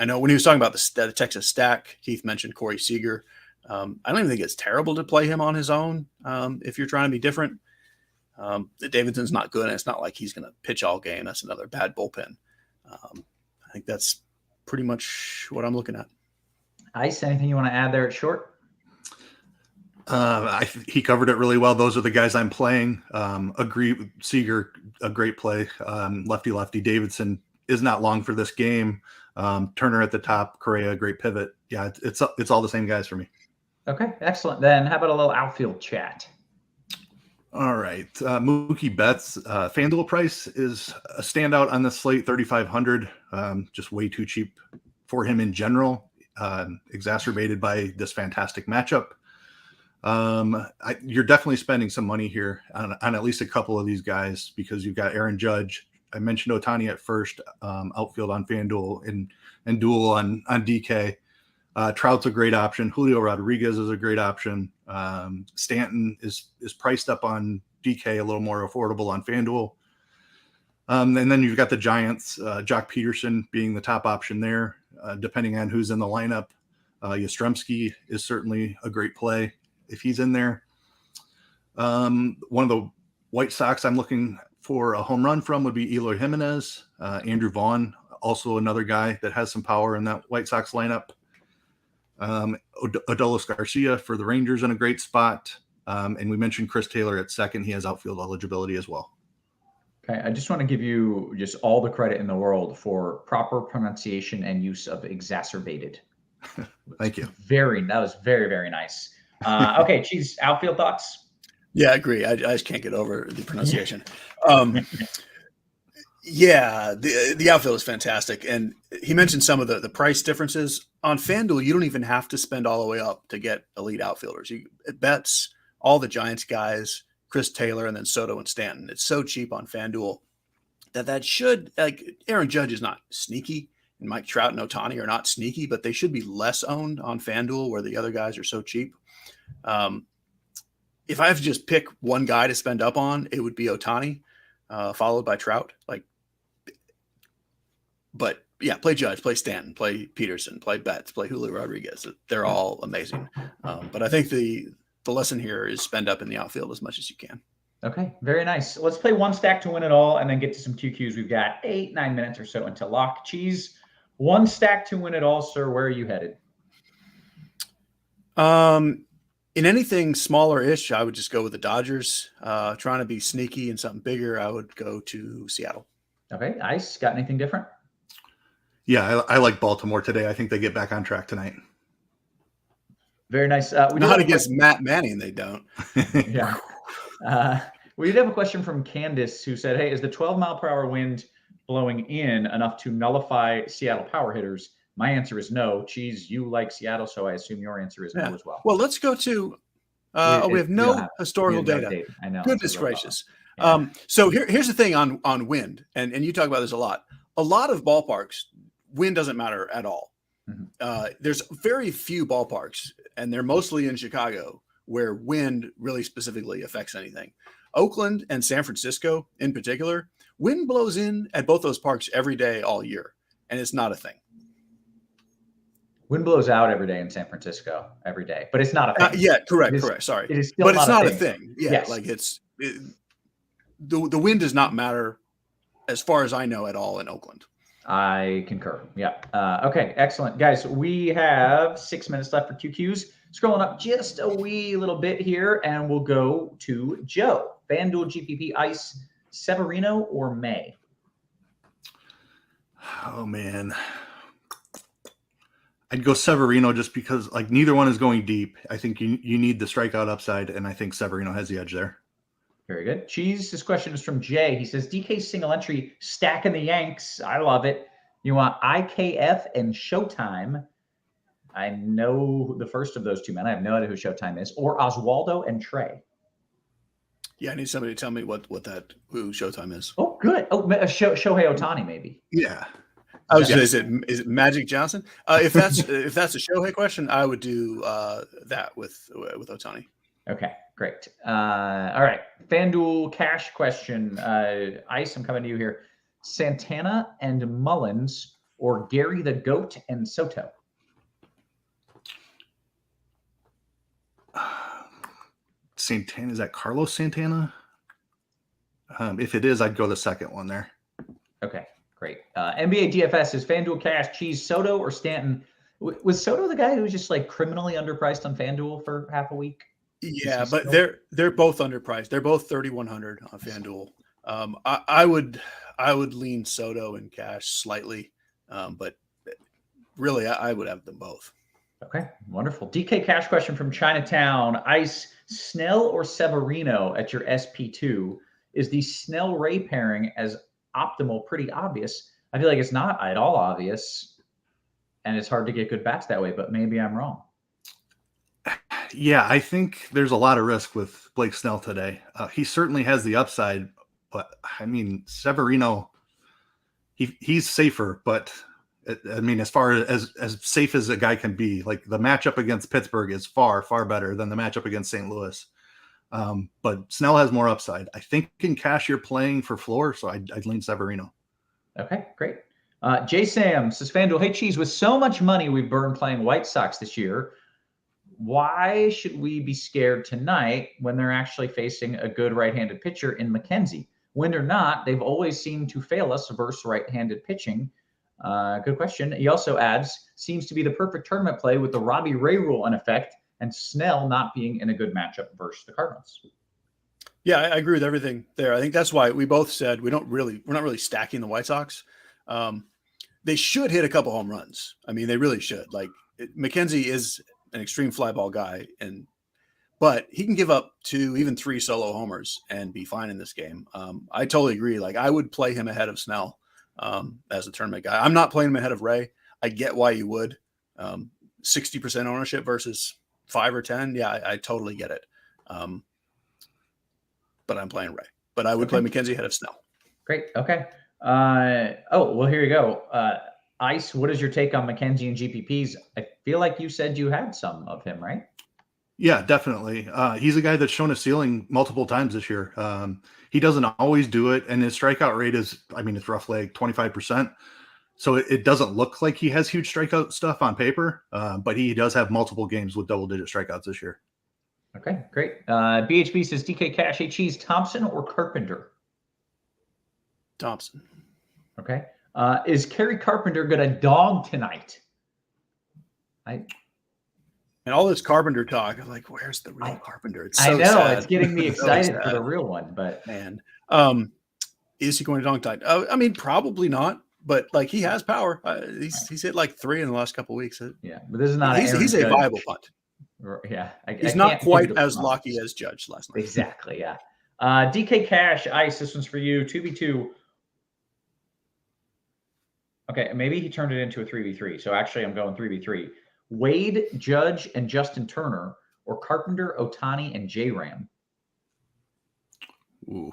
S5: know when he was talking about the Texas stack, Keith mentioned Corey Seager. I don't even think it's terrible to play him on his own if you're trying to be different. Davidson's not good, and it's not like he's going to pitch all game. That's another bad bullpen. I think that's pretty much what I'm looking at.
S3: Ice, anything you want to add there at short?
S4: He covered it really well. Those are the guys I'm playing. Agree with Seager, a great play. Lefty. Davidson is not long for this game. Turner at the top, Correa, great pivot. Yeah, it's all the same guys for me.
S3: Okay, excellent. Then how about a little outfield chat?
S4: All right. Mookie Betts, FanDuel price is a standout on the slate, 3,500. Just way too cheap for him in general, exacerbated by this fantastic matchup. You're definitely spending some money here on at least a couple of these guys because you've got Aaron Judge. I mentioned Ohtani at first, outfield on FanDuel and dual on DK. Trout's a great option. Julio Rodriguez is a great option. Stanton is priced up on DK, a little more affordable on FanDuel. And then you've got the Giants, Jock Peterson being the top option there, depending on who's in the lineup. Yastrzemski is certainly a great play if he's in there. One of the White Sox I'm looking for a home run from would be Eloy Jimenez. Andrew Vaughn, also another guy that has some power in that White Sox lineup. Adolis Garcia for the Rangers in a great spot. And we mentioned Chris Taylor at second. He has outfield eligibility as well.
S3: Okay, I just want to give you just all the credit in the world for proper pronunciation and use of exacerbated.
S4: Thank you.
S3: That was very, very nice. Okay, Cheese, outfield thoughts?
S5: Yeah, I agree. I just can't get over the pronunciation. Yeah, the outfield is fantastic. And he mentioned some of the price differences. On FanDuel, you don't even have to spend all the way up to get elite outfielders. It bets all the Giants guys, Chris Taylor, and then Soto and Stanton. It's so cheap on FanDuel that should, like, Aaron Judge is not sneaky, and Mike Trout and Ohtani are not sneaky, but they should be less owned on FanDuel where the other guys are so cheap. If I have to just pick one guy to spend up on, it would be Ohtani, followed by Trout. But yeah, play Judge, play Stanton, play Peterson, play Betts, play Julio Rodriguez. They're all amazing. But I think the lesson here is spend up in the outfield as much as you can.
S3: Okay, very nice. Let's play one stack to win it all and then get to some QQs. We've got 8-9 minutes or so until lock. Cheese, one stack to win it all, sir. Where are you headed?
S5: In anything smaller-ish, I would just go with the Dodgers. Trying to be sneaky and something bigger, I would go to Seattle.
S3: Okay, Ice, got anything different?
S4: Yeah, I like Baltimore today. I think they get back on track tonight.
S3: Very nice.
S5: Not against Matt Manning, they don't.
S3: Yeah. We did have a question from Candace who said, hey, is the 12-mile-per-hour wind blowing in enough to nullify Seattle power hitters? My answer is no. Cheese, you like Seattle, so I assume your answer is no as well.
S5: Well, let's go to we have no historical data.
S3: I know.
S5: Goodness gracious. Yeah. So here's the thing on wind, and you talk about this a lot. A lot of ballparks, wind doesn't matter at all. Mm-hmm. There's very few ballparks, and they're mostly in Chicago, where wind really specifically affects anything. Oakland and San Francisco in particular, wind blows in at both those parks every day all year, and it's not a thing.
S3: Wind blows out every day in San Francisco every day, but it's not a thing.
S5: Yeah, correct. Sorry.
S3: It is still
S5: but it's not
S3: a
S5: thing. Yeah,
S3: yes.
S5: Like the wind does not matter as far as I know at all in Oakland.
S3: I concur. Yeah. Okay, excellent. Guys, we have 6 minutes left for QQs. Scrolling up just a wee little bit here, and we'll go to Joe. FanDuel GPP Ice, Severino or May?
S4: Oh, man. I'd go Severino just because neither one is going deep. I think you need the strikeout upside, and I think Severino has the edge there.
S3: Very good. Cheese, this question is from Jay. He says, DK single entry, stacking the Yanks. I love it. You want IKF and Showtime. I know the first of those two men. I have no idea who Showtime is. Or Oswaldo and Trey.
S5: Yeah, I need somebody to tell me who Showtime is.
S3: Oh, good. Oh, Shohei Ohtani, maybe.
S5: Yeah. I was is it Magic Johnson? If that's a Shohei question, I would do that with Ohtani.
S3: Okay, great. All right, FanDuel cash question. Ice, I'm coming to you here. Santana and Mullins or Gary the Goat and Soto?
S4: Santana, is that Carlos Santana? If it is, I'd go the second one there.
S3: Okay. Great. NBA DFS is FanDuel cash, Cheese, Soto or Stanton. Was Soto the guy who was just criminally underpriced on FanDuel for half a week?
S5: Yeah, but they're both underpriced. They're both 3,100 on FanDuel. I would lean Soto and Cash slightly, but really I would have them both.
S3: Okay, wonderful. DK Cash question from Chinatown. Ice, Snell or Severino at your SP2? Is the Snell-Ray pairing as optimal pretty obvious? I feel like it's not at all obvious, and it's hard to get good bats that way, but maybe I'm wrong.
S4: Yeah, I think there's a lot of risk with Blake Snell today. He certainly has the upside, but I mean, Severino, he's safer, but I mean, as far as safe as a guy can be, like the matchup against Pittsburgh is far, far better than the matchup against St. Louis. But Snell has more upside. I think in cash you're playing for floor, so I'd lean Severino.
S3: Okay, great. Jay Sam says, FanDuel, hey, Cheese, with so much money we've burned playing White Sox this year, why should we be scared tonight when they're actually facing a good right-handed pitcher in McKenzie? When they're not, they've always seemed to fail us versus right-handed pitching. Good question. He also adds, seems to be the perfect tournament play with the Robbie Ray rule in effect and Snell not being in a good matchup versus the Cardinals.
S5: Yeah, I agree with everything there. I think that's why we both said we're not really stacking the White Sox. They should hit a couple home runs. I mean, they really should. Like McKenzie is an extreme fly ball guy, but he can give up 2, even 3 solo homers and be fine in this game. I totally agree. Like I would play him ahead of Snell as a tournament guy. I'm not playing him ahead of Ray. I get why you would. 60% ownership versus 5 or 10. Yeah, I totally get it. But I'm playing Ray. But I would play McKenzie ahead of Snell.
S3: Great. Okay. Well, here you go. Ice, what is your take on McKenzie and GPPs? I feel like you said you had some of him, right?
S4: Yeah, definitely. He's a guy that's shown a ceiling multiple times this year. He doesn't always do it, and his strikeout rate is, I mean, it's roughly like 25%. So it doesn't look like he has huge strikeout stuff on paper, but he does have multiple games with double-digit strikeouts this year.
S3: Okay, great. BHB says, DK Cash, hey, Cheese, Thompson or Carpenter?
S5: Thompson.
S3: Okay. Is Kerry Carpenter going to dog tonight?
S5: And all this Carpenter talk, I'm like, where's the real Carpenter? It's so
S3: I know,
S5: sad.
S3: it's getting me excited for the real one, but
S5: man, is he going to dunk tonight? I mean, probably not, but like he has power. He's hit like 3 in the last couple of weeks.
S3: Yeah, but this is not.
S5: He's a viable punt.
S3: Yeah,
S5: he's not quite as lucky as Judge last night.
S3: Exactly. Yeah. DK Cash, Ice. This one's for you. 2v2. Okay, maybe he turned it into a 3v3. So actually, I'm going 3v3. Wade, Judge, and Justin Turner, or Carpenter, Ohtani, and J-Ram.
S4: Ooh,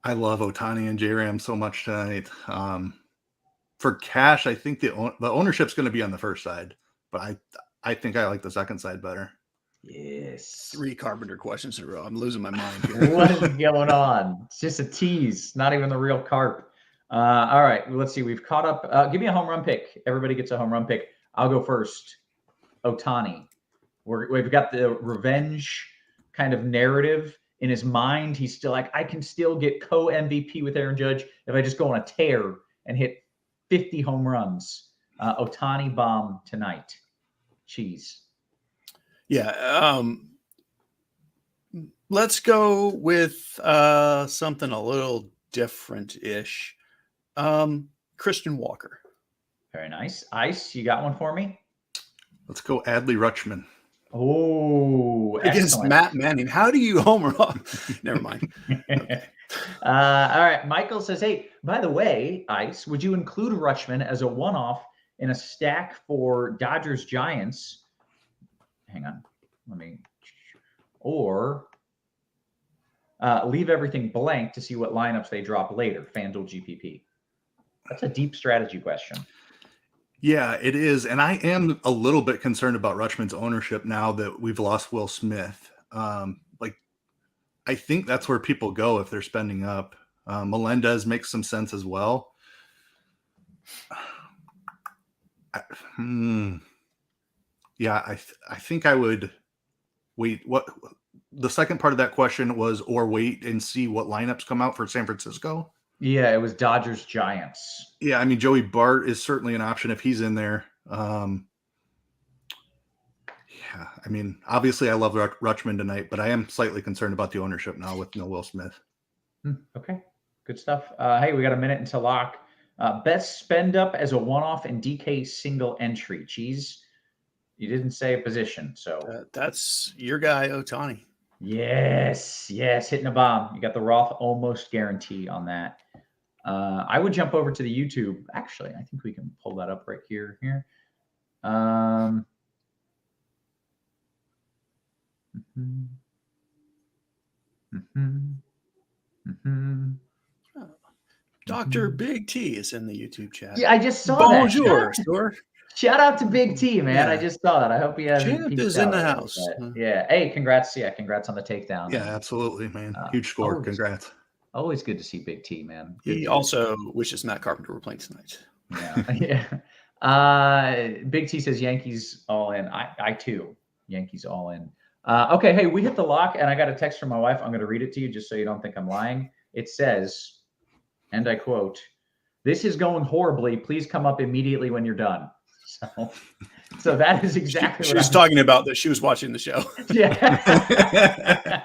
S4: I love Ohtani and J-Ram so much tonight. For cash, I think the ownership's going to be on the first side, but I think I like the second side better.
S3: Yes.
S5: 3 Carpenter questions in a row. I'm losing my mind here.
S3: What is going on? It's just a tease, not even the real carp. All right, let's see. We've caught up. Give me a home run pick. Everybody gets a home run pick. I'll go first. Ohtani. We've got the revenge kind of narrative in his mind. He's still like, I can still get co-MVP with Aaron Judge if I just go on a tear and hit 50 home runs. Ohtani bomb tonight. Cheese.
S5: Yeah. Let's go with something a little different-ish. Christian Walker.
S3: Very nice. Ice, you got one for me?
S4: Let's go Adley Rutschman.
S3: Oh,
S5: against Matt Manning. How do you homer off? Never mind. Okay.
S3: All right. Michael says, hey, by the way, Ice, would you include Rutschman as a one-off in a stack for Dodgers Giants? Hang on. Or leave everything blank to see what lineups they drop later. FanDuel GPP. That's a deep strategy question.
S4: Yeah, it is. And I am a little bit concerned about Rutschman's ownership now that we've lost Will Smith. I think that's where people go if they're spending up. Melendez makes some sense as well. Yeah, I think I would wait. What the second part of that question was, or wait and see what lineups come out for San Francisco?
S3: Yeah, it was Dodgers Giants.
S4: Yeah, I mean, Joey Bart is certainly an option if he's in there. Yeah, I mean, obviously I love Rutschman tonight, but I am slightly concerned about the ownership now with no Will Smith.
S3: Okay, good stuff. Hey, we got a minute until lock. Best spend up as a one-off and DK single entry. Cheese, you didn't say a position, so
S5: that's your guy, Ohtani.
S3: Yes, hitting a bomb. You got the Roth almost guarantee on that. I would jump over to the YouTube. Actually, I think we can pull that up right here.
S5: Dr. Big T is in the YouTube chat.
S3: Yeah, I just saw
S5: Bonjour,
S3: that.
S5: sir.
S3: Shout out to Big T, man.
S5: Yeah.
S3: I just saw that. I hope he has.
S5: Champ is in the house.
S3: Yeah. Hey, congrats. Yeah, congrats on the takedown.
S4: Yeah, absolutely, man. Huge score. Congrats.
S3: Always good to see Big T, man.
S5: He also wishes Matt Carpenter were playing tonight.
S3: Yeah. Big T says Yankees all in. I too. Yankees all in. Okay. Hey, we hit the lock, and I got a text from my wife. I'm going to read it to you just so you don't think I'm lying. It says, and I quote, "This is going horribly. Please come up immediately when you're done." So that is exactly
S5: she
S3: what
S5: was talking about that. She was watching the show.
S3: Yeah.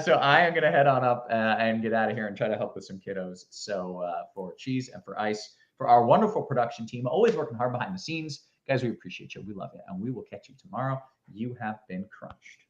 S3: So I am going to head on up and get out of here and try to help with some kiddos. So for Cheese and for Ice, for our wonderful production team, always working hard behind the scenes, guys, we appreciate you. We love you. And we will catch you tomorrow. You have been crunched.